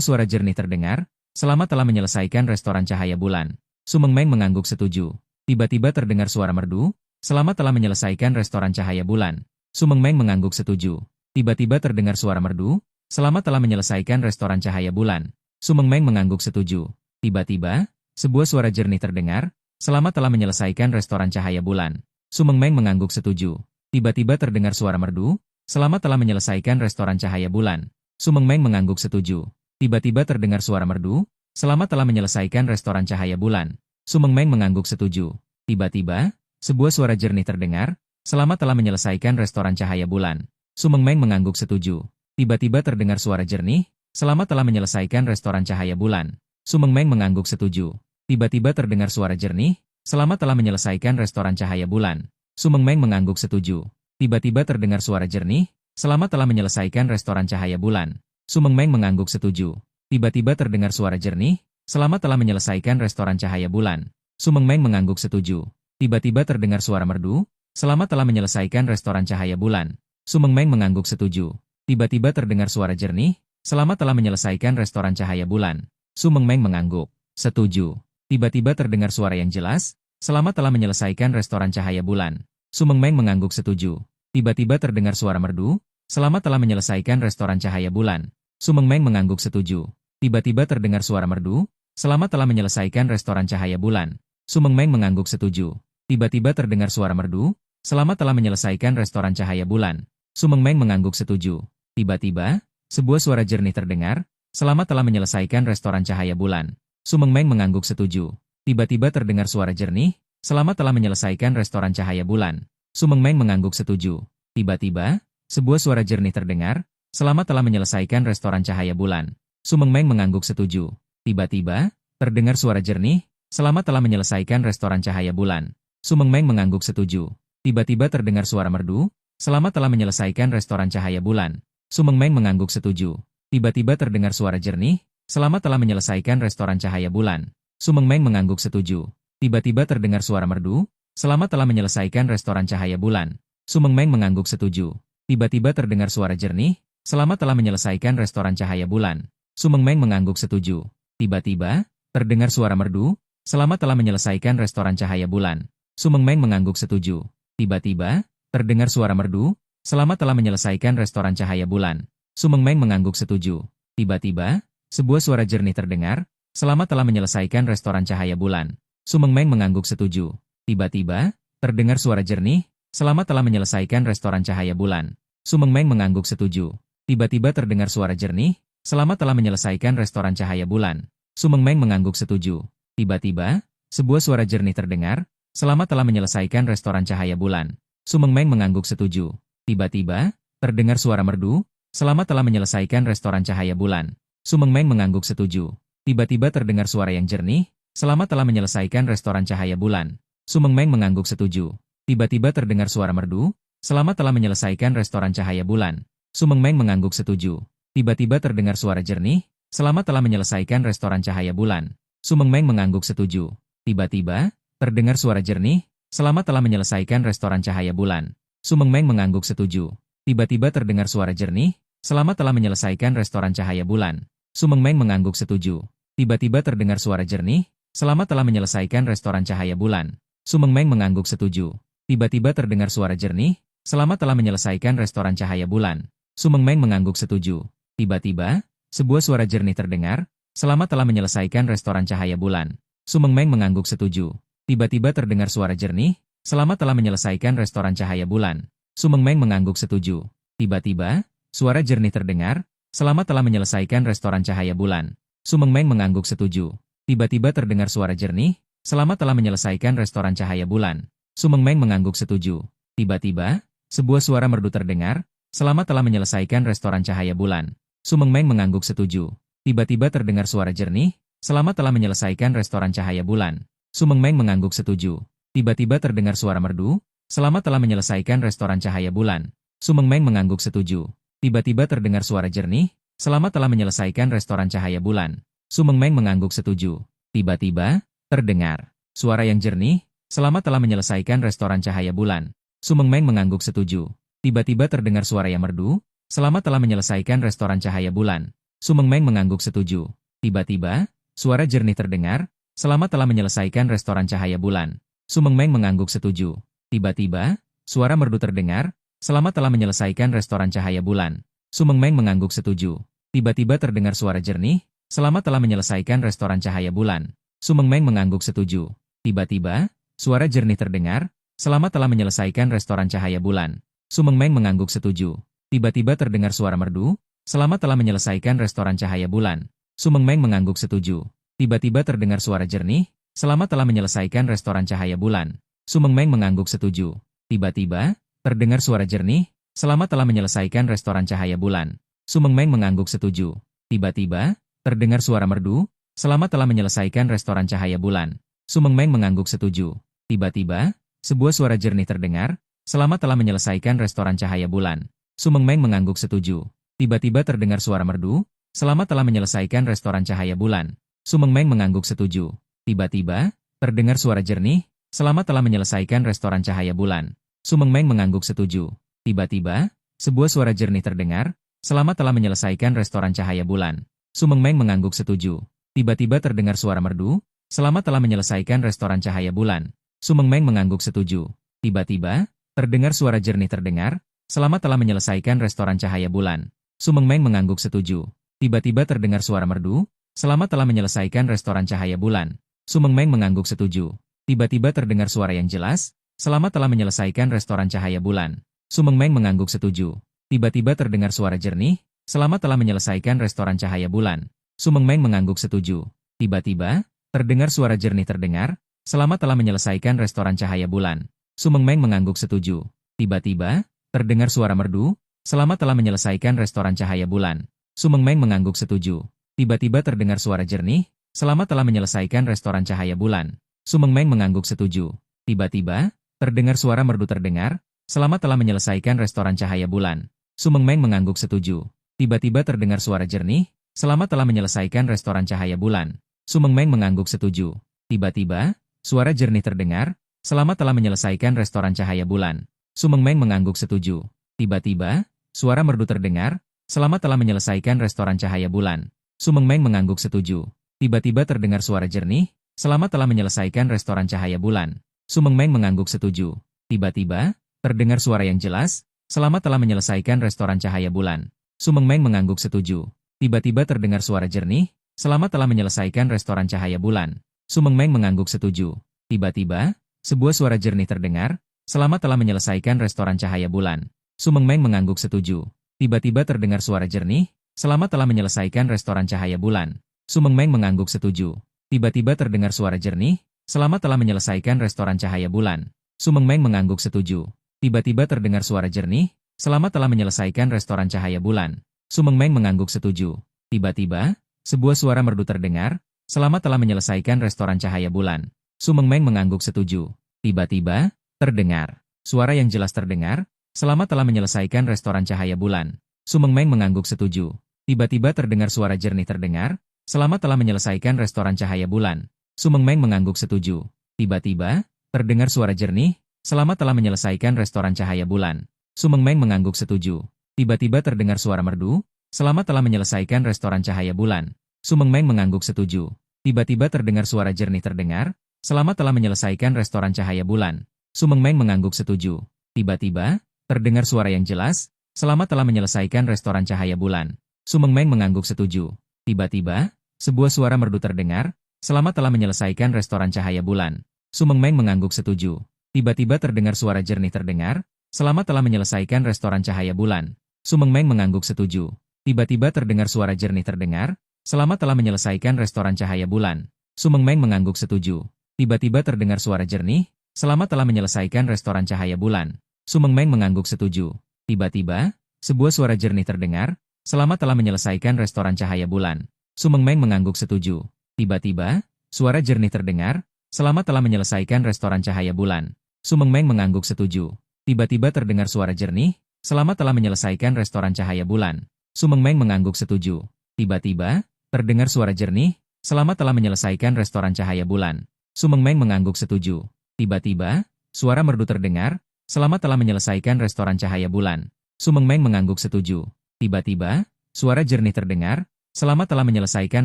suara jernih terdengar. Selamat telah menyelesaikan restoran cahaya bulan. Su Mengmeng mengangguk setuju. Tiba-tiba terdengar suara merdu. Selamat telah menyelesaikan restoran cahaya bulan. Su Mengmeng mengangguk setuju. Tiba-tiba terdengar suara merdu. Selamat telah menyelesaikan restoran cahaya bulan. Su Mengmeng mengangguk setuju. Tiba-tiba, sebuah suara jernih terdengar. Selamat telah menyelesaikan restoran cahaya bulan. Su Mengmeng mengangguk setuju. Tiba-tiba terdengar suara merdu. Selamat telah menyelesaikan restoran cahaya bulan. Su Mengmeng mengangguk setuju. Tiba-tiba terdengar suara merdu. Selamat telah menyelesaikan restoran cahaya bulan. Su Mengmeng mengangguk setuju. Tiba-tiba, sebuah suara jernih terdengar. Selamat telah menyelesaikan restoran cahaya bulan. Su Mengmeng mengangguk setuju. Tiba-tiba terdengar suara jernih. Selamat telah menyelesaikan restoran cahaya bulan. Su Mengmeng mengangguk setuju. Tiba-tiba terdengar suara jernih. Selamat telah menyelesaikan restoran cahaya bulan. Su Mengmeng mengangguk setuju. Tiba-tiba terdengar suara jernih. Selamat telah menyelesaikan restoran cahaya bulan. Su Mengmeng mengangguk setuju. Tiba-tiba terdengar suara jernih. Selamat telah menyelesaikan restoran cahaya bulan. Su Mengmeng mengangguk setuju. Tiba-tiba terdengar suara merdu. Selamat telah menyelesaikan restoran cahaya bulan. Su Mengmeng mengangguk setuju. Tiba-tiba terdengar suara jernih. Selamat telah menyelesaikan restoran cahaya bulan. Su Mengmeng mengangguk setuju. Tiba-tiba terdengar suara yang jelas. Selamat telah menyelesaikan restoran cahaya bulan. Su Mengmeng mengangguk setuju. Tiba-tiba terdengar suara merdu. Selamat telah menyelesaikan restoran cahaya bulan. Su Mengmeng mengangguk setuju. Tiba-tiba terdengar suara merdu. Selamat telah menyelesaikan restoran cahaya bulan. Su Mengmeng mengangguk setuju. Tiba-tiba terdengar suara merdu. Selamat telah menyelesaikan restoran cahaya bulan. Su Mengmeng mengangguk setuju. Tiba-tiba, sebuah suara jernih terdengar. Selamat telah menyelesaikan restoran cahaya bulan. Su Mengmeng mengangguk setuju. Tiba-tiba terdengar suara jernih. Selamat telah menyelesaikan restoran cahaya bulan. Su Mengmeng mengangguk setuju. Tiba-tiba, sebuah suara jernih terdengar. Selamat telah menyelesaikan restoran cahaya bulan. Su Mengmeng mengangguk setuju. Tiba-tiba, terdengar suara jernih. Selamat telah menyelesaikan restoran cahaya bulan. Su Mengmeng mengangguk setuju. Tiba-tiba terdengar suara merdu. Selamat telah menyelesaikan restoran cahaya bulan. Su Mengmeng mengangguk setuju. Tiba-tiba terdengar suara jernih. Selamat telah menyelesaikan restoran cahaya bulan. Su Mengmeng mengangguk setuju. Tiba-tiba terdengar suara merdu. Selamat telah menyelesaikan restoran cahaya bulan. Su Mengmeng mengangguk setuju. Tiba-tiba terdengar suara jernih. Selamat telah menyelesaikan restoran cahaya bulan. Su Mengmeng mengangguk setuju. Tiba-tiba, terdengar suara merdu. Selamat telah menyelesaikan restoran cahaya bulan. Su Mengmeng mengangguk setuju. Tiba-tiba, terdengar suara merdu. Selamat telah menyelesaikan restoran cahaya bulan. Su Mengmeng mengangguk setuju. Tiba-tiba, sebuah suara jernih terdengar. Selamat telah menyelesaikan restoran cahaya bulan. Su Mengmeng mengangguk setuju. Tiba-tiba, terdengar suara jernih. Selamat telah menyelesaikan restoran cahaya bulan. Su Mengmeng mengangguk setuju. Tiba-tiba terdengar suara jernih. Selamat telah menyelesaikan restoran cahaya bulan. Su Mengmeng mengangguk setuju. Tiba-tiba, sebuah suara jernih terdengar. Selamat telah menyelesaikan restoran cahaya bulan. Su Mengmeng mengangguk setuju. Tiba-tiba, terdengar suara merdu. Selamat telah menyelesaikan restoran cahaya bulan. Su Mengmeng mengangguk setuju. Tiba-tiba terdengar suara yang jernih. Selamat telah menyelesaikan restoran cahaya bulan. Su Mengmeng mengangguk setuju. Tiba-tiba terdengar suara merdu. Selamat telah menyelesaikan restoran cahaya bulan. Su Mengmeng mengangguk setuju. Tiba-tiba terdengar suara jernih. Selamat telah menyelesaikan restoran cahaya bulan. Su Mengmeng mengangguk setuju. Tiba-tiba, terdengar suara jernih. Selamat telah menyelesaikan restoran cahaya bulan. Su Mengmeng mengangguk setuju. Tiba-tiba terdengar suara jernih. Selamat telah menyelesaikan restoran cahaya bulan. Su Mengmeng mengangguk setuju. Tiba-tiba terdengar suara jernih. Selamat telah menyelesaikan restoran cahaya bulan. Su Mengmeng mengangguk setuju. Tiba-tiba terdengar suara jernih. Selamat telah menyelesaikan restoran cahaya bulan. Su Mengmeng mengangguk setuju. Tiba-tiba, sebuah suara jernih terdengar. Selamat telah menyelesaikan restoran cahaya bulan. Su Mengmeng mengangguk setuju. Tiba-tiba terdengar suara jernih. Selamat telah menyelesaikan restoran cahaya bulan. Su Mengmeng mengangguk setuju. Tiba-tiba, suara jernih terdengar. Selamat telah menyelesaikan restoran cahaya bulan. Su Mengmeng mengangguk setuju. Tiba-tiba terdengar suara jernih. Selamat telah menyelesaikan restoran cahaya bulan. Su Mengmeng mengangguk setuju. Tiba-tiba, sebuah suara merdu terdengar. Selamat telah menyelesaikan restoran cahaya bulan. Su Mengmeng mengangguk setuju. Tiba-tiba terdengar suara jernih. Selamat telah menyelesaikan restoran cahaya bulan. Su Mengmeng mengangguk setuju. Tiba-tiba terdengar suara merdu. Selamat telah menyelesaikan restoran cahaya bulan. Su Mengmeng mengangguk setuju. Tiba-tiba terdengar suara jernih. Selamat telah menyelesaikan restoran cahaya bulan. Su Mengmeng mengangguk setuju. Tiba-tiba, terdengar suara yang jernih. Selamat telah menyelesaikan restoran cahaya bulan. Su Mengmeng mengangguk setuju. Tiba-tiba terdengar suara yang merdu. Selamat telah menyelesaikan restoran cahaya bulan. Su Mengmeng mengangguk setuju. Tiba-tiba, suara jernih terdengar. Selamat telah menyelesaikan restoran cahaya bulan. Su Mengmeng mengangguk setuju. Tiba-tiba, suara merdu terdengar. Selamat telah menyelesaikan restoran cahaya bulan. Su Mengmeng mengangguk setuju. Tiba-tiba terdengar suara jernih. Selamat telah menyelesaikan restoran cahaya bulan. Su Mengmeng mengangguk setuju. Tiba-tiba, suara jernih terdengar. Selamat telah menyelesaikan restoran cahaya bulan. Su Mengmeng mengangguk setuju. Tiba-tiba terdengar suara merdu. Selamat telah menyelesaikan restoran cahaya bulan. Su Mengmeng mengangguk setuju. Tiba-tiba terdengar suara jernih. Selamat telah menyelesaikan restoran cahaya bulan. Su Mengmeng mengangguk setuju. Tiba-tiba, terdengar suara jernih. Selamat telah menyelesaikan restoran cahaya bulan. Su Mengmeng mengangguk setuju. Tiba-tiba, terdengar suara merdu. Selamat telah menyelesaikan restoran cahaya bulan. Su Mengmeng mengangguk setuju. Tiba-tiba, sebuah suara jernih terdengar. Selamat telah menyelesaikan restoran cahaya bulan. Su Mengmeng mengangguk setuju. Tiba-tiba terdengar suara merdu. Selamat telah menyelesaikan restoran cahaya bulan. Su Mengmeng mengangguk setuju. Tiba-tiba, terdengar suara jernih. Selamat telah menyelesaikan restoran cahaya bulan. Su Mengmeng mengangguk setuju. Tiba-tiba, sebuah suara jernih terdengar. Selamat telah menyelesaikan restoran cahaya bulan. Su Mengmeng mengangguk setuju. Tiba-tiba terdengar suara merdu. Selamat telah menyelesaikan restoran cahaya bulan. Su Mengmeng mengangguk setuju. Tiba-tiba, terdengar suara jernih terdengar. Selamat telah menyelesaikan restoran cahaya bulan. Su Mengmeng mengangguk setuju. Tiba-tiba terdengar suara merdu. Selama telah menyelesaikan restoran cahaya bulan. Su Mengmeng mengangguk setuju. Tiba-tiba terdengar suara yang jelas. Selama telah menyelesaikan restoran cahaya bulan. Su Mengmeng mengangguk setuju. Tiba-tiba terdengar suara jernih. Selama telah menyelesaikan restoran cahaya bulan. Su Mengmeng mengangguk setuju. Tiba-tiba, terdengar suara jernih terdengar. Selama telah menyelesaikan restoran cahaya bulan. Su Mengmeng mengangguk setuju. Tiba-tiba, terdengar suara merdu. Selama telah menyelesaikan restoran cahaya bulan. Su Mengmeng mengangguk setuju. Tiba-tiba terdengar suara jernih. Selama telah menyelesaikan restoran cahaya bulan. Su Mengmeng mengangguk setuju. Tiba-tiba, terdengar suara merdu terdengar. Selama telah menyelesaikan restoran cahaya bulan. Su Mengmeng mengangguk setuju. Tiba-tiba terdengar suara jernih. Selama telah menyelesaikan restoran cahaya bulan. Su Mengmeng mengangguk setuju. Tiba-tiba, suara jernih terdengar. Selama telah menyelesaikan restoran cahaya bulan. Su Mengmeng mengangguk setuju. Tiba-tiba, suara merdu terdengar. Selama telah menyelesaikan restoran cahaya bulan. Su Mengmeng mengangguk setuju. Tiba-tiba terdengar suara jernih. Selama telah menyelesaikan restoran cahaya bulan. Su Mengmeng mengangguk setuju. Tiba-tiba, terdengar suara yang jelas. Selama telah menyelesaikan restoran cahaya bulan. Su Mengmeng mengangguk setuju. Tiba-tiba terdengar suara jernih. Selama telah menyelesaikan restoran cahaya bulan. Su Mengmeng mengangguk setuju. Tiba-tiba, sebuah suara jernih terdengar. Selama telah menyelesaikan restoran cahaya bulan. Su Mengmeng mengangguk setuju. Tiba-tiba terdengar suara jernih. Selama telah menyelesaikan restoran cahaya bulan. Su Mengmeng mengangguk setuju. Tiba-tiba terdengar suara jernih. Selama telah menyelesaikan restoran cahaya bulan. Su Mengmeng mengangguk setuju. Tiba-tiba terdengar suara jernih. Selama telah menyelesaikan restoran cahaya bulan. Su Mengmeng mengangguk setuju. Tiba-tiba, sebuah suara merdu terdengar. Selama telah menyelesaikan restoran cahaya bulan. Su Mengmeng mengangguk setuju. Tiba-tiba, terdengar. Suara yang jelas terdengar. Selama telah menyelesaikan restoran cahaya bulan. Su Mengmeng mengangguk setuju. Tiba-tiba terdengar suara jernih terdengar. Selama telah menyelesaikan restoran cahaya bulan. Su Mengmeng mengangguk setuju. Tiba-tiba, terdengar suara jernih. Selama telah menyelesaikan restoran cahaya bulan. Su Mengmeng mengangguk setuju. Tiba-tiba terdengar suara merdu. Selama telah menyelesaikan restoran cahaya bulan. Su Mengmeng mengangguk setuju. Tiba-tiba terdengar suara jernih terdengar. Selama telah menyelesaikan restoran cahaya bulan. Su Mengmeng mengangguk setuju. Tiba-tiba, terdengar suara yang jelas. Selama telah menyelesaikan restoran cahaya bulan. Su Mengmeng mengangguk setuju. Tiba-tiba, sebuah suara merdu terdengar. Selama telah menyelesaikan restoran cahaya bulan. Su Mengmeng mengangguk setuju. Tiba-tiba terdengar suara jernih terdengar. Selama telah menyelesaikan restoran cahaya bulan. Su Mengmeng mengangguk setuju. Tiba-tiba terdengar suara jernih terdengar. Selama telah menyelesaikan restoran cahaya bulan. Su Mengmeng mengangguk setuju. Tiba-tiba terdengar suara jernih. Selama telah menyelesaikan restoran cahaya bulan. Su Mengmeng mengangguk setuju. Tiba-tiba, sebuah suara jernih terdengar. Selama telah menyelesaikan restoran cahaya bulan. Su Mengmeng mengangguk setuju. Tiba-tiba, suara jernih terdengar. Selama telah menyelesaikan restoran cahaya bulan. Su Mengmeng mengangguk setuju. Tiba-tiba terdengar suara jernih. Selama telah menyelesaikan restoran cahaya bulan. Su Mengmeng mengangguk setuju. Tiba-tiba, terdengar suara jernih. Selama telah menyelesaikan restoran cahaya bulan. Su Mengmeng mengangguk setuju. Tiba-tiba, suara merdu terdengar. Selama telah menyelesaikan restoran cahaya bulan. Su Mengmeng mengangguk setuju. Tiba-tiba, suara jernih terdengar. Selama telah menyelesaikan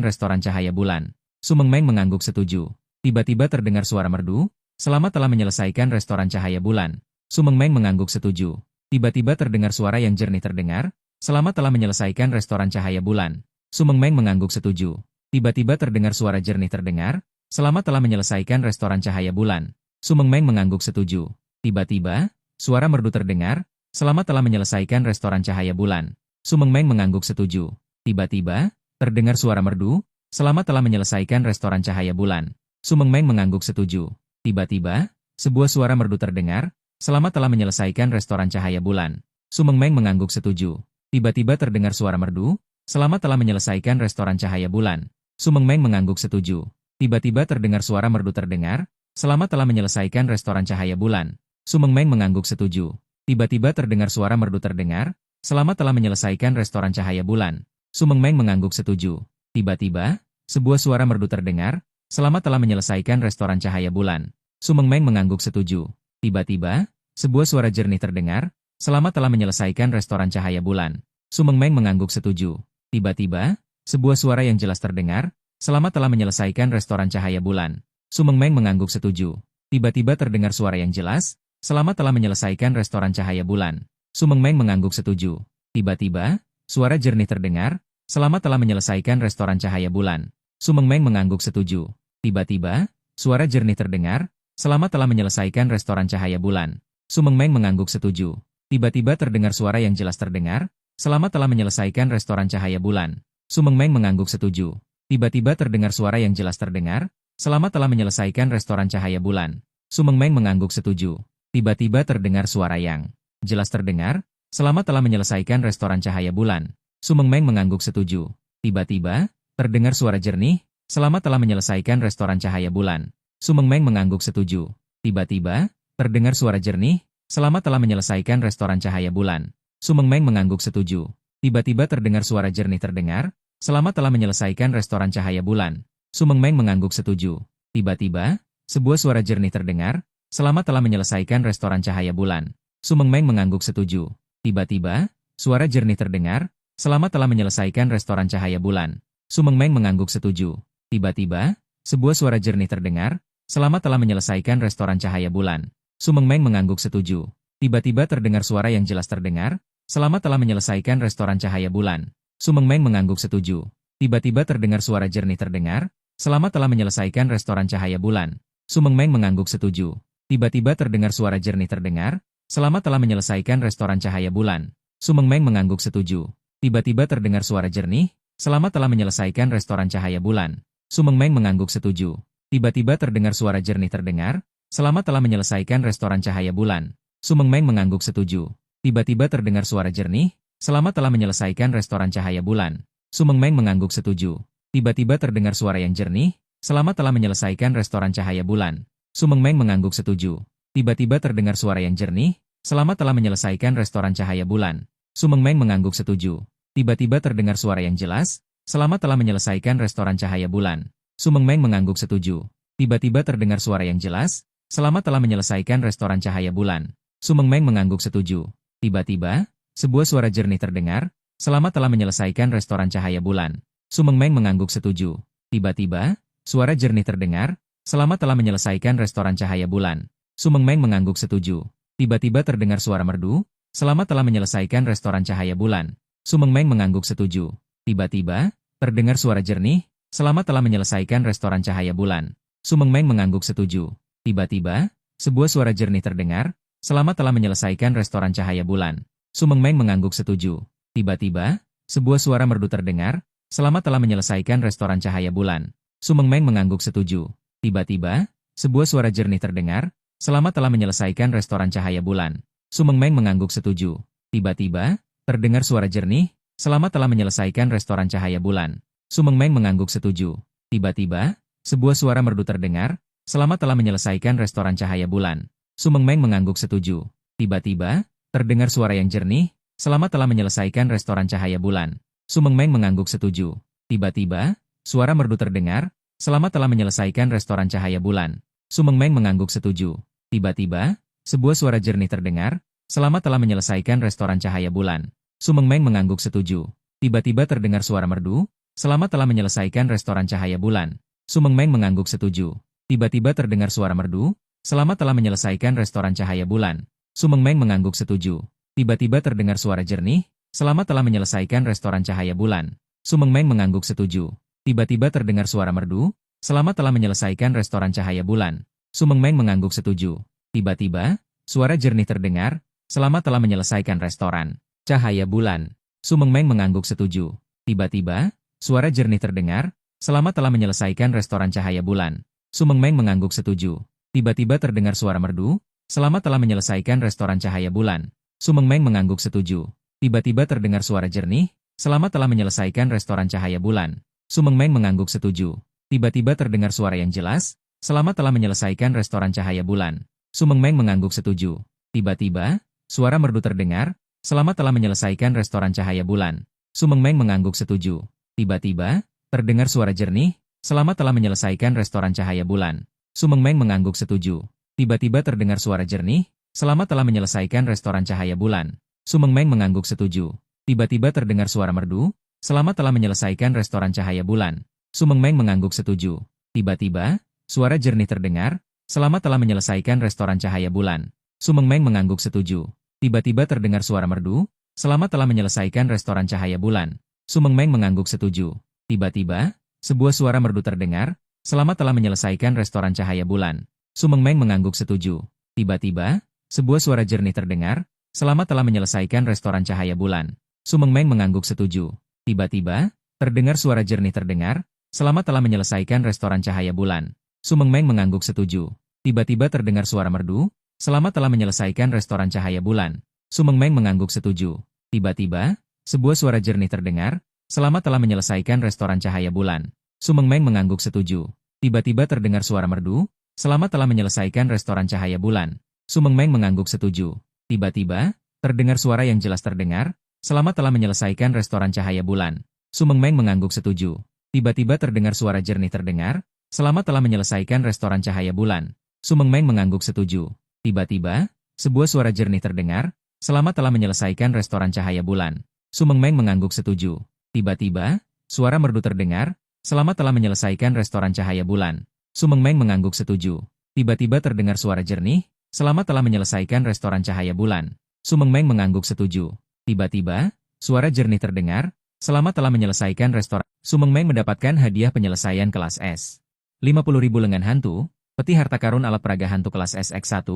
restoran cahaya bulan. Su Mengmeng mengangguk setuju. Tiba-tiba terdengar suara merdu. Selama telah menyelesaikan restoran cahaya bulan. Su Mengmeng mengangguk setuju. Tiba-tiba terdengar suara yang jernih terdengar. Selama telah menyelesaikan restoran cahaya bulan. Su Mengmeng mengangguk setuju. Tiba-tiba terdengar suara jernih terdengar. Selama telah menyelesaikan restoran cahaya bulan. Su Mengmeng mengangguk setuju. Tiba-tiba, suara merdu terdengar. Selama telah menyelesaikan restoran cahaya bulan. Su Mengmeng mengangguk setuju. Tiba-tiba, terdengar suara merdu. Selama telah menyelesaikan restoran cahaya bulan. Su Mengmeng mengangguk setuju. Tiba-tiba, sebuah suara merdu terdengar. Selama telah menyelesaikan restoran cahaya bulan. Su Mengmeng mengangguk setuju. Tiba-tiba terdengar suara merdu. Selama telah menyelesaikan restoran cahaya bulan. Su Mengmeng mengangguk setuju. Tiba-tiba terdengar suara merdu terdengar. Selama telah menyelesaikan restoran cahaya bulan. Su Mengmeng mengangguk setuju. Tiba-tiba terdengar suara merdu terdengar. Selama telah menyelesaikan restoran cahaya bulan. Su Mengmeng mengangguk setuju. Tiba-tiba, sebuah suara merdu terdengar. Selama telah menyelesaikan restoran cahaya bulan. Su Mengmeng mengangguk setuju. Tiba-tiba, sebuah suara jernih terdengar. Selama telah menyelesaikan restoran cahaya bulan. Su Mengmeng mengangguk setuju. Tiba-tiba, sebuah suara yang jelas terdengar. Selama telah menyelesaikan restoran cahaya bulan. Su Mengmeng mengangguk setuju. Tiba-tiba terdengar suara yang jelas. Selama telah menyelesaikan restoran cahaya bulan. Su Mengmeng mengangguk setuju. Tiba-tiba, suara jernih terdengar. Selama telah menyelesaikan restoran cahaya bulan. Sumeng Meng mengangguk setuju. Tiba-tiba, suara jernih terdengar, "Selamat telah menyelesaikan restoran cahaya bulan." Sumeng Meng mengangguk setuju. Tiba-tiba terdengar suara yang jelas terdengar, "Selamat telah menyelesaikan restoran cahaya bulan." Sumeng Meng mengangguk setuju. Tiba-tiba terdengar suara yang jelas terdengar, "Selamat telah menyelesaikan restoran cahaya bulan." Sumeng Meng mengangguk setuju. Tiba-tiba terdengar suara yang jelas terdengar, "Selamat telah menyelesaikan restoran cahaya bulan." Sumeng Meng mengangguk setuju. Tiba-tiba, terdengar suara jernih, "Selamat telah menyelesaikan restoran cahaya bulan." Sumeng Meng mengangguk setuju. Tiba-tiba, terdengar suara jernih, "Selamat telah menyelesaikan restoran cahaya bulan." Sumeng Meng mengangguk setuju. Tiba-tiba terdengar suara jernih terdengar, "Selamat telah menyelesaikan restoran cahaya bulan." Sumeng Meng mengangguk setuju. Tiba-tiba, sebuah suara jernih terdengar, "Selamat telah menyelesaikan restoran cahaya bulan." Sumeng Meng mengangguk setuju. Tiba-tiba, suara jernih terdengar, "Selamat telah menyelesaikan restoran cahaya bulan." Sumeng Meng mengangguk setuju. Tiba-tiba, sebuah suara jernih terdengar, "Selamat telah menyelesaikan restoran cahaya bulan." Sumeng Meng mengangguk setuju. Tiba-tiba terdengar suara yang jelas terdengar, "Selamat telah menyelesaikan restoran cahaya bulan." Sumeng Meng mengangguk setuju. Tiba-tiba terdengar suara jernih terdengar, "Selamat telah menyelesaikan restoran cahaya bulan." Sumeng Meng mengangguk setuju. Tiba-tiba terdengar suara jernih terdengar, "Selamat telah menyelesaikan restoran cahaya bulan." Sumeng Meng mengangguk setuju. Tiba-tiba terdengar suara jernih, "Selamat telah menyelesaikan restoran cahaya bulan." Sumeng Meng mengangguk setuju. Tiba-tiba terdengar suara jernih terdengar, "Selamat telah menyelesaikan restoran cahaya bulan." Sumeng Meng mengangguk setuju. Tiba-tiba terdengar suara jernih, "Selamat telah menyelesaikan restoran cahaya bulan." Sumeng Meng mengangguk setuju. Tiba-tiba terdengar suara yang jernih, "Selamat telah menyelesaikan restoran cahaya bulan." Sumeng Meng mengangguk setuju. Tiba-tiba terdengar suara yang jernih, "Selamat telah menyelesaikan restoran cahaya bulan." Sumeng Meng mengangguk setuju. Tiba-tiba terdengar suara yang jelas, "Selamat telah menyelesaikan restoran cahaya bulan." Sumeng Meng mengangguk setuju. Tiba-tiba terdengar suara yang jelas, "Selamat telah menyelesaikan restoran cahaya bulan." Sumeng Meng mengangguk setuju. Tiba-tiba, sebuah suara jernih terdengar, "Selamat telah menyelesaikan restoran cahaya bulan." Sumeng Meng mengangguk setuju. Tiba-tiba, suara jernih terdengar, "Selamat telah menyelesaikan restoran cahaya bulan." Sumeng Meng mengangguk setuju. Tiba-tiba terdengar suara merdu, "Selamat telah menyelesaikan restoran cahaya bulan." Sumeng Meng mengangguk setuju. Tiba-tiba, terdengar suara jernih, "Selamat telah menyelesaikan restoran cahaya bulan." Sumeng Meng mengangguk setuju. Tiba-tiba, sebuah suara jernih terdengar, "Selamat telah menyelesaikan restoran cahaya bulan." Sumeng Meng mengangguk setuju. Tiba-tiba, sebuah suara merdu terdengar, "Selamat telah menyelesaikan restoran cahaya bulan." Sumeng Meng mengangguk setuju. Tiba-tiba, sebuah suara jernih terdengar, "Selamat telah menyelesaikan restoran cahaya bulan." Sumeng Meng mengangguk setuju. Tiba-tiba, terdengar suara jernih, "Selamat telah menyelesaikan restoran cahaya bulan." Sumeng Meng mengangguk setuju. Tiba-tiba, sebuah suara merdu terdengar, "Selamat telah menyelesaikan restoran cahaya bulan." Sumeng Meng mengangguk setuju. Tiba-tiba, terdengar suara yang jernih, "Selamat telah menyelesaikan restoran cahaya bulan." Sumeng Meng mengangguk setuju. Tiba-tiba, suara merdu terdengar, "Selamat telah menyelesaikan restoran cahaya bulan." Sumeng Meng mengangguk setuju. Tiba-tiba, sebuah suara jernih terdengar, "Selamat telah menyelesaikan restoran cahaya bulan." Sumeng Meng mengangguk setuju. Tiba-tiba terdengar suara merdu, "Selamat telah menyelesaikan restoran cahaya bulan." Sumeng Meng mengangguk setuju. Tiba-tiba terdengar suara merdu, "Selamat telah menyelesaikan restoran cahaya bulan." Sumeng Meng mengangguk setuju. Tiba-tiba terdengar suara jernih, "Selamat telah menyelesaikan restoran cahaya bulan." Sumeng Meng mengangguk setuju. Tiba-tiba terdengar suara merdu, "Selamat telah menyelesaikan restoran cahaya bulan." Sumeng Meng mengangguk setuju. Tiba-tiba, suara jernih terdengar, "Selamat telah menyelesaikan restoran cahaya bulan." Sumeng Meng mengangguk setuju. Tiba-tiba, suara jernih terdengar, "Selamat telah menyelesaikan restoran cahaya bulan." Sumeng Meng mengangguk setuju. Tiba-tiba terdengar suara merdu, "Selamat telah menyelesaikan restoran cahaya bulan." Sumeng Meng mengangguk setuju. Tiba-tiba terdengar suara jernih, "Selamat telah menyelesaikan restoran cahaya bulan." Sumeng Meng mengangguk setuju. Tiba-tiba terdengar suara yang jelas, "Selamat telah menyelesaikan restoran cahaya bulan." Sumeng Meng mengangguk setuju. Tiba-tiba, suara merdu terdengar, "Selamat telah menyelesaikan restoran cahaya bulan." Sumeng Meng mengangguk setuju. Tiba-tiba, terdengar suara jernih, "Selamat telah menyelesaikan restoran cahaya bulan." Sumeng Meng mengangguk setuju. Tiba-tiba terdengar suara jernih, "Selamat telah menyelesaikan restoran cahaya bulan." Sumeng Meng mengangguk setuju. Tiba-tiba terdengar suara merdu, "Selamat telah menyelesaikan restoran cahaya bulan." Sumeng Meng mengangguk setuju. Tiba-tiba, suara jernih terdengar, "Selamat telah menyelesaikan restoran cahaya bulan." Sumeng Meng mengangguk setuju. Tiba-tiba terdengar suara merdu, "Selamat telah menyelesaikan restoran cahaya bulan." Sumeng Meng mengangguk setuju. Tiba-tiba, Sebuah suara merdu terdengar, selamat telah menyelesaikan restoran cahaya bulan. Su Mengmeng mengangguk setuju. Tiba-tiba, sebuah suara jernih terdengar, selamat telah menyelesaikan restoran cahaya bulan. Su Mengmeng mengangguk setuju. Tiba-tiba, terdengar suara jernih terdengar, selamat telah menyelesaikan restoran cahaya bulan. Su Mengmeng mengangguk setuju. Tiba-tiba terdengar suara merdu, selamat telah menyelesaikan restoran cahaya bulan. Su Mengmeng mengangguk setuju. Tiba-tiba, sebuah suara jernih terdengar, selamat telah menyelesaikan restoran cahaya bulan. Su Mengmeng mengangguk setuju. Tiba-tiba terdengar suara merdu, selamat telah menyelesaikan restoran cahaya bulan. Su Mengmeng mengangguk setuju. Tiba-tiba, terdengar suara yang jelas terdengar, selamat telah menyelesaikan restoran cahaya bulan. Su Mengmeng mengangguk setuju. Tiba-tiba terdengar suara jernih terdengar, selamat telah menyelesaikan restoran cahaya bulan. Su Mengmeng mengangguk setuju. Tiba-tiba, sebuah suara jernih terdengar, selamat telah menyelesaikan restoran cahaya bulan. Su Mengmeng mengangguk setuju. Tiba-tiba, suara merdu terdengar, selamat telah menyelesaikan restoran cahaya bulan. Su Mengmeng mengangguk setuju. Tiba-tiba terdengar suara jernih, selamat telah menyelesaikan restoran cahaya bulan. Su Mengmeng mengangguk setuju. Tiba-tiba, suara jernih terdengar, selamat telah menyelesaikan restoran. Su Mengmeng mendapatkan hadiah penyelesaian kelas S. 50.000 lengan hantu, peti harta karun alat peraga hantu kelas S X1,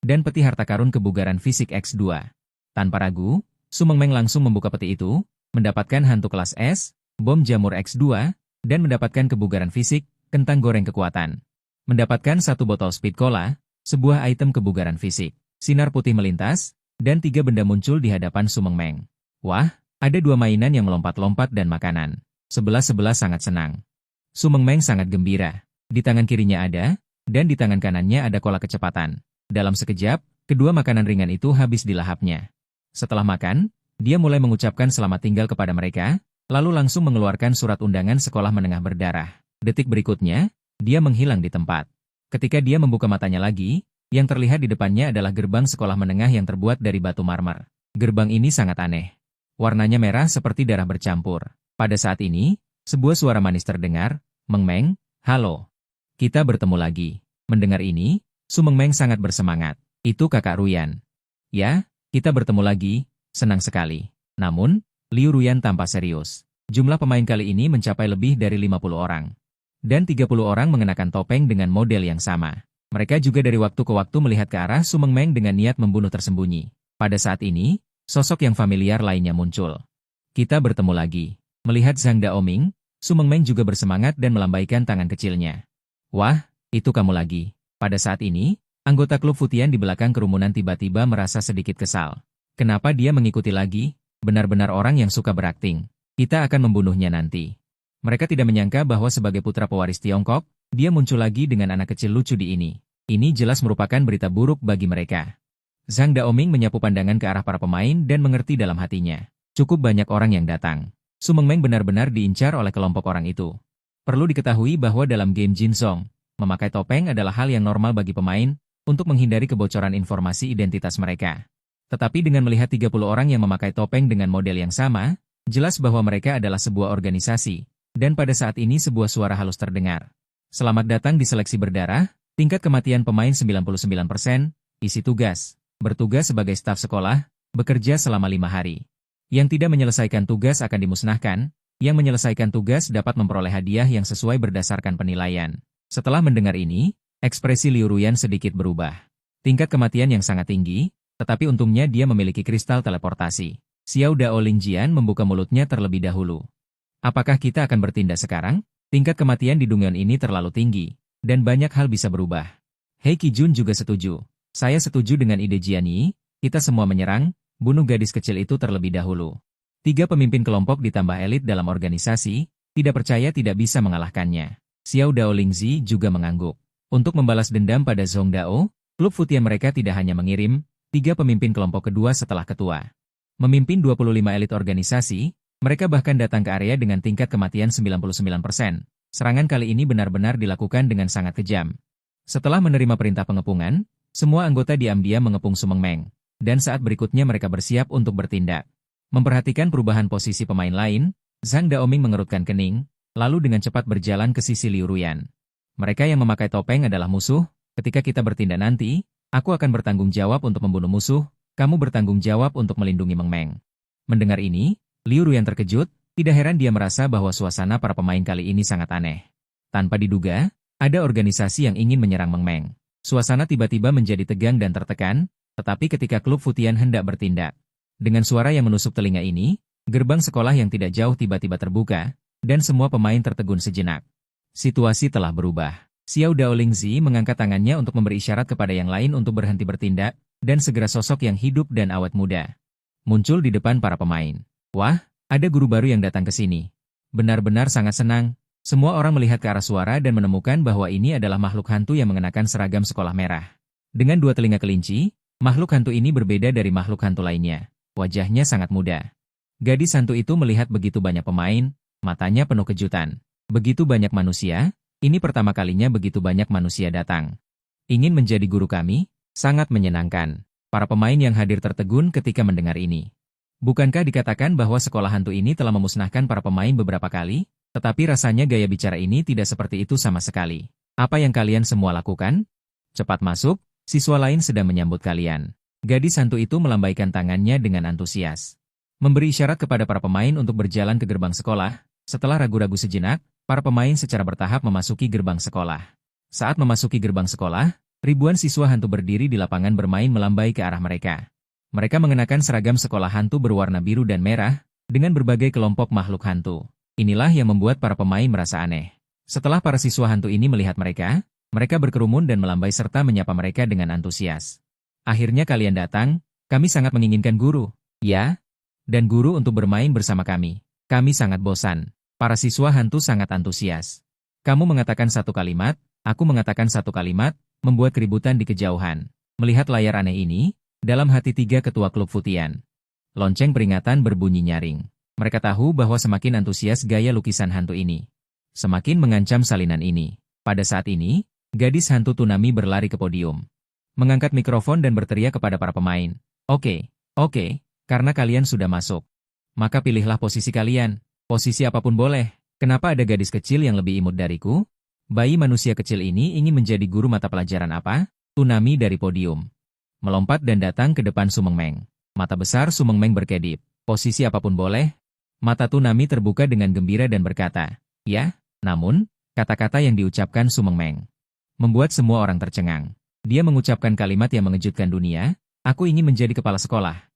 dan peti harta karun kebugaran fisik X2. Tanpa ragu, Su Mengmeng langsung membuka peti itu, mendapatkan hantu kelas S, bom jamur X2, dan mendapatkan kebugaran fisik, kentang goreng kekuatan. Mendapatkan satu botol speed cola, sebuah item kebugaran fisik, sinar putih melintas, dan 3 benda muncul di hadapan Su Mengmeng. Wah, ada 2 mainan yang melompat-lompat dan makanan. Sebelah-sebelah sangat senang. Su Mengmeng sangat gembira. Di tangan kirinya ada, dan di tangan kanannya ada kola kecepatan. Dalam sekejap, kedua makanan ringan itu habis dilahapnya. Setelah makan, dia mulai mengucapkan selamat tinggal kepada mereka, lalu langsung mengeluarkan surat undangan sekolah menengah berdarah. Detik berikutnya, dia menghilang di tempat. Ketika dia membuka matanya lagi, yang terlihat di depannya adalah gerbang sekolah menengah yang terbuat dari batu marmer. Gerbang ini sangat aneh. Warnanya merah seperti darah bercampur. Pada saat ini, sebuah suara manis terdengar, "Mengmeng, halo. Kita bertemu lagi." Mendengar ini, Su Mengmeng sangat bersemangat. Itu Kakak Ruyan. Ya, kita bertemu lagi. Senang sekali. Namun, Liu Ruyan tampak serius. Jumlah pemain kali ini mencapai lebih dari 50 orang. Dan 30 orang mengenakan topeng dengan model yang sama. Mereka juga dari waktu ke waktu melihat ke arah Su Mengmeng dengan niat membunuh tersembunyi. Pada saat ini, sosok yang familiar lainnya muncul. Kita bertemu lagi. Melihat Zhang Daoming, Su Mengmeng juga bersemangat dan melambaikan tangan kecilnya. Wah, itu kamu lagi. Pada saat ini, anggota klub Futian di belakang kerumunan tiba-tiba merasa sedikit kesal. Kenapa dia mengikuti lagi? Benar-benar orang yang suka berakting. Kita akan membunuhnya nanti. Mereka tidak menyangka bahwa sebagai putra pewaris Tiongkok, dia muncul lagi dengan anak kecil lucu di ini. Ini jelas merupakan berita buruk bagi mereka. Zhang Daoming menyapu pandangan ke arah para pemain dan mengerti dalam hatinya. Cukup banyak orang yang datang. Su Mengmeng benar-benar diincar oleh kelompok orang itu. Perlu diketahui bahwa dalam game Jinzong, memakai topeng adalah hal yang normal bagi pemain untuk menghindari kebocoran informasi identitas mereka. Tetapi dengan melihat 30 orang yang memakai topeng dengan model yang sama, jelas bahwa mereka adalah sebuah organisasi, dan pada saat ini sebuah suara halus terdengar. Selamat datang di seleksi berdarah, tingkat kematian pemain 99%, isi tugas, bertugas sebagai staf sekolah, bekerja selama 5 hari. Yang tidak menyelesaikan tugas akan dimusnahkan, yang menyelesaikan tugas dapat memperoleh hadiah yang sesuai berdasarkan penilaian. Setelah mendengar ini, ekspresi Liu Ruyan sedikit berubah. Tingkat kematian yang sangat tinggi, tetapi untungnya dia memiliki kristal teleportasi. Xiao Dao Lingjian membuka mulutnya terlebih dahulu. Apakah kita akan bertindak sekarang? Tingkat kematian di Dongyeon ini terlalu tinggi, dan banyak hal bisa berubah. Hei Kijun juga setuju. Saya setuju dengan ide Jian Yi, kita semua menyerang, bunuh gadis kecil itu terlebih dahulu. 3 pemimpin kelompok ditambah elit dalam organisasi, tidak percaya tidak bisa mengalahkannya. Xiao Dao Lingzi juga mengangguk. Untuk membalas dendam pada Zhong Dao, klub Futian mereka tidak hanya mengirim 3 pemimpin kelompok kedua setelah ketua. Memimpin 25 elit organisasi, mereka bahkan datang ke area dengan tingkat kematian 99%. Serangan kali ini benar-benar dilakukan dengan sangat kejam. Setelah menerima perintah pengepungan, semua anggota diam-diam mengepung Su Mengmeng. Dan saat berikutnya mereka bersiap untuk bertindak. Memperhatikan perubahan posisi pemain lain, Zhang Daoming mengerutkan kening, lalu dengan cepat berjalan ke sisi Liu Ruyan. Mereka yang memakai topeng adalah musuh, ketika kita bertindak nanti, aku akan bertanggung jawab untuk membunuh musuh, kamu bertanggung jawab untuk melindungi Mengmeng. Mendengar ini, Liu Ruyan terkejut, Tidak heran dia merasa bahwa suasana para pemain kali ini sangat aneh. Tanpa diduga, ada organisasi yang ingin menyerang Meng Meng. Suasana tiba-tiba menjadi tegang dan tertekan, tetapi ketika klub Futian hendak bertindak. Dengan suara yang menusuk telinga ini, gerbang sekolah yang tidak jauh tiba-tiba terbuka, dan semua pemain tertegun sejenak. Situasi telah berubah. Xiao Daolingzi mengangkat tangannya untuk memberi isyarat kepada yang lain untuk berhenti bertindak, dan segera sosok yang hidup dan awet muda muncul di depan para pemain. Wah, ada guru baru yang datang ke sini. Benar-benar sangat senang. Semua orang melihat ke arah suara dan menemukan bahwa ini adalah makhluk hantu yang mengenakan seragam sekolah merah. Dengan dua telinga kelinci, makhluk hantu ini berbeda dari makhluk hantu lainnya. Wajahnya sangat muda. Gadis hantu itu melihat begitu banyak pemain, matanya penuh kejutan. Begitu banyak manusia, ini pertama kalinya begitu banyak manusia datang. Ingin menjadi guru kami? Sangat menyenangkan. Para pemain yang hadir tertegun ketika mendengar ini. Bukankah dikatakan bahwa sekolah hantu ini telah memusnahkan para pemain beberapa kali? Tetapi rasanya gaya bicara ini tidak seperti itu sama sekali. Apa yang kalian semua lakukan? Cepat masuk, siswa lain sedang menyambut kalian. Gadis hantu itu melambaikan tangannya dengan antusias. Memberi isyarat kepada para pemain untuk berjalan ke gerbang sekolah. Setelah ragu-ragu sejenak, para pemain secara bertahap memasuki gerbang sekolah. Saat memasuki gerbang sekolah, ribuan siswa hantu berdiri di lapangan bermain melambai ke arah mereka. Mereka mengenakan seragam sekolah hantu berwarna biru dan merah, dengan berbagai kelompok makhluk hantu. Inilah yang membuat para pemain merasa aneh. Setelah para siswa hantu ini melihat mereka, mereka berkerumun dan melambai serta menyapa mereka dengan antusias. Akhirnya kalian datang, kami sangat menginginkan guru. Ya, dan guru untuk bermain bersama kami. Kami sangat bosan. Para siswa hantu sangat antusias. Kamu mengatakan satu kalimat, aku mengatakan satu kalimat, membuat keributan di kejauhan. Melihat layar aneh ini, dalam hati tiga ketua klub Futian. Lonceng peringatan berbunyi nyaring. Mereka tahu bahwa semakin antusias gaya lukisan hantu ini, semakin mengancam salinan ini. Pada saat ini, gadis hantu Tunami berlari ke podium. Mengangkat mikrofon dan berteriak kepada para pemain. Oke, karena kalian sudah masuk. Maka pilihlah posisi kalian. Posisi apapun boleh. Kenapa ada gadis kecil yang lebih imut dariku? Bayi manusia kecil ini ingin menjadi guru mata pelajaran apa? Tunami dari podium. Melompat dan datang ke depan Su Meng Meng. Mata besar Su Meng Meng berkedip. Posisi apapun boleh? Mata Tunami terbuka dengan gembira dan berkata, ya, namun, kata-kata yang diucapkan Su Meng Meng membuat semua orang tercengang. Dia mengucapkan kalimat yang mengejutkan dunia, aku ingin menjadi kepala sekolah.